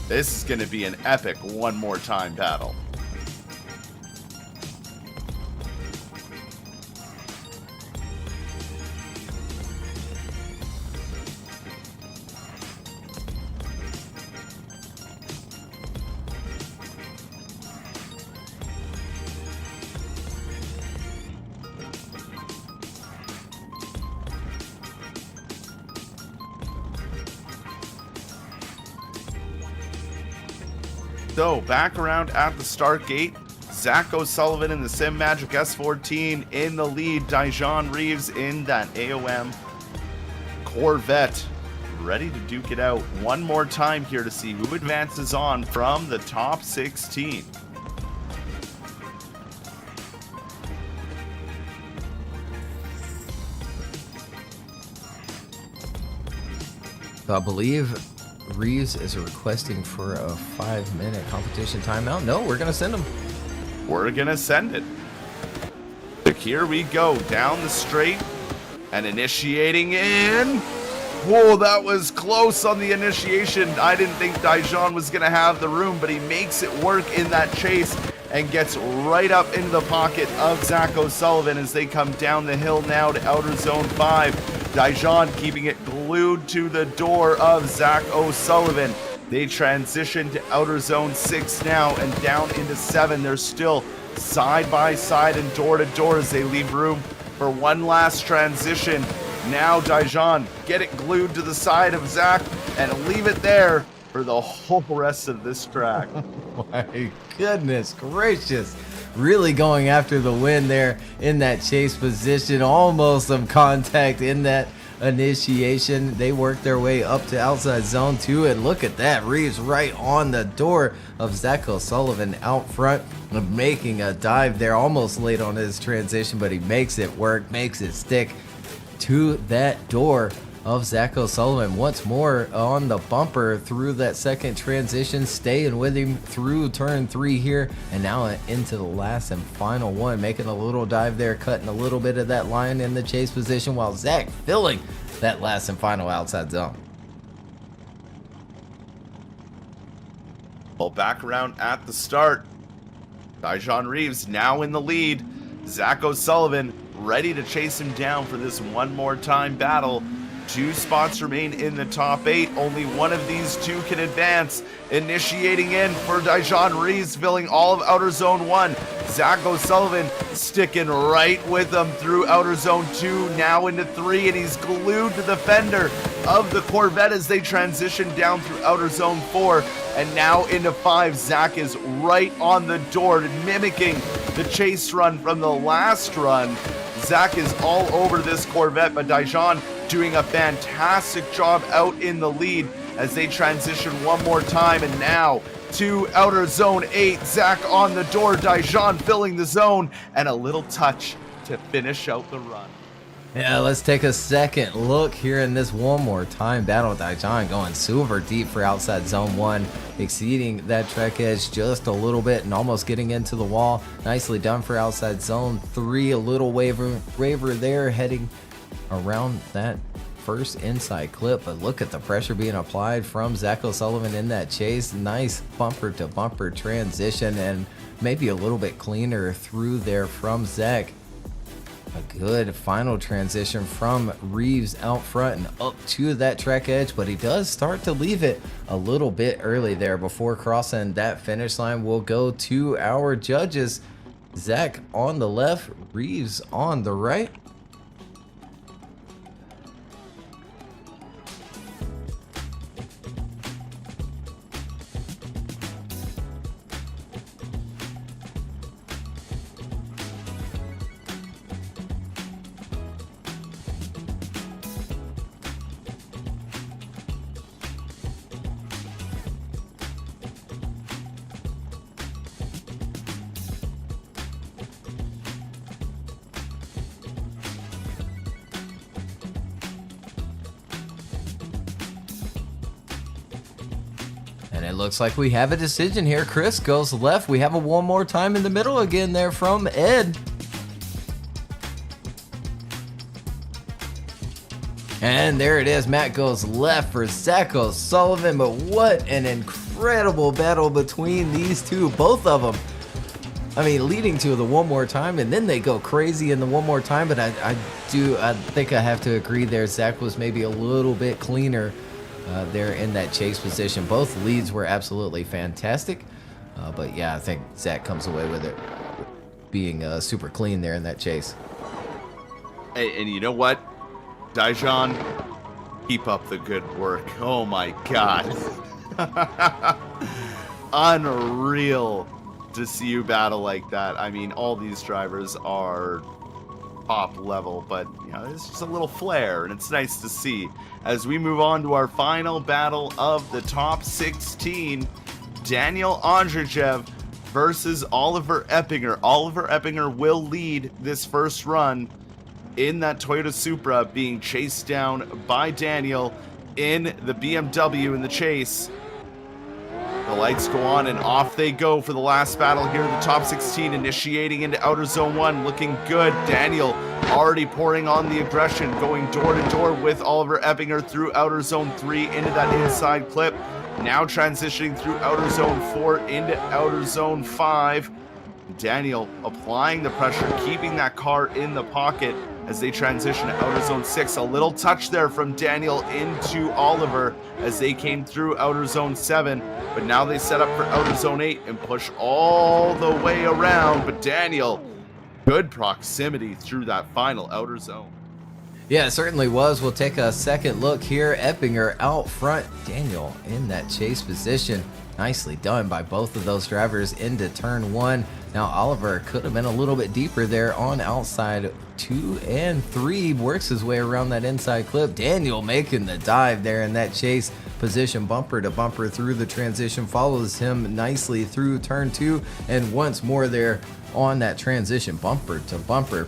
[SPEAKER 2] this is going to be an epic one more time battle. So, back around at the start gate, Zach O'Sullivan in the Sim Magic S14 in the lead. Daishan Reeves in that AOM Corvette, ready to duke it out one more time here to see who advances on from the top 16.
[SPEAKER 1] So I believe Reeves is requesting for a 5-minute competition timeout. No, we're going to send him.
[SPEAKER 2] We're going to send it. So here we go down the straight and initiating in. Whoa, that was close on the initiation. I didn't think Daishan was going to have the room, but he makes it work in that chase and gets right up into the pocket of Zach O'Sullivan as they come down the hill now to outer zone 5. Daishan keeping it glued to the door of Zach O'Sullivan. They transition to outer zone 6 now and down into 7. They're still side by side and door to door as they leave room for one last transition. Now Daishan get it glued to the side of Zach and leave it there for the whole rest of this track.
[SPEAKER 1] My goodness gracious. Really going after the win there in that chase position. Almost some contact in that initiation. They work their way up to outside zone 2, and look at that. Reeves right on the door of Zach O'Sullivan out front, making a dive there. Almost late on his transition, but he makes it work, makes it stick to that door of Zach O'Sullivan. Once more on the bumper through that second transition, staying with him through turn 3 here, and now into the last and final one, making a little dive there, cutting a little bit of that line in the chase position, while Zach filling that last and final outside zone.
[SPEAKER 2] Well, back around at the start, Daishan Reeves now in the lead. Zach O'Sullivan ready to chase him down for this one more time battle. 2 spots remain in the top 8. Only one of these two can advance. Initiating in for Daishan Reeves, filling all of outer zone 1. Zach O'Sullivan sticking right with them through outer zone 2, now into 3, and he's glued to the fender of the Corvette as they transition down through outer zone 4, and now into 5. Zach is right on the door, mimicking the chase run from the last run. Zach is all over this Corvette, but Daishan doing a fantastic job out in the lead as they transition one more time, and now to outer zone 8. Zach on the door, Daishan filling the zone, and a little touch to finish out the run.
[SPEAKER 1] Yeah, let's take a second look here in this one more time battle. Daishan going super deep for outside zone 1, exceeding that trek edge just a little bit and almost getting into the wall. Nicely done for outside zone 3. A little waver there, heading around that first inside clip, but look at the pressure being applied from Zach O'Sullivan in that chase. Nice bumper to bumper transition, and maybe a little bit cleaner through there from Zach. A good final transition from Reeves out front and up to that track edge, but he does start to leave it a little bit early there before crossing that finish line. We'll go to our judges. Zach on the left, Reeves on the right. it looks like we have a decision here. Chris goes left. We have a one more time in the middle again there from Ed. And there it is. Matt goes left for Zach O'Sullivan. But what an incredible battle between these two. Both of them, I mean, leading to the one more time, and then they go crazy in the one more time. But I think I have to agree there. Zach was maybe a little bit cleaner there in that chase position. Both leads were absolutely fantastic. But yeah, I think Zach comes away with it being super clean there in that chase.
[SPEAKER 2] Hey, and you know what? Daejeon, keep up the good work. Oh my god. Unreal to see you battle like that. I mean, all these drivers are top level, but you know, it's just a little flair, and it's nice to see. As we move on to our final battle of the top 16, Daniel Ondřejev versus Oliver Eppinger. Oliver Eppinger will lead this first run in that Toyota Supra, being chased down by Daniel in the BMW in the chase. The lights go on and off they go for the last battle here in the top 16, initiating into outer zone 1, looking good. Daniel already pouring on the aggression, going door to door with Oliver Eppinger through outer zone 3 into that inside clip. Now transitioning through outer zone 4 into outer zone 5. Daniel applying the pressure, keeping that car in the pocket as they transition to outer zone 6. A little touch there from Daniel into Oliver as they came through outer zone 7, but now they set up for outer zone 8 and push all the way around. But Daniel, good proximity through that final outer zone.
[SPEAKER 1] Yeah, it certainly was. We'll take a second look here. Eppinger out front, Daniel in that chase position. Nicely done by both of those drivers into turn 1. Now Oliver could have been a little bit deeper there on outside 2 and 3. Works his way around that inside clip. Daniel making the dive there in that chase position, bumper to bumper through the transition. Follows him nicely through turn 2, and once more there on that transition, bumper to bumper.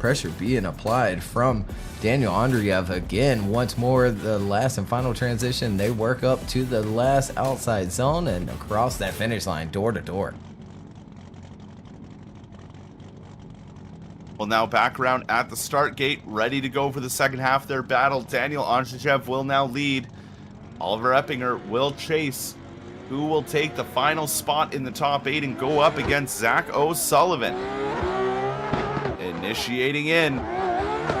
[SPEAKER 1] Pressure being applied from Daniel Ondřejev again. Once more, the last and final transition, they work up to the last outside zone and across that finish line, door to door.
[SPEAKER 2] Well, now back around at the start gate, ready to go for the second half of their battle. Daniel Ondřejev will now lead. Oliver Eppinger will chase. Who will take the final spot in the top 8 and go up against Zach O'Sullivan? Initiating in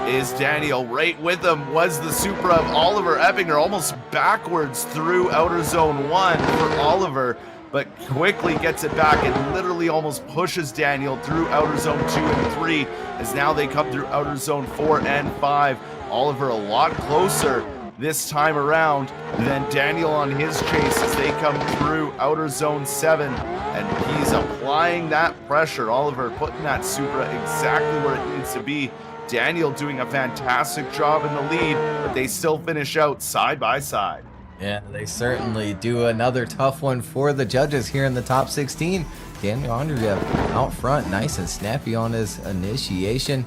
[SPEAKER 2] is Daniel. Right with him was the Supra of Oliver Eppinger, almost backwards through outer zone 1 for Oliver, but quickly gets it back and literally almost pushes Daniel through outer zone 2 and 3, as now they come through outer zone 4 and 5. Oliver a lot closer this time around than Daniel on his chase as they come through outer zone 7, and he's applying that pressure. Oliver putting that Supra exactly where it needs to be. Daniel doing a fantastic job in the lead, but they still finish out side by side.
[SPEAKER 1] Yeah, they certainly do. Another tough one for the judges here in the top 16. Daniel Ondřejev out front, nice and snappy on his initiation.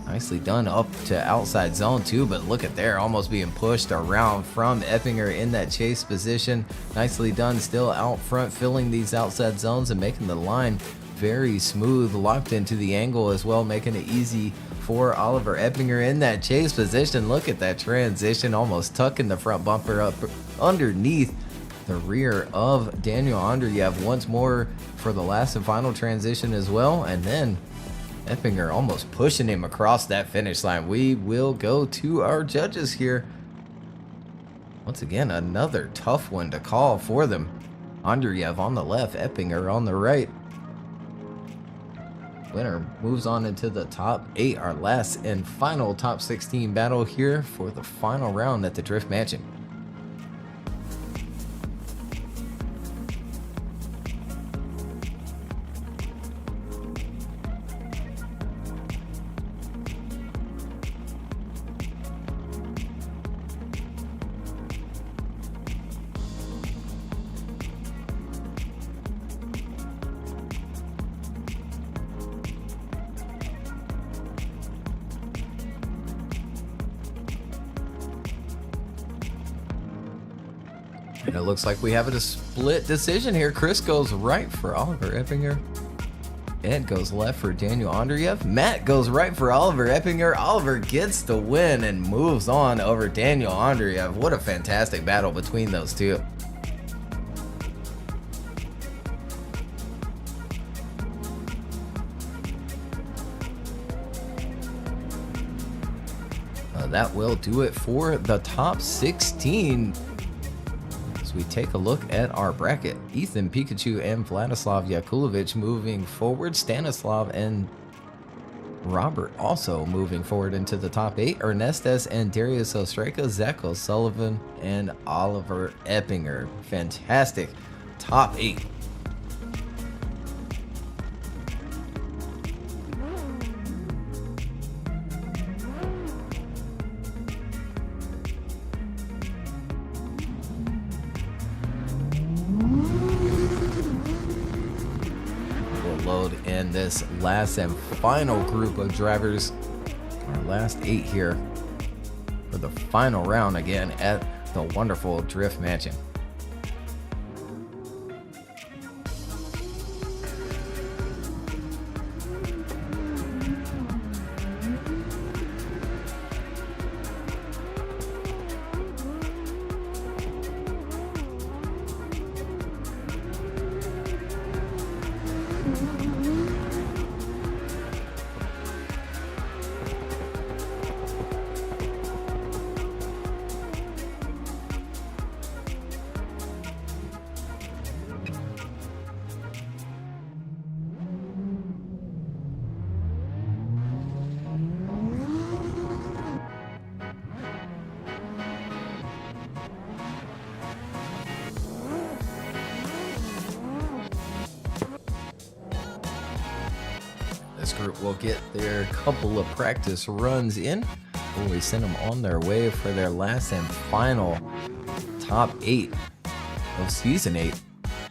[SPEAKER 1] Nicely done up to outside zone 2, but look at there, almost being pushed around from Eppinger in that chase position. Nicely done still out front, filling these outside zones and making the line very smooth, locked into the angle as well, making it easy for Oliver Eppinger in that chase position. Look at that transition, almost tucking the front bumper up underneath the rear of Daniel Ondřejev once more for the last and final transition as well, and then Eppinger almost pushing him across that finish line. We will go to our judges here. Once again, another tough one to call for them. Ondřejev on the left, Eppinger on the right. Winner moves on into the top 8, our last and final top 16 battle here for the final round at the Drift Mansion. And it looks like we have a split decision here. Chris goes right for Oliver Eppinger. Ed goes left for Daniel Andreev. Matt goes right for Oliver Eppinger. Oliver gets the win and moves on over Daniel Andreev. What a fantastic battle between those two. That will do it for the top 16. As we take a look at our bracket, Ethan Pikachu and Vladislav Yakulovich moving forward. Stanislav and Robert also moving forward into the top 8. Ernestes and Darius Ostreka, Zach O'Sullivan, and Oliver Eppinger. Fantastic top 8. Load in this last and final group of drivers, our last 8 here for the final round again at the wonderful Drift Mansion. This group will get their couple of practice runs in before we send them on their way for their last and final top 8 of season 8.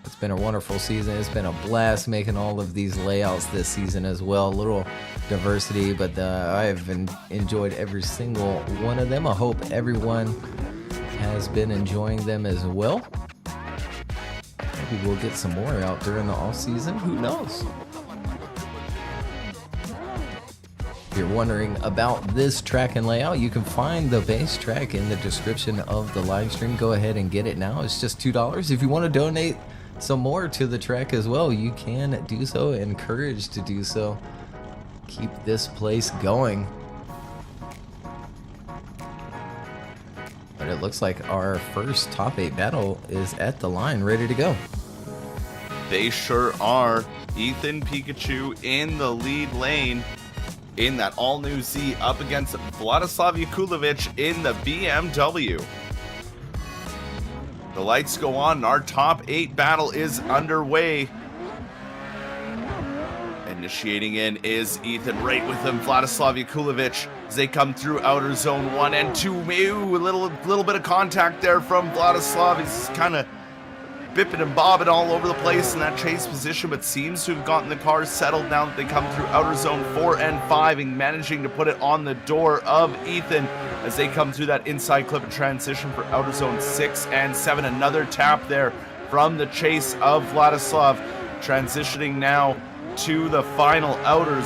[SPEAKER 1] It's been a wonderful season. It's been a blast making all of these layouts this season as well. A little diversity, but I've enjoyed every single one of them. I hope everyone has been enjoying them as well. Maybe we'll get some more out during the off season. Who knows? If you're wondering about this track and layout, you can find the base track in the description of the live stream. Go ahead and get it now. It's just $2. If you want to donate some more to the track as well, you can do so. Encouraged to do so. Keep this place going. But it looks like our first top 8 battle is at the line, ready to go.
[SPEAKER 2] They sure are. Ethan Pikachu in the lead lane in that all-new Z up against Vladislav Yakulovich in the BMW. The lights go on and our top 8 battle is underway. Initiating in is Ethan, right with him, Vladislav Yakulovich, as they come through outer zone 1 and 2. Ew, a little bit of contact there from Vladislav. He's kind of bipping and bobbing all over the place in that chase position, but seems to have gotten the car settled now that they come through outer zone 4 and 5 and managing to put it on the door of Ethan as they come through that inside clip and transition for outer zone 6 and 7. Another tap there from the chase of Vladislav, transitioning now to the final outer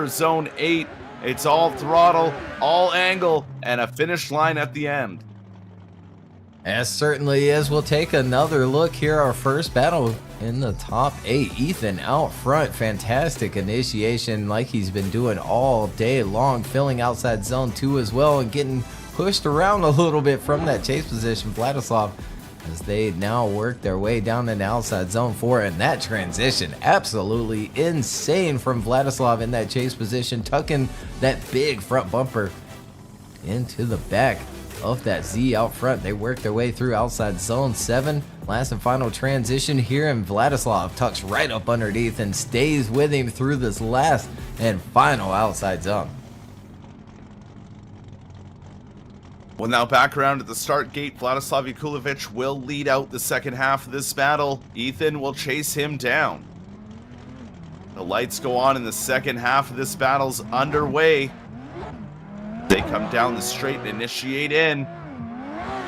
[SPEAKER 2] zone 8. It's all throttle, all angle, and a finish line at the end.
[SPEAKER 1] As certainly is. We'll take another look here. Our first battle in the top 8. Ethan out front. Fantastic initiation like he's been doing all day long. Filling outside zone 2 as well and getting pushed around a little bit from that chase position. Vladislav, as they now work their way down into outside zone 4. And that transition, absolutely insane from Vladislav in that chase position. Tucking that big front bumper into the back of that Z out front. They work their way through outside zone 7. Last and final transition here, and Vladislav tucks right up underneath and stays with him through this last and final outside zone.
[SPEAKER 2] Well, now back around at the start gate, Vladislav Yakulovich will lead out the second half of this battle. Ethan will chase him down. The lights go on in the second half of this battle's underway. They come down the straight and initiate in.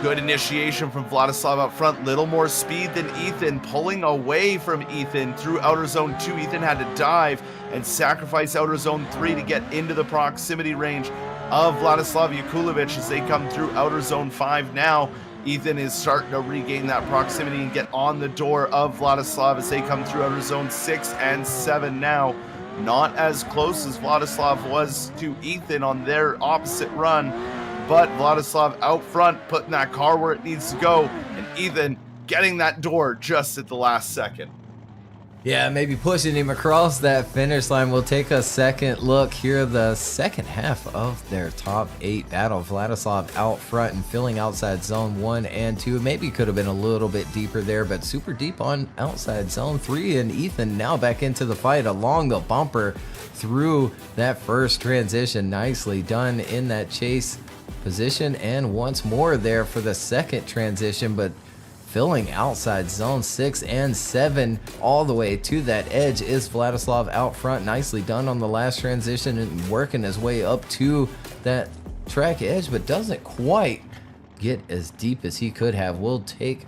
[SPEAKER 2] Good initiation from Vladislav up front. Little more speed than Ethan, pulling away from Ethan through outer zone 2. Ethan had to dive and sacrifice outer zone 3 to get into the proximity range of Vladislav Yakulovich as they come through outer zone 5 now. Ethan is starting to regain that proximity and get on the door of Vladislav as they come through outer zone 6 and 7 now. Not as close as Vladislav was to Ethan on their opposite run, but Vladislav out front, putting that car where it needs to go, and Ethan getting that door just at the last second.
[SPEAKER 1] Yeah, maybe pushing him across that finish line. We'll take a second look here. The second half of their top 8 battle. Vladislav out front and filling outside zone 1 and 2. Maybe could have been a little bit deeper there, but super deep on outside zone 3. And Ethan now back into the fight along the bumper through that first transition. Nicely done in that chase position, and once more there for the second transition, but filling outside zone 6 and 7 all the way to that edge is Vladislav out front. Nicely done on the last transition and working his way up to that track edge, but doesn't quite get as deep as he could have. We'll take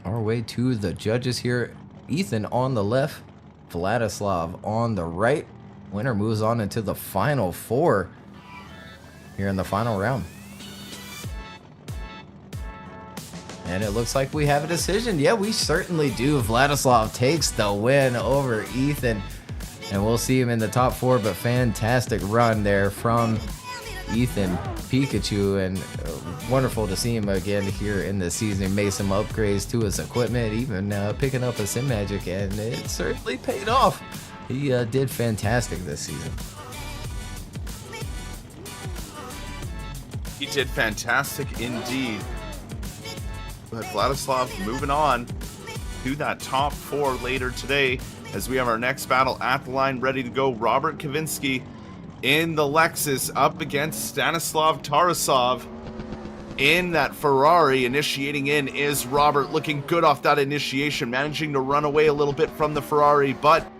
[SPEAKER 1] our way to the judges here. Ethan on the left, Vladislav on the right. Winner moves on into the final 4 here in the final round. And it looks like we have a decision. Yeah, we certainly do. Vladislav takes the win over Ethan. And we'll see him in the top 4, but fantastic run there from Ethan Pikachu. And wonderful to see him again here in the season. Made some upgrades to his equipment, even picking up a Sim Magic, and it certainly paid off. He did fantastic this season.
[SPEAKER 2] He did fantastic indeed. But Vladislav moving on to that top 4 later today as we have our next battle at the line ready to go. Robert Kavinsky in the Lexus up against Stanislav Tarasov in that Ferrari. Initiating in is Robert, looking good off that initiation, managing to run away a little bit from the Ferrari, but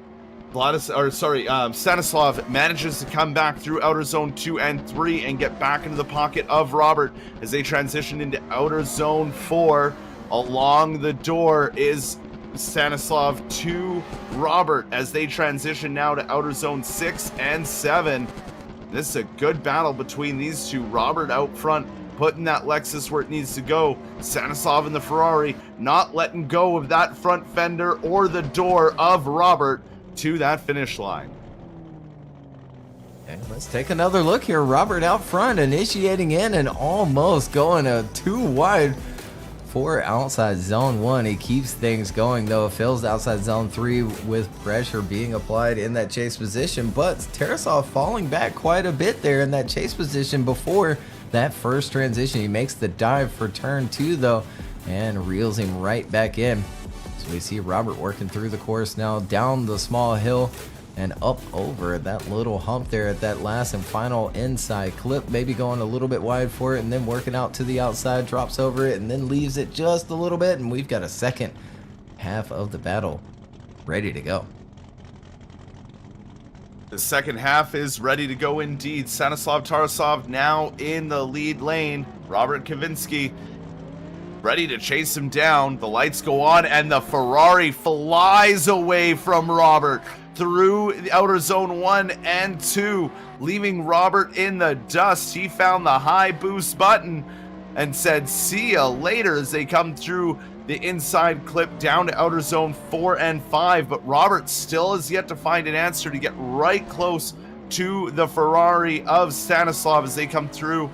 [SPEAKER 2] Stanislav manages to come back through outer zone 2 and 3 and get back into the pocket of Robert as they transition into outer zone 4. Along the door is Stanislav to Robert as they transition now to outer zone 6 and 7. This is a good battle between these two. Robert out front, putting that Lexus where it needs to go. Stanislav in the Ferrari, not letting go of that front fender or the door of Robert to that finish line.
[SPEAKER 1] Okay, let's take another look here. Robert out front, initiating in and almost going too wide for outside zone 1. He keeps things going though, fills outside zone 3 with pressure being applied in that chase position, but Tarasov falling back quite a bit there in that chase position before that first transition. He makes the dive for turn 2 though and reels him right back in. We see Robert working through the course now, down the small hill and up over that little hump there at that last and final inside clip, maybe going a little bit wide for it and then working out to the outside, drops over it and then leaves it just a little bit, and we've got a second half of the battle ready to go.
[SPEAKER 2] The second half is ready to go indeed. Stanislav Tarasov now in the lead lane. Robert Kavinsky ready to chase him down. The lights go on and the Ferrari flies away from Robert through the outer zone 1 and 2, leaving Robert in the dust. He found the high boost button and said see ya later as they come through the inside clip down to outer zone 4 and 5, but Robert still has yet to find an answer to get right close to the Ferrari of Stanislav as they come through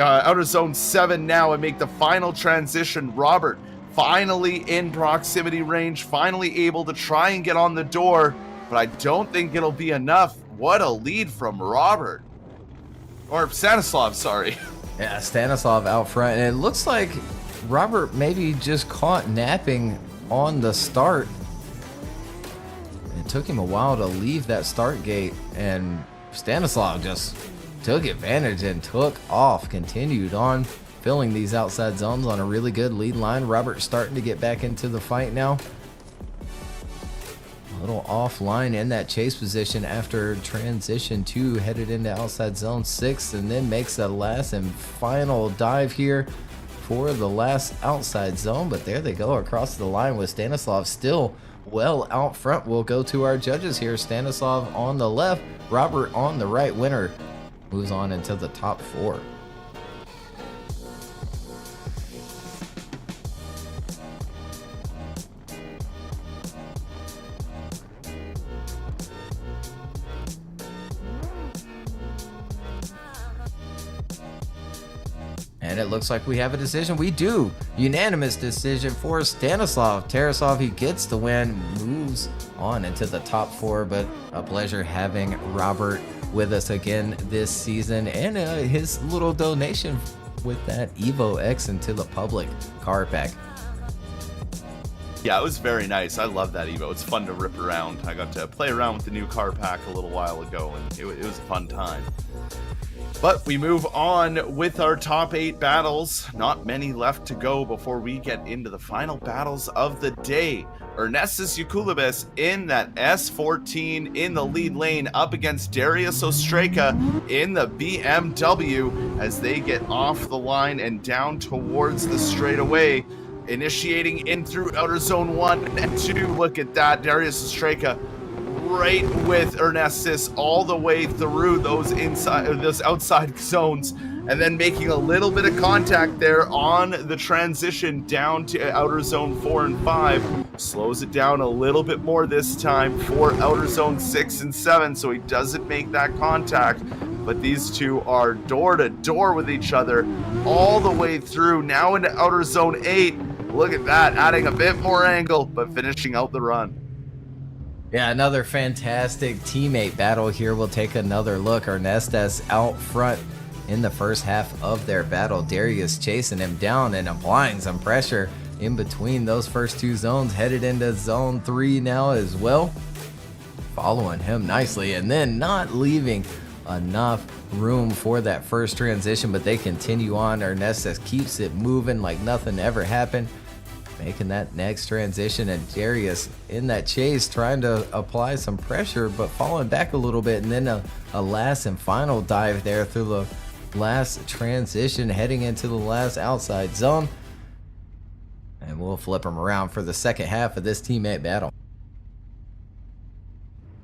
[SPEAKER 2] outer zone 7 now and make the final transition. Robert finally in proximity range, finally able to try and get on the door, but I don't think it'll be enough. What a lead from Robert, or Stanislav, sorry.
[SPEAKER 1] Yeah, Stanislav out front, and it looks like Robert maybe just caught napping on the start. It took him a while to leave that start gate, and Stanislav just took advantage and took off, continued on filling these outside zones on a really good lead line. Robert starting to get back into the fight now. little offline in that chase position after transition 2, headed into outside zone 6, and then makes a last and final dive here for the last outside zone. But there they go across the line with Stanislav still well out front. We'll go to our judges here. Stanislav on the left, Robert on the right. Winner moves on into the top 4. And it looks like we have a decision. We do. Unanimous decision for Stanislav Tarasov. He gets the win, moves on into the top 4, but a pleasure having Robert with us again this season, and his little donation with that Evo X into the public car pack.
[SPEAKER 2] Yeah, it was very nice. I love that Evo. It's fun to rip around. I got to play around with the new car pack a little while ago, and it was a fun time. But we move on with our top 8 battles. Not many left to go before we get into the final battles of the day. Ernestus Yakulibis in that S14 in the lead lane up against Darius Ostreka in the BMW as they get off the line and down towards the straightaway. Initiating in through outer zone 1 and 2. Look at that, Darius Ostreka right with Ernestus all the way through those outside zones, and then making a little bit of contact there on the transition down to outer zone 4 and 5. Slows it down a little bit more this time for outer zone 6 and 7, so he doesn't make that contact. But these two are door to door with each other all the way through, now into outer zone 8. Look at that, adding a bit more angle, but finishing out the run.
[SPEAKER 1] Yeah, another fantastic teammate battle here. We'll take another look. Ernestus out front in the first half of their battle. Darius chasing him down and applying some pressure in between those first 2 zones. Headed into zone 3 now as well. Following him nicely and then not leaving enough room for that first transition, but they continue on. Ernestus keeps it moving like nothing ever happened, making that next transition, and Darius in that chase trying to apply some pressure but falling back a little bit, and then a last and final dive there through the last transition heading into the last outside zone. And we'll flip them around for the second half of this teammate battle.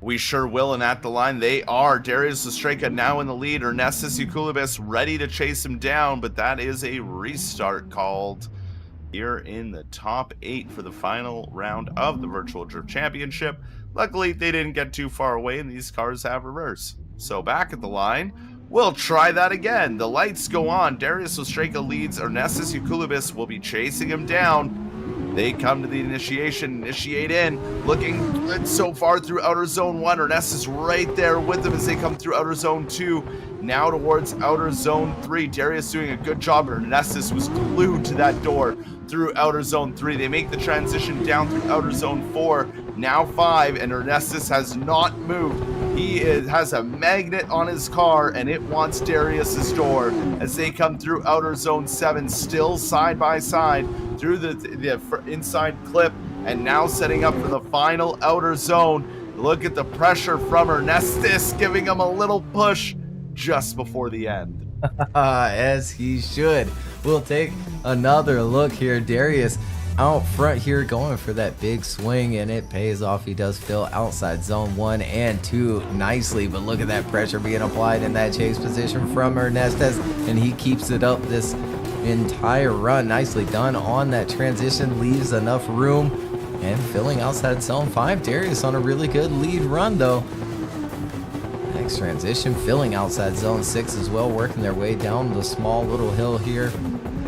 [SPEAKER 2] We sure will, and at the line they are. Darius Ostreka now in the lead. Ernestus Yakulibis ready to chase him down, but that is a restart called here in the top 8 for the final round of the Virtual Drift Championship. Luckily, they didn't get too far away, and these cars have reverse. So back at the line, we'll try that again. The lights go on. Darius Ostreka leads. Ernestus Yakulibis will be chasing him down. They come to the initiate in, looking good so far through outer zone 1. Ernestus right there with them as they come through outer zone 2, now towards outer zone 3. Darius doing a good job, and Ernestus was glued to that door through outer zone 3. They make the transition down through outer zone 4, now 5, and Ernestus has not moved. He has a magnet on his car, and it wants Darius's door as they come through outer zone 7, still side by side through the inside clip, and now setting up for the final outer zone. Look at the pressure from Ernestus, giving him a little push just before the end.
[SPEAKER 1] As he should. We'll take another look here. Darius out front here going for that big swing, and it pays off. He does fill outside zone 1 and 2 nicely, but look at that pressure being applied in that chase position from Ernestus, and he keeps it up this entire run. Nicely done on that transition, leaves enough room, and filling outside zone 5. Darius on a really good lead run though. Next transition, filling outside zone 6 as well, working their way down the small little hill here,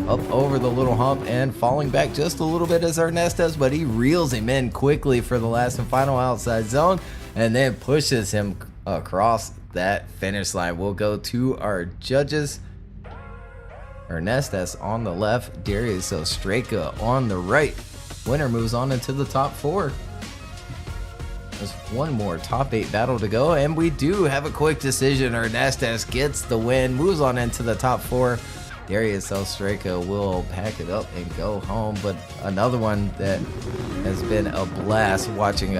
[SPEAKER 1] up over the little hump, and falling back just a little bit as Ernestus, but he reels him in quickly for the last and final outside zone, and then pushes him across that finish line. We'll go to our judges. Ernestus on the left, Darius Ostreka on the right. Winner moves on into the top 4. There's one more top 8 battle to go, and we do have a quick decision. Ernestus gets the win, moves on into the top 4. Darius Ostreka will pack it up and go home, but another one that has been a blast watching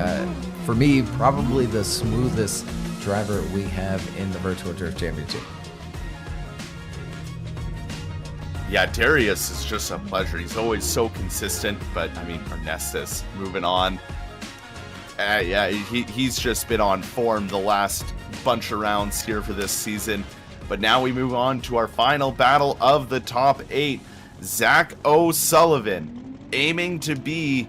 [SPEAKER 1] for me, probably the smoothest driver we have in the Virtual Drift Championship.
[SPEAKER 2] Yeah, Darius is just a pleasure. He's always so consistent, but I mean, Ernestus moving on. Yeah, he's just been on form the last bunch of rounds here for this season. But now we move on to our final battle of the top 8. Zach O'Sullivan, aiming to be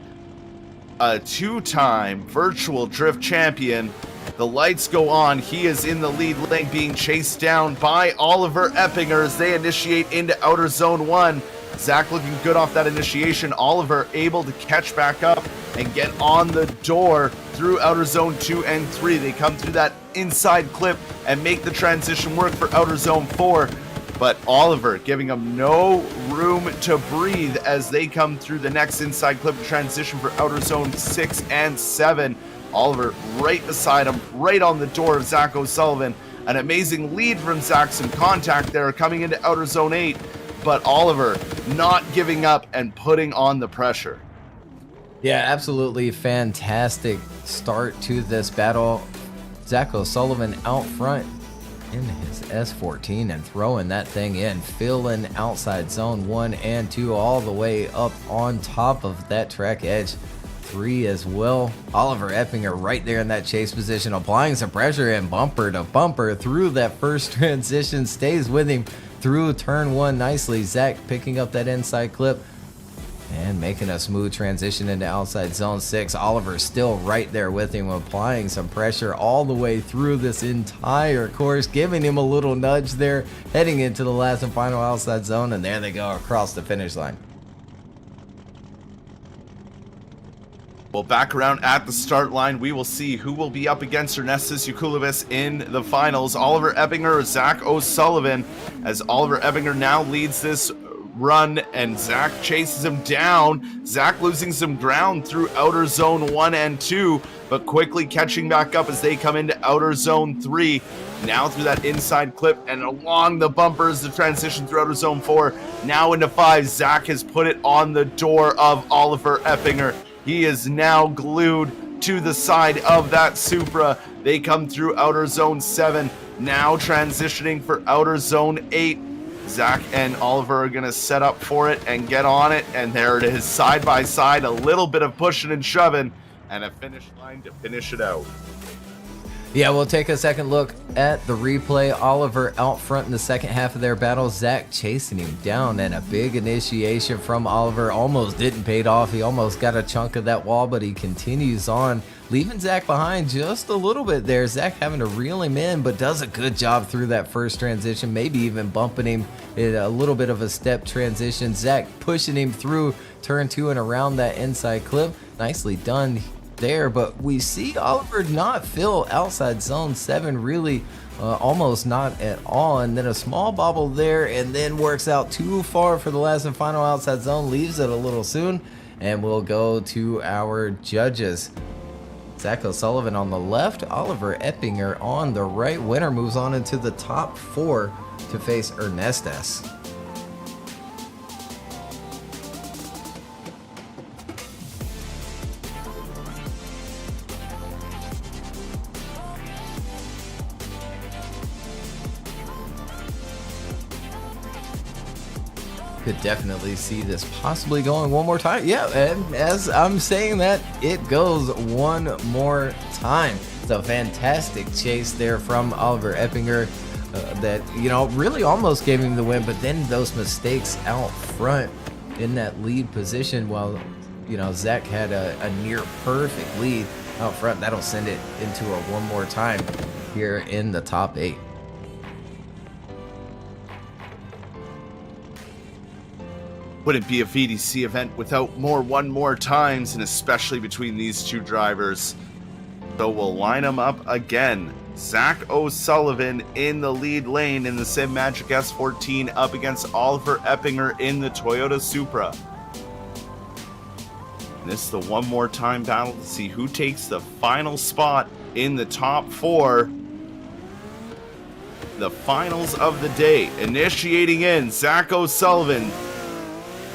[SPEAKER 2] a 2-time Virtual Drift champion. The lights go on. He is in the lead lane, being chased down by Oliver Eppinger as they initiate into Outer Zone 1. Zach looking good off that initiation. Oliver able to catch back up and get on the door through Outer Zone 2 and 3. They come through that inside clip and make the transition work for Outer Zone 4. But Oliver giving them no room to breathe as they come through the next inside clip transition for Outer Zone 6 and 7. Oliver right beside him, right on the door of Zach O'Sullivan. An amazing lead from Zach, some contact there coming into Outer Zone 8, but Oliver not giving up and putting on the pressure.
[SPEAKER 1] Yeah, absolutely fantastic start to this battle. Zach O'Sullivan out front in his S14 and throwing that thing in, filling outside zone 1 and 2 all the way up on top of that track edge. 3 as well. Oliver Eppinger right there in that chase position, applying some pressure and bumper to bumper through that first transition, stays with him through turn 1 nicely. Zach picking up that inside clip and making a smooth transition into outside zone 6. Oliver still right there with him, applying some pressure all the way through this entire course, giving him a little nudge there, heading into the last and final outside zone, and there they go across the finish line.
[SPEAKER 2] Well, back around at the start line, we will see who will be up against Ernestus Ukulibis in the finals. Oliver Eppinger or Zach O'Sullivan, as Oliver Eppinger now leads this run and Zach chases him down. Zach losing some ground through Outer Zone 1 and 2, but quickly catching back up as they come into Outer Zone 3. Now through that inside clip and along the bumpers, the transition through Outer Zone 4. Now into 5, Zach has put it on the door of Oliver Eppinger. He is now glued to the side of that Supra. They come through Outer Zone 7, now transitioning for Outer Zone 8. Zach and Oliver are going to set up for it and get on it, and there it is, side by side, a little bit of pushing and shoving, and a finish line to finish it out.
[SPEAKER 1] Yeah, we'll take a second look at the replay. Oliver out front in the second half of their battle. Zach chasing him down, and a big initiation from Oliver. Almost didn't pay off. He almost got a chunk of that wall, but he continues on, leaving Zach behind just a little bit there. Zach having to reel him in, but does a good job through that first transition, maybe even bumping him in a little bit of a step transition. Zach pushing him through turn 2 and around that inside clip. Nicely done there, but we see Oliver not fill outside zone 7 really, almost not at all, and then a small bobble there, and then works out too far for the last and final outside zone, leaves it a little soon, and we'll go to our judges. Zach O'Sullivan on the left, Oliver Eppinger on the right. Winner moves on into the top 4 to face Ernestus. Could definitely see this possibly going one more time. Yeah, and as I'm saying that, it goes one more time. It's a fantastic chase there from Oliver Eppinger that, you know, really almost gave him the win, but then those mistakes out front in that lead position while, you know, Zach had a near perfect lead out front. That'll send it into a one more time here in the top 8.
[SPEAKER 2] Wouldn't be a VDC event without more one more times, and especially between these two drivers. So we'll line them up again. Zach O'Sullivan in the lead lane in the Sim Magic S14 up against Oliver Eppinger in the Toyota Supra. And this is the one more time battle to see who takes the final spot in the top 4. The finals of the day. Initiating in, Zach O'Sullivan.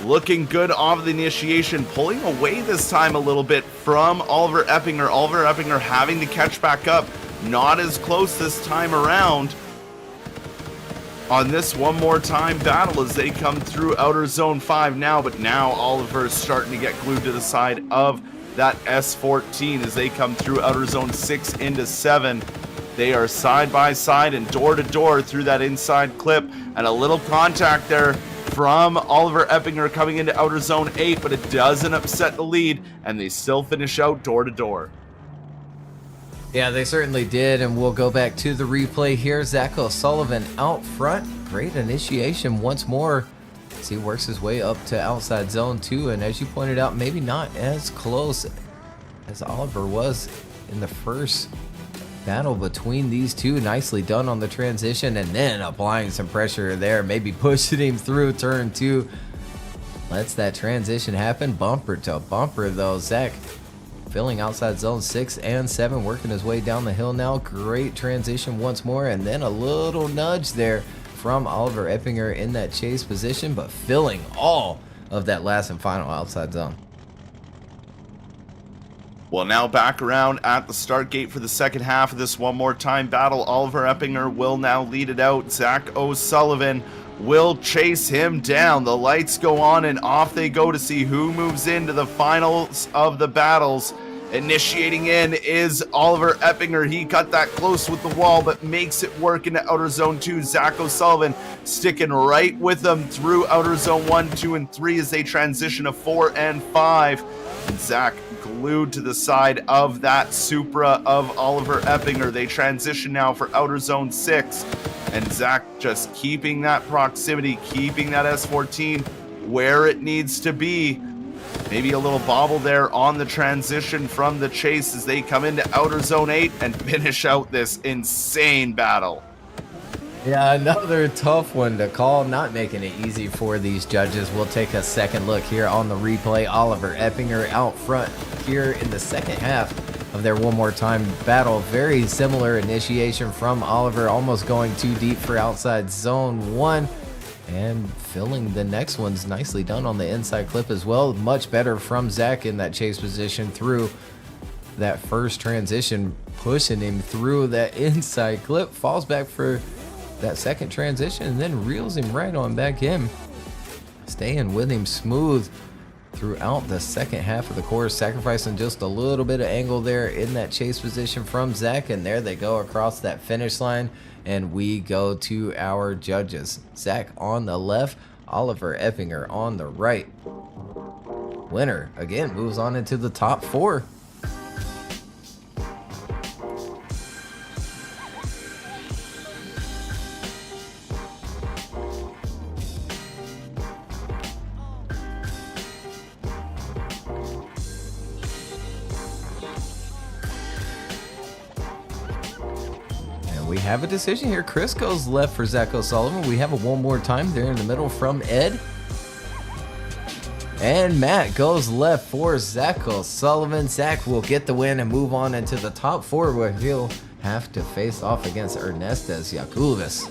[SPEAKER 2] Looking good off the initiation, pulling away this time a little bit from Oliver Eppinger. Oliver Eppinger having to catch back up. Not as close this time around on this one more time battle as they come through outer zone 5 now, but now Oliver is starting to get glued to the side of that S14 as they come through outer zone 6 into 7. They are side by side and door to door through that inside clip, and a little contact there from Oliver Eppinger coming into outer zone 8, but it doesn't upset the lead, and they still finish out door to door.
[SPEAKER 1] Yeah, they certainly did, and we'll go back to the replay here. Zach O'Sullivan out front. Great initiation once more as he works his way up to outside zone 2, and as you pointed out, maybe not as close as Oliver was in the first battle between these two. Nicely done on the transition, and then applying some pressure there, maybe pushing him through turn 2. Lets that transition happen. Bumper to bumper though. Zach filling outside zone 6 and 7, working his way down the hill now. Great transition once more, and then a little nudge there from Oliver Eppinger in that chase position, but filling all of that last and final outside zone.
[SPEAKER 2] Well, now back around at the start gate for the second half of this one more time battle. Oliver Eppinger will now lead it out. Zach O'Sullivan will chase him down. The lights go on and off they go to see who moves into the finals of the battles. Initiating in is Oliver Eppinger. He cut that close with the wall, but makes it work into outer zone 2. Zach O'Sullivan sticking right with them through outer zone 1, 2, and 3 as they transition to 4 and 5. And Zach glued to the side of that Supra of Oliver Eppinger. They transition now for outer zone 6. And Zach just keeping that proximity, keeping that S14 where it needs to be. Maybe a little bobble there on the transition from the chase as they come into outer zone 8 and finish out this insane battle.
[SPEAKER 1] Yeah, another tough one to call, not making it easy for these judges. We'll take a second look here on the replay. Oliver Eppinger out front here in the second half of their one more time battle. Very similar initiation from Oliver, almost going too deep for outside zone 1. And filling the next one's nicely done on the inside clip as well. Much better from Zach in that chase position through that first transition, pushing him through that inside clip. Falls back for that second transition and then reels him right on back in. Staying with him smooth throughout the second half of the course, sacrificing just a little bit of angle there in that chase position from Zach. And there they go across that finish line. And we go to our judges. Zach on the left, Oliver Eppinger on the right. Winner, again, moves on into the top 4. We have a decision here. Chris goes left for Zach O'Sullivan. We have a one more time there in the middle from Ed. And Matt goes left for Zach O'Sullivan. Zach will get the win and move on into the top 4 where he'll have to face off against Ernestes Yakulis.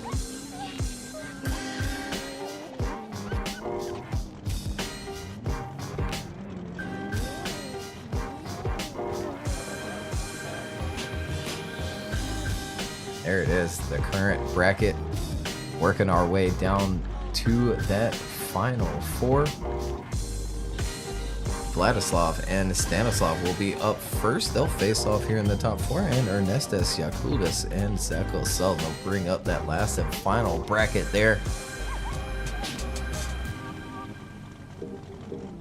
[SPEAKER 1] There it is, the current bracket. Working our way down to that final 4. Vladislav and Stanislav will be up first. They'll face off here in the top 4. And Ernestes Yakulis and Zach O'Sullivan will bring up that last and final bracket there.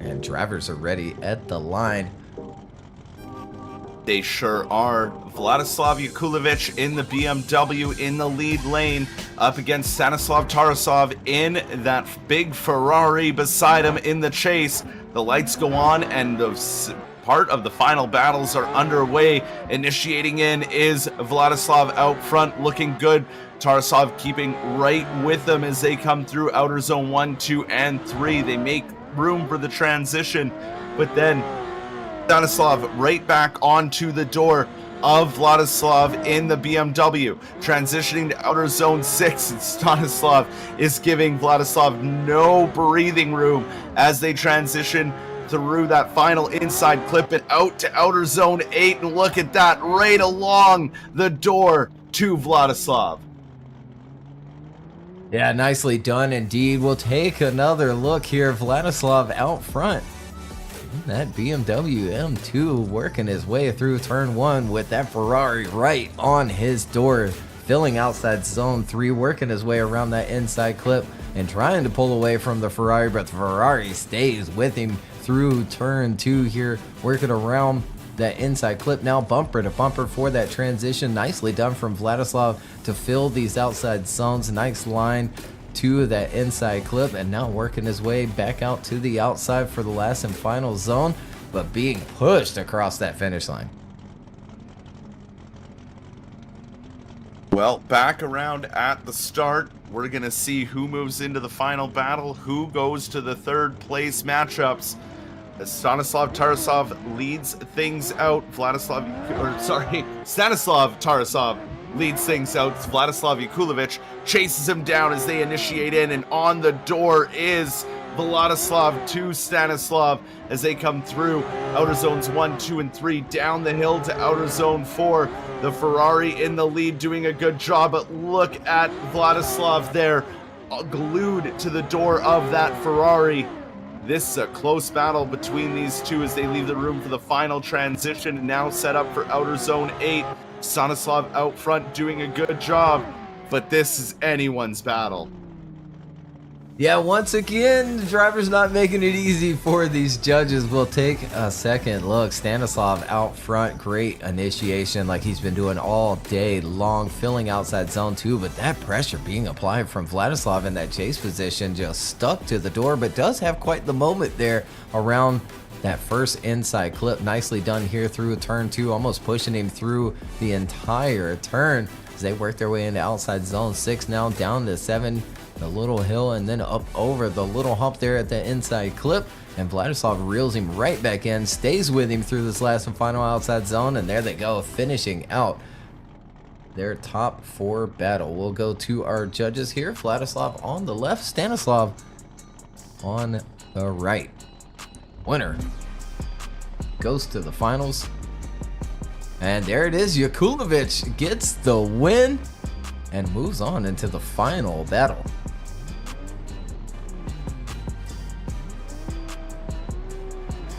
[SPEAKER 1] And drivers are ready at the line.
[SPEAKER 2] They sure are. Vladislav Yakulovich in the BMW in the lead lane up against Stanislav Tarasov in that big Ferrari beside him in the chase. The lights go on and the part of the final battles are underway. Initiating in is Vladislav out front, looking good. Tarasov keeping right with them as they come through outer zone 1, 2, and 3. They make room for the transition, but then Stanislav right back onto the door of Vladislav in the BMW, transitioning to outer zone 6, and Stanislav is giving Vladislav no breathing room as they transition through that final inside clip and out to outer zone 8. And look at that, right along the door to Vladislav.
[SPEAKER 1] Yeah, nicely done indeed. We'll take another look here. Vladislav out front. That BMW M2 working his way through turn 1 with that Ferrari right on his door, filling outside zone 3, working his way around that inside clip and trying to pull away from the Ferrari, but the Ferrari stays with him through turn 2 here, working around that inside clip. Now bumper to bumper for that transition. Nicely done from Vladislav to fill these outside zones. Nice line to that inside clip, and now working his way back out to the outside for the last and final zone, but being pushed across that finish line.
[SPEAKER 2] Well, back around at the start, we're going to see who moves into the final battle, who goes to the third place matchups. As Stanislav Tarasov leads things out, Stanislav Tarasov leads things out. Vladislav Yakulovich chases him down as they initiate in, and on the door is Vladislav to Stanislav as they come through outer zones 1, 2, and 3, down the hill to outer zone 4. The Ferrari in the lead doing a good job, but look at Vladislav there, glued to the door of that Ferrari. This is a close battle between these two as they leave the room for the final transition, and now set up for outer zone 8. Stanislav out front doing a good job, but this is anyone's battle.
[SPEAKER 1] Yeah, once again, the driver's not making it easy for these judges. We'll take a second look. Stanislav out front, great initiation like he's been doing all day long, filling outside zone 2, but that pressure being applied from Vladislav in that chase position, just stuck to the door, but does have quite the moment there around that first inside clip. Nicely done here through turn 2, almost pushing him through the entire turn as they work their way into outside zone 6, now down to 7, the little hill, and then up over the little hump there at the inside clip, and Vladislav reels him right back in, stays with him through this last and final outside zone, and there they go, finishing out their top 4 battle. We'll go to our judges here. Vladislav on the left, Stanislav on the right. Winner goes to the finals, and there it is. Yakulovich gets the win and moves on into the final battle.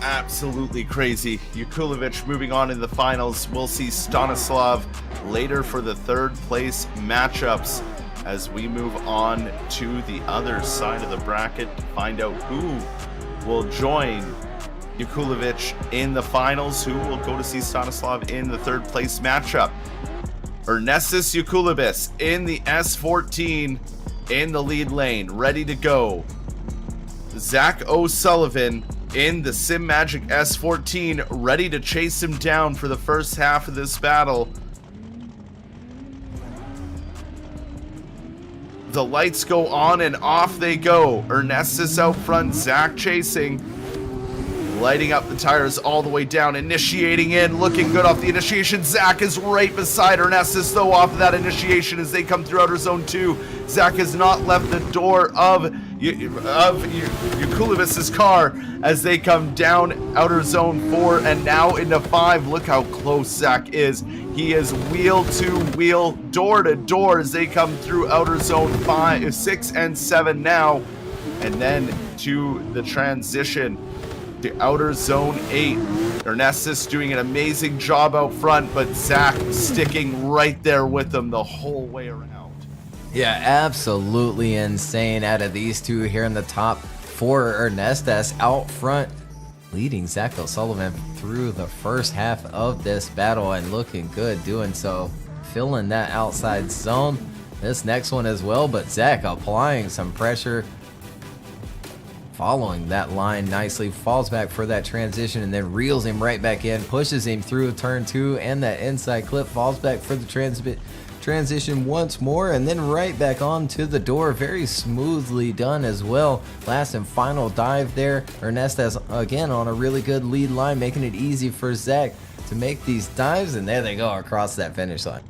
[SPEAKER 2] Absolutely crazy. Yakulovich moving on in the finals. We'll see Stanislav later for the third place matchups as we move on to the other side of the bracket to find out who will join Yakulovich in the finals, who will go to see Stanislav in the third place matchup. Ernestus Yakulibis in the S14 in the lead lane, ready to go. Zach O'Sullivan in the Sim Magic S14, ready to chase him down for the first half of this battle. The lights go on and off they go. Ernestus out front, Zach chasing. Lighting up the tires all the way down, initiating in, looking good off the initiation. Zach is right beside Ernestus though off of that initiation as they come through outer zone 2. Zach has not left the door of Yakulivis's car as they come down outer zone 4 and now into 5. Look how close Zach is. He is wheel to wheel, door to door as they come through outer zone 5, 6, and 7 now. And then to the transition to outer zone 8. Ernestus doing an amazing job out front, but Zach sticking right there with them the whole way around.
[SPEAKER 1] Yeah, absolutely insane out of these two here in the top 4. Ernestus out front, leading Zach O'Sullivan through the first half of this battle and looking good doing so, filling that outside zone. This next one as well, but Zach applying some pressure, following that line nicely, falls back for that transition and then reels him right back in, pushes him through turn 2 and that inside clip, falls back for the transition once more and then right back onto the door. Very smoothly done as well. Last and final dive there. Ernestus again on a really good lead line, making it easy for Zach to make these dives, and there they go across that finish line.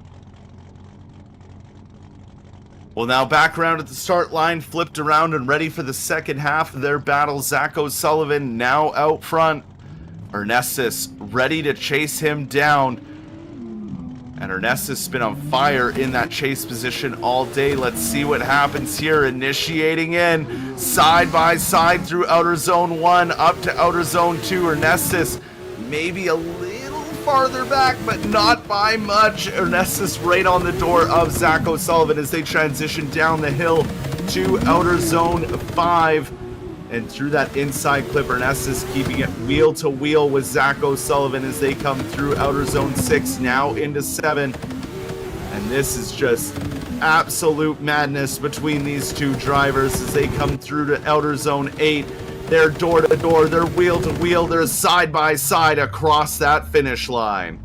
[SPEAKER 2] Well, now back around at the start line, flipped around and ready for the second half of their battle. Zach O'Sullivan now out front. Ernestus ready to chase him down. And Ernestus has been on fire in that chase position all day. Let's see what happens here. Initiating in, side by side through outer zone 1, up to outer zone 2. Ernestus maybe a little farther back, but not by much. Ernestus right on the door of Zach O'Sullivan as they transition down the hill to outer zone 5. And through that inside clip, Ernestus keeping it wheel to wheel with Zach O'Sullivan as they come through outer zone 6, now into 7. And this is just absolute madness between these two drivers as they come through to outer zone 8. They're door to door, they're wheel to wheel, they're side by side across that finish line.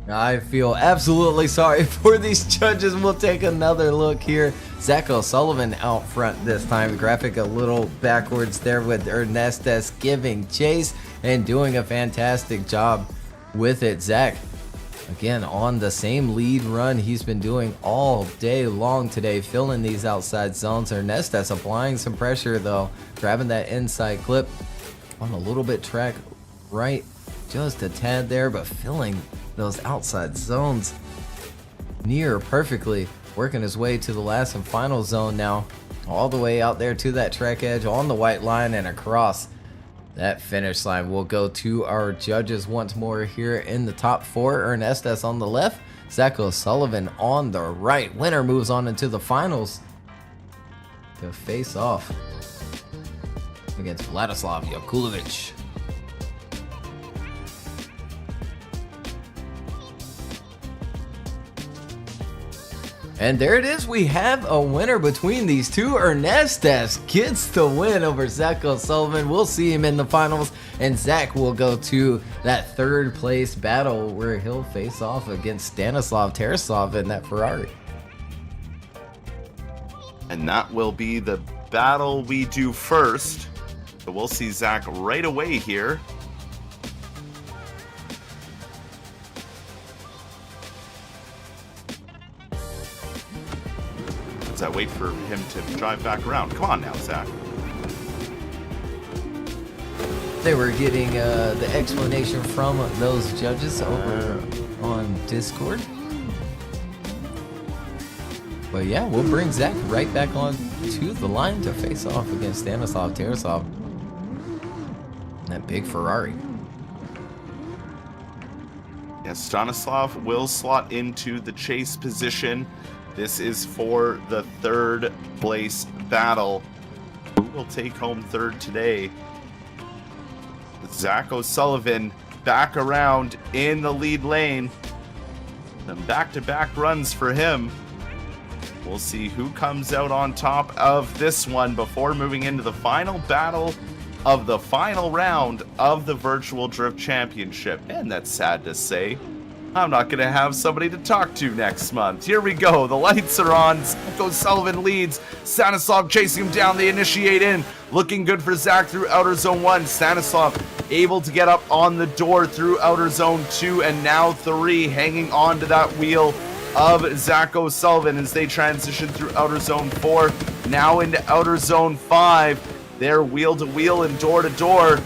[SPEAKER 1] I feel absolutely sorry for these judges. We'll take another look here. Zach O'Sullivan out front this time. The graphic a little backwards there with Ernestus giving chase and doing a fantastic job with it. Zach, again, on the same lead run he's been doing all day long today, filling these outside zones. Ernestus applying some pressure though, grabbing that inside clip on a little bit track right, just a tad there, but filling those outside zones near perfectly, working his way to the last and final zone now, all the way out there to that track edge on the white line and across that finish line. We'll go to our judges once more here in the top 4. Ernestus on the left, Zach O'Sullivan on the right. Winner moves on into the finals to face off against Vladislav Yakulovic. And there it is, we have a winner between these two. Ernestus gets the win over Zach O'Sullivan. We'll see him in the finals, and Zach will go to that third place battle where he'll face off against Stanislav Tarasov in that Ferrari.
[SPEAKER 2] And that will be the battle we do first. So we'll see Zach right away here. As I wait for him to drive back around. Come on now, Zach.
[SPEAKER 1] They were getting the explanation from those judges over on Discord. But yeah, we'll bring Zach right back on to the line to face off against Stanislav Tarasov. That big Ferrari.
[SPEAKER 2] Yes, Stanislav will slot into the chase position. This is for the third place battle. Who will take home third today? Zach O'Sullivan back around in the lead lane. Then back-to-back runs for him. We'll see who comes out on top of this one before moving into the final battle of the final round of the Virtual Drift Championship. And that's sad to say, I'm not going to have somebody to talk to next month. Here we go. The lights are on. Zach O'Sullivan leads. Stanislav chasing him down. They initiate in. Looking good for Zach through outer zone 1. Stanislav able to get up on the door through outer zone 2 and now 3, hanging on to that wheel of Zach O'Sullivan as they transition through outer zone 4. Now into outer zone 5. They're wheel to wheel and door to door,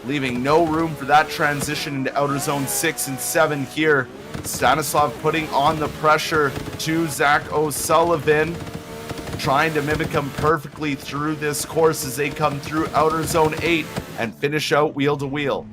[SPEAKER 2] leaving no room for that transition into outer zone 6 and 7 here. Stanislav putting on the pressure to Zach O'Sullivan, trying to mimic him perfectly through this course as they come through outer zone 8 and finish out wheel to wheel.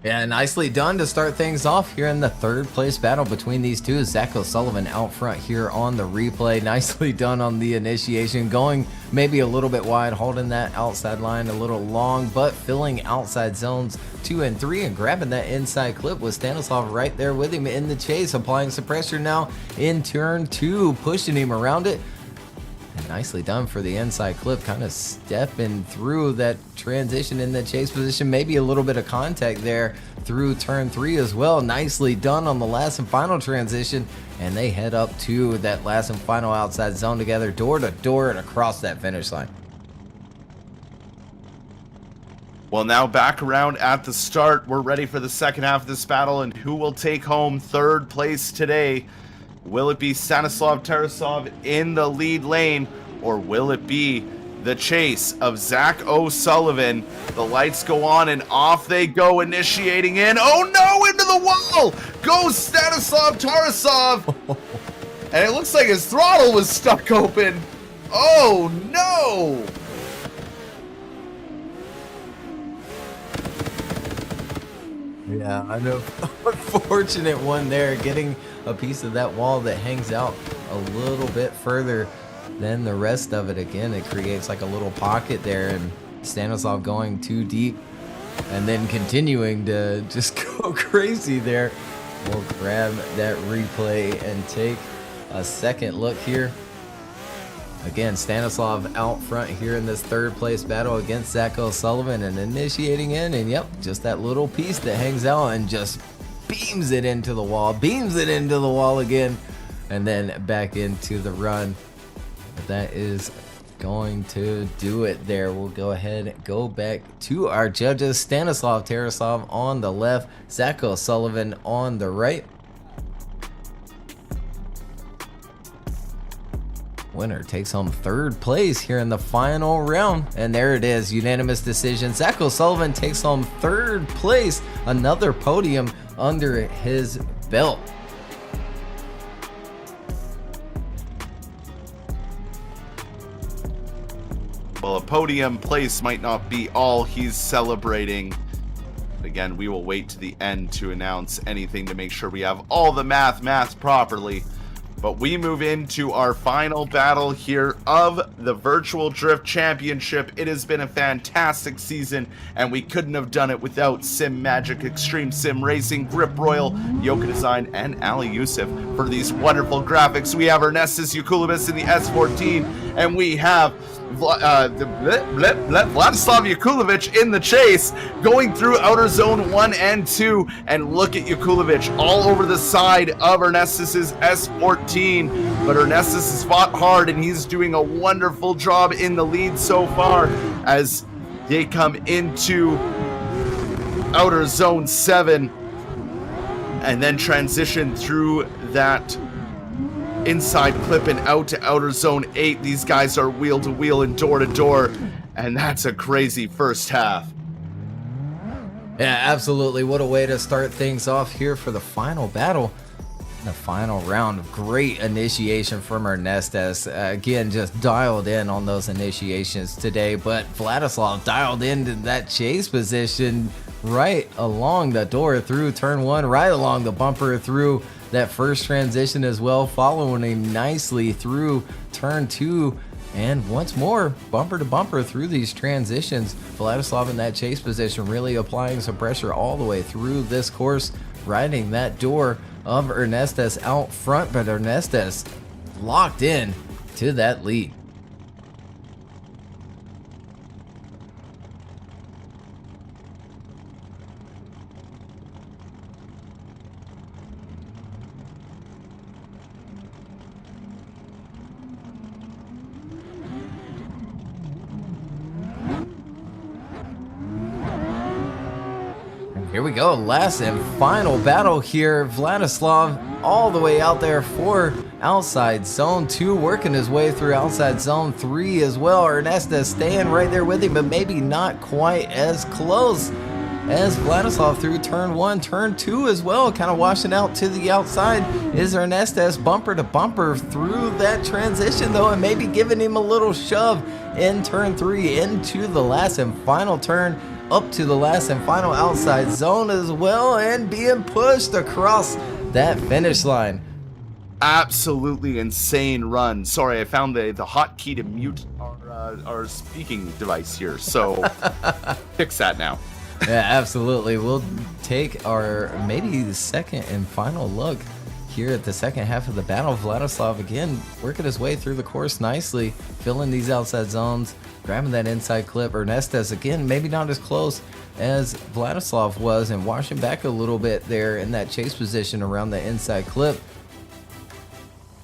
[SPEAKER 1] Yeah, nicely done to start things off here in the third place battle between these two. Zach O'Sullivan out front here on the replay. Nicely done on the initiation, going maybe a little bit wide, holding that outside line a little long, but filling outside zones 2 and 3 and grabbing that inside clip with Stanislav right there with him in the chase, applying some pressure now in turn 2, pushing him around it. And nicely done for the inside clip, kind of stepping through that transition in the chase position. Maybe a little bit of contact there through turn 3 as well. Nicely done on the last and final transition. And they head up to that last and final outside zone together, door to door and across that finish line.
[SPEAKER 2] Well, now back around at the start. We're ready for the second half of this battle and who will take home third place today. Will it be Stanislav Tarasov in the lead lane, or will it be the chase of Zach O'Sullivan? The lights go on and off they go, initiating in. Oh no, into the wall goes Stanislav Tarasov. And it looks like his throttle was stuck open. Oh no.
[SPEAKER 1] Yeah, I know. Unfortunate one there, getting a piece of that wall that hangs out a little bit further than the rest of it. Again, it creates like a little pocket there, and Stanislav going too deep and then continuing to just go crazy there. We'll grab that replay and take a second look here. Again, Stanislav out front here in this third place battle against Zach O'Sullivan, and initiating in, and yep, just that little piece that hangs out and just beams it into the wall, again, and then back into the run. But that is going to do it there. We'll go ahead and go back to our judges. Stanislav Tarasov on the left, Zach O'Sullivan on the right. Winner takes home third place here in the final round. And there it is, unanimous decision. Zach O'Sullivan takes home third place, another podium under his belt.
[SPEAKER 2] Well, a podium place might not be all he's celebrating. Again, we will wait to the end to announce anything to make sure we have all the math properly. But we move into our final battle here of the Virtual Drift Championship. It has been a fantastic season, and we couldn't have done it without Sim Magic, Extreme Sim Racing, Grip Royal, Jokah Design, and Ali Yusuf for these wonderful graphics. We have Ernestus Yakulibis in the S14, and we have Vladislav Yakulovich in the chase, going through outer zone 1 and 2, and look at Yakulovich all over the side of Ernestus's S14, but Ernestus has fought hard, and he's doing a wonderful job in the lead so far as they come into outer zone 7 and then transition through that inside clip and out to outer zone 8. These guys are wheel to wheel and door to door, and that's a crazy first half.
[SPEAKER 1] Yeah, absolutely. What a way to start things off here for the final battle. The final round. Great initiation from Ernestus. Again, just dialed in on those initiations today, but Vladislav dialed into that chase position right along the door through turn 1, right along the bumper through that first transition as well, following him nicely through turn 2, and once more bumper to bumper through these transitions. Vladislav in that chase position, really applying some pressure all the way through this course, riding that door of Ernestus out front, but Ernestus locked in to that lead. Here we go, last and final battle here. Vladislav all the way out there for outside zone 2, working his way through outside zone 3 as well. Ernestus staying right there with him, but maybe not quite as close as Vladislav through turn 1, turn 2 as well, kind of washing out to the outside is Ernestus, bumper to bumper through that transition though, and maybe giving him a little shove in turn 3 into the last and final turn, up to the last and final outside zone as well, and being pushed across that finish line.
[SPEAKER 2] Absolutely insane run. Sorry, I found the hotkey to mute our speaking device here, so fix that now.
[SPEAKER 1] Yeah, absolutely. We'll take our maybe the second and final look here at the second half of the battle. Vladislav again working his way through the course nicely, filling these outside zones, grabbing that inside clip. Ernestus again maybe not as close as Vladislav was, and washing back a little bit there in that chase position around the inside clip.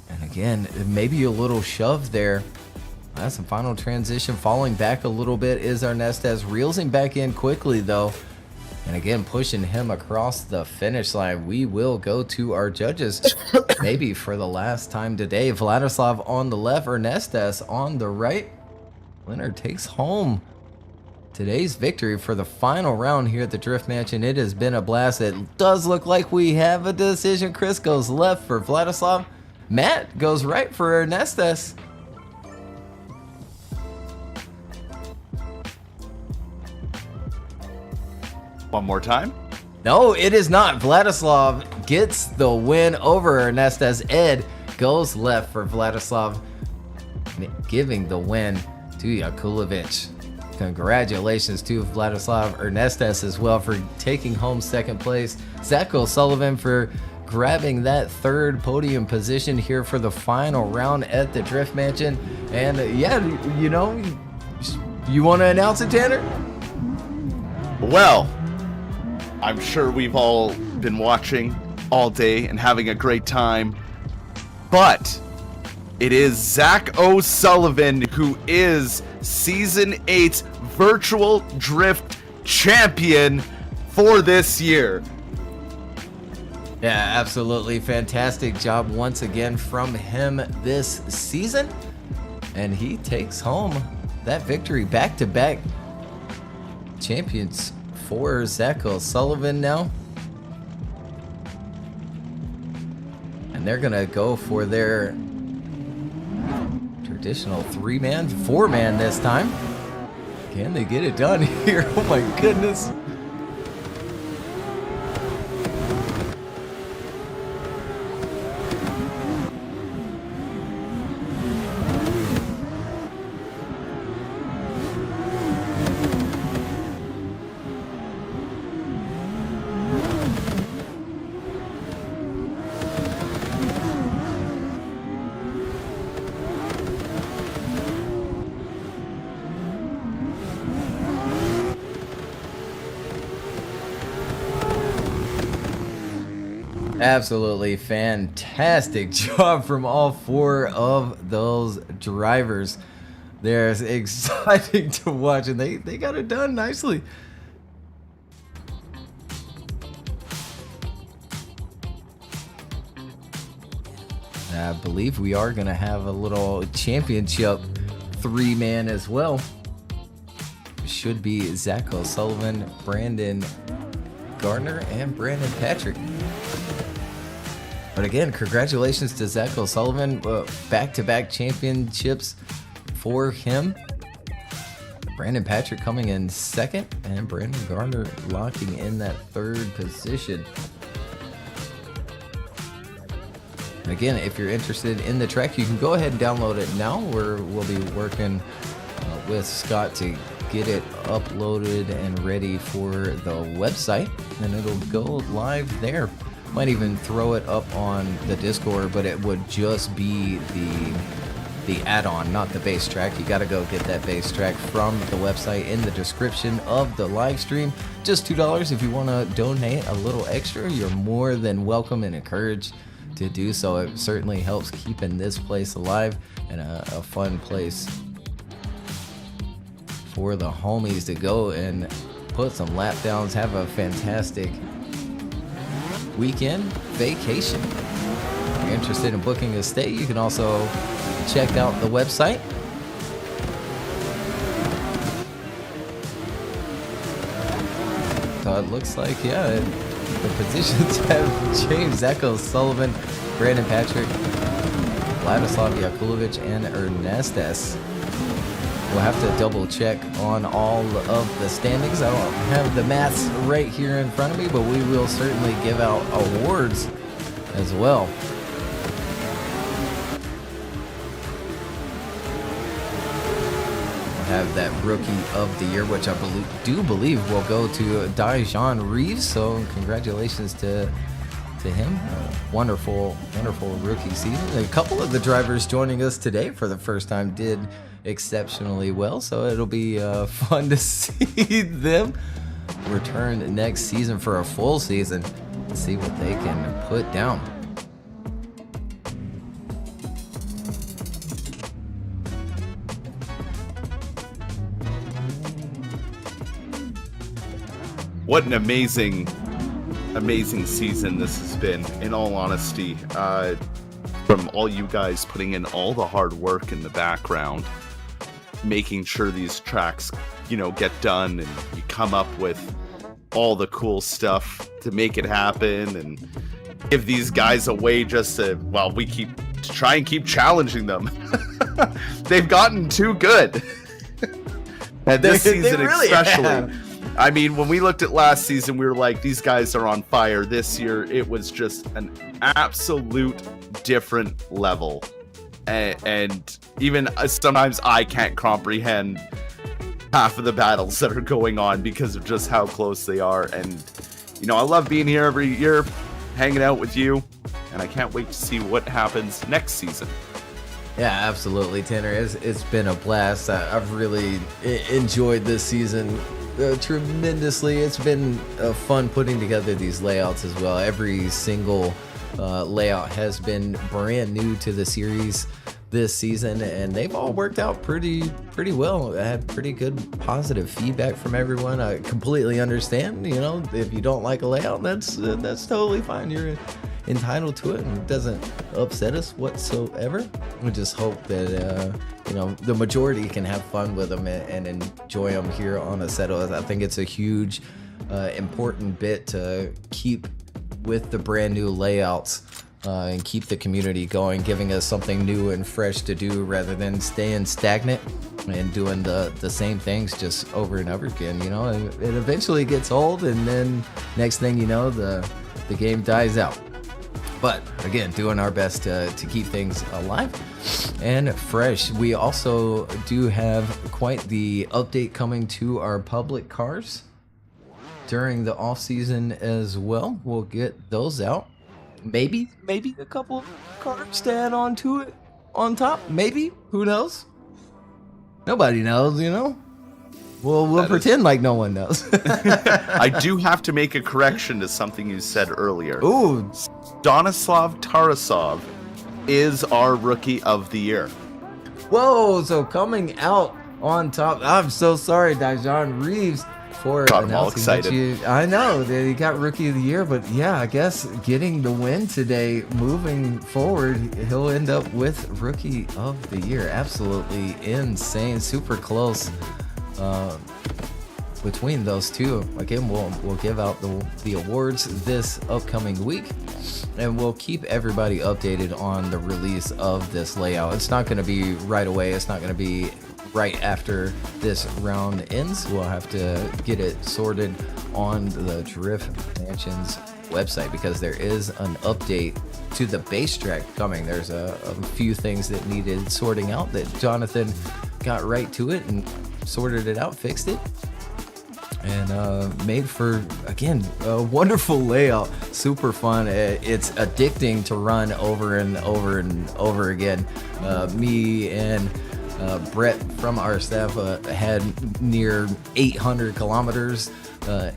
[SPEAKER 1] And again, maybe a little shove there. That's some final transition. Falling back a little bit is Ernestus, reels him back in quickly though. And again, pushing him across the finish line. We will go to our judges, maybe for the last time today. Vladislav on the left, Ernestes on the right. Winner takes home today's victory for the final round here at the Drift Match, and it has been a blast. It does look like we have a decision. Chris goes left for Vladislav. Matt goes right for Ernestes.
[SPEAKER 2] One more time.
[SPEAKER 1] No, it is not. Vladislav gets the win over Ernestes. Ed goes left for Vladislav, giving the win to Jakulovic. Congratulations to Vladislav, Ernestes as well for taking home second place. Zach O'Sullivan for grabbing that third podium position here for the final round at the Drift Mansion. And yeah, you know, you want to announce it, Tanner?
[SPEAKER 2] Well, I'm sure we've all been watching all day and having a great time, but it is Zach O'Sullivan who is Season 8's Virtual Drift Champion for this year.
[SPEAKER 1] Yeah, absolutely fantastic job once again from him this season. And he takes home that victory. Back-to-back champions for Zach O'Sullivan now. And they're going to go for their traditional 3-man, 4-man this time. Can they get it done here? Oh my goodness. Absolutely fantastic job from all 4 of those drivers. They're exciting to watch, and they got it done nicely. I believe we are going to have a little championship 3-man as well. Should be Zach O'Sullivan, Brandon Gardner, and Brandon Patrick. But again, congratulations to Zach O'Sullivan. Back-to-back championships for him. Brandon Patrick coming in second, and Brandon Gardner locking in that third position. Again, if you're interested in the track, you can go ahead and download it now. We'll be working with Scott to get it uploaded and ready for the website, and it'll go live there. Might even throw it up on the Discord, but it would just be the add-on, not the base track. You got to go get that base track from the website in the description of the live stream. Just $2. If you want to donate a little extra, you're more than welcome and encouraged to do so. It certainly helps keeping this place alive and a fun place for the homies to go and put some lap downs, have a fantastic weekend vacation. If you're interested in booking a stay, you can also check out the website. So it looks like, yeah, the positions have changed. Zach O'Sullivan, Brandon Patrick, Vladislav Jakulovic, and Ernestes. We'll have to double check on all of the standings. I don't have the maths right here in front of me, but we will certainly give out awards as well. We'll have that Rookie of the Year, which I do believe will go to Dijon Reeves. So congratulations to him. Wonderful rookie season. A couple of the drivers joining us today for the first time did exceptionally well, so it'll be fun to see them return next season for a full season to see what they can put down.
[SPEAKER 2] what an amazing season this has been, in all honesty. From all you guys putting in all the hard work in the background, making sure these tracks, get done, and you come up with all the cool stuff to make it happen, and give these guys a way just to, we try and keep challenging them. They've gotten too good. And this season really especially. Have. I mean, when we looked at last season, we were like, these guys are on fire. This year, it was just an absolute different level. And even sometimes I can't comprehend half of the battles that are going on because of just how close they are. And, I love being here every year, hanging out with you. And I can't wait to see what happens next season.
[SPEAKER 1] Yeah, absolutely, Tanner. It's been a blast. I've really enjoyed this season tremendously. It's been fun putting together these layouts as well. Every single layout has been brand new to the series this season, and they've all worked out pretty well. I had pretty good positive feedback from everyone. I completely understand, if you don't like a layout, that's totally fine. You're entitled to it, and it doesn't upset us whatsoever. We just hope that the majority can have fun with them and enjoy them here on Assetto. I think it's a huge important bit to keep with the brand new layouts and keep the community going, giving us something new and fresh to do rather than staying stagnant and doing the same things just over and over again. It eventually gets old, and then next thing you know, the game dies out. But again, doing our best to keep things alive and fresh. We also do have quite the update coming to our public cars during the off season as well. We'll get those out. Maybe a couple of cars to add on to it on top. Maybe, who knows? Nobody knows, We'll pretend like no one knows.
[SPEAKER 2] I do have to make a correction to something you said earlier.
[SPEAKER 1] Ooh.
[SPEAKER 2] Stanislav Tarasov is our Rookie of the Year.
[SPEAKER 1] Whoa, so coming out on top. I'm so sorry, Dijon Reeves, for announcing that I know that he got Rookie of the Year, but yeah, I guess getting the win today, moving forward, he'll end up with Rookie of the Year. Absolutely insane, super close. Between those two, again, we'll give out the awards this upcoming week, and we'll keep everybody updated on the release of this layout. It's not going to be right away. It's not going to be right after this round ends. We'll have to get it sorted on the Drift Mansions website because there is an update to the bass track coming. There's a few things that needed sorting out that Jonathan got right to it and sorted it out, fixed it, and made for, again, a wonderful layout. Super fun. It's addicting to run over and over and over again. Me and Brett from our staff had near 800 kilometers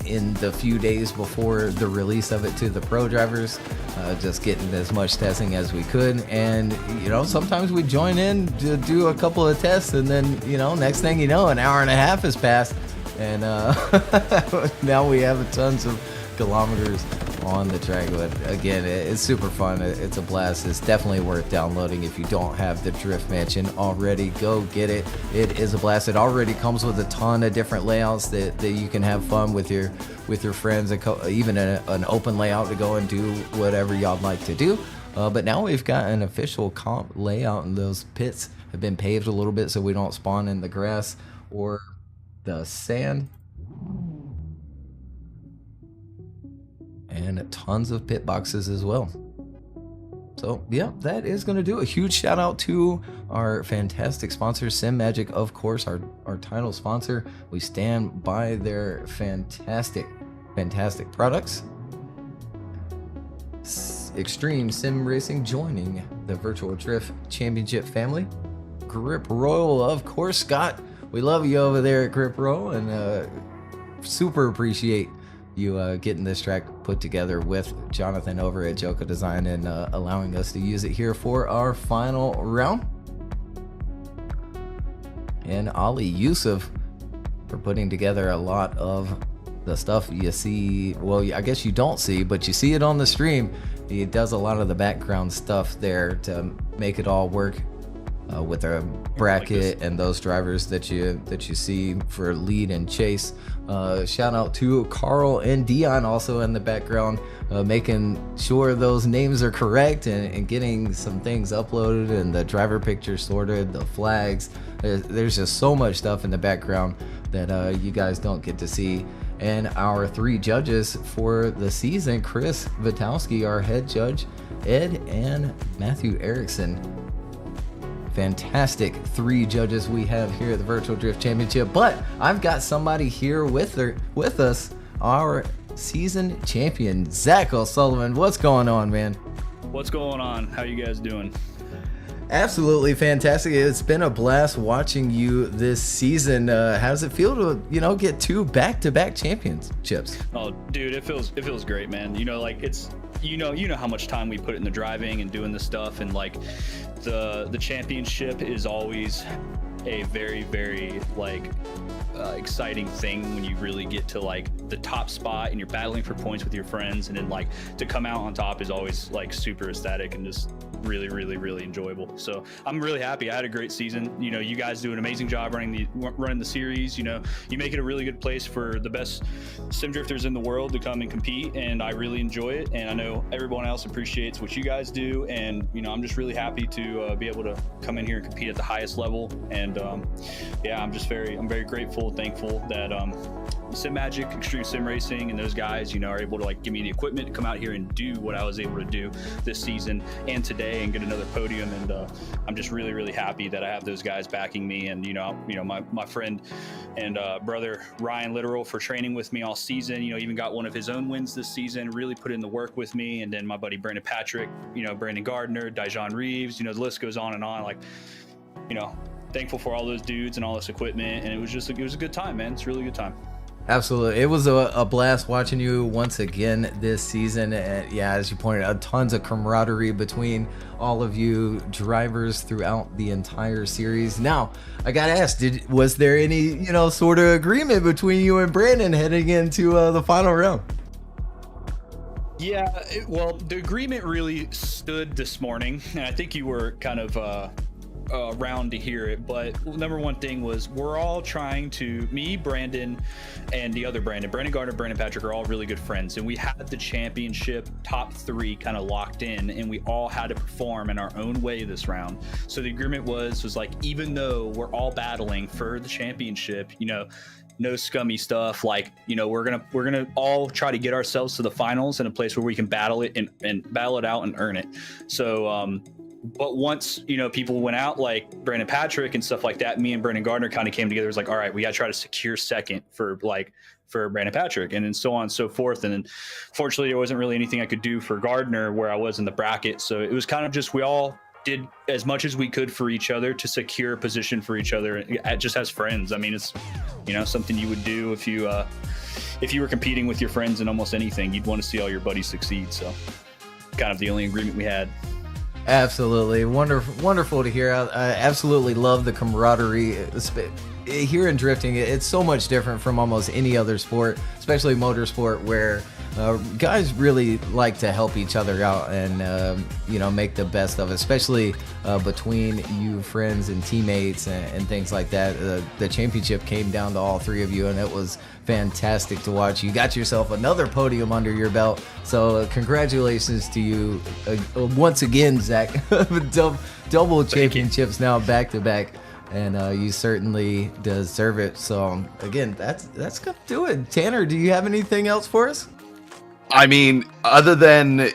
[SPEAKER 1] in the few days before the release of it to the pro drivers, just getting as much testing as we could. And sometimes we join in to do a couple of tests, and then next thing you know, an hour and a half has passed, and now we have tons of kilometers on the track. But again, it's super fun. It's a blast. It's definitely worth downloading. If you don't have the Drift Mansion already, go get it. It is a blast. It already comes with a ton of different layouts that you can have fun with your friends, even an open layout to go and do whatever y'all like to do. But now we've got an official comp layout, and those pits have been paved a little bit so we don't spawn in the grass or the sand. And tons of pit boxes as well. So yeah, that is going to do. A huge shout out to our fantastic sponsor, Sim Magic, of course, our title sponsor. We stand by their fantastic products. Extreme Sim Racing joining the Virtual Drift Championship family. Grip Royal, of course, Scott. We love you over there at Grip Royal, and super appreciate you getting this track put together with Jonathan over at Jokah Design and allowing us to use it here for our final round. And Ali Yusuf for putting together a lot of the stuff you see, well, I guess you don't see, but you see it on the stream. He does a lot of the background stuff there to make it all work with a bracket and those drivers that you see for lead and chase. Shout out to Carl and Dion also in the background, making sure those names are correct and getting some things uploaded and the driver picture sorted, the flags. There's just so much stuff in the background that you guys don't get to see. And our 3 judges for the season, Chris Vitowski, our head judge, Ed, and Matthew Erickson. Fantastic 3 judges we have here at the Virtual Drift Championship. But I've got somebody here with us, our season champion, Zach O'Sullivan. What's going on, man?
[SPEAKER 3] What's going on? How you guys doing?
[SPEAKER 1] Absolutely fantastic. It's been a blast watching you this season. How does it feel to, get 2 back-to-back championships?
[SPEAKER 3] Oh, dude, it feels great, man. Like it's you know how much time we put in the driving and doing this stuff, and like the championship is always a very, very exciting thing when you really get to like the top spot and you're battling for points with your friends, and then like to come out on top is always like super ecstatic and just really, really, really enjoyable. So I'm really happy. I had a great season. You guys do an amazing job running the series. You make it a really good place for the best sim drifters in the world to come and compete, and I really enjoy it, and I know everyone else appreciates what you guys do, and I'm just really happy to be able to come in here and compete at the highest level. And I'm very grateful, thankful that Sim Magic, Extreme Sim Racing, and those guys, are able to like give me the equipment to come out here and do what I was able to do this season and today and get another podium. And I'm just really, really happy that I have those guys backing me. And my friend and brother Ryan Literal for training with me all season. Even got one of his own wins this season. Really put in the work with me. And then my buddy Brandon Patrick, Brandon Gardner, Dijon Reeves. The list goes on and on. Thankful for all those dudes and all this equipment. And it was a good time, man. It's a really good time.
[SPEAKER 1] Absolutely. It was a blast watching you once again this season. And yeah, as you pointed out, tons of camaraderie between all of you drivers throughout the entire series. Now, I got to ask, was there any, sort of agreement between you and Brandon heading into the final round?
[SPEAKER 3] Yeah, well, the agreement really stood this morning, and I think you were kind of around to hear it, but number one thing was we're all trying to, me, Brandon, and the other Brandon Gardner, Brandon Patrick are all really good friends, and we had the championship top 3 kind of locked in, and we all had to perform in our own way this round. So the agreement was like, even though we're all battling for the championship, no scummy stuff, we're gonna all try to get ourselves to the finals in a place where we can battle it and battle it out and earn it. So but once people went out, like Brandon Patrick and stuff like that, me and Brandon Gardner kind of came together. It was like, all right, we got to try to secure second for Brandon Patrick, and then so on and so forth. And then fortunately there wasn't really anything I could do for Gardner where I was in the bracket, so it was kind of just we all did as much as we could for each other to secure a position for each other just as friends. I mean, it's something you would do if you were competing with your friends in almost anything. You'd want to see all your buddies succeed. So kind of the only agreement we had.
[SPEAKER 1] Absolutely. Wonderful to hear. I absolutely love the camaraderie here in drifting. It's so much different from almost any other sport, especially motorsport, where guys really like to help each other out and make the best of it, especially between you friends and teammates and things like that. The championship came down to all 3 of you, and it was fantastic to watch. You got yourself another podium under your belt, so congratulations to you once again, Zach. Double championships now back to back, and you certainly deserve it. So again, that's gonna do it. Tanner, do you have anything else for us?
[SPEAKER 2] I mean, other than,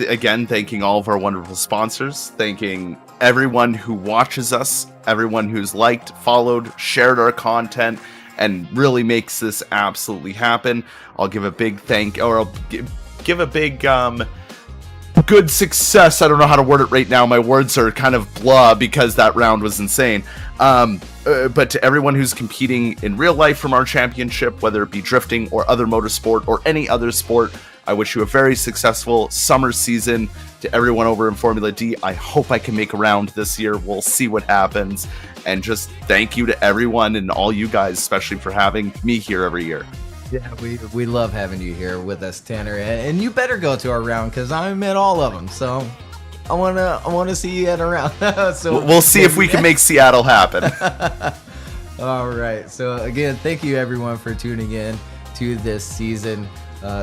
[SPEAKER 2] again, thanking all of our wonderful sponsors, thanking everyone who watches us, everyone who's liked, followed, shared our content, and really makes this absolutely happen. I'll give a big I'll give a big good success. I don't know how to word it right now. My words are kind of blah because that round was insane. But to everyone who's competing in real life from our championship, whether it be drifting or other motorsport or any other sport, I wish you a very successful summer season. To everyone over in Formula D, I hope I can make a round this year. We'll see what happens. And just thank you to everyone and all you guys, especially for having me here every year.
[SPEAKER 1] Yeah, we love having you here with us, Tanner, and you better go to our round because I'm at all of them. So I wanna see you at a round. So
[SPEAKER 2] We'll see if we can make Seattle happen.
[SPEAKER 1] All right. So again, thank you everyone for tuning in to this season.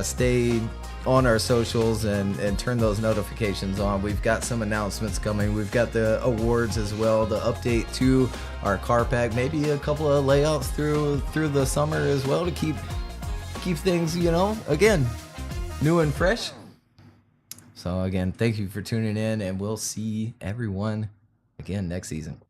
[SPEAKER 1] Stay on our socials and turn those notifications on. We've got some announcements coming. We've got the awards as well, the update to our car pack, maybe a couple of layouts through the summer as well to keep things, again, new and fresh. So again, thank you for tuning in, and we'll see everyone again next season.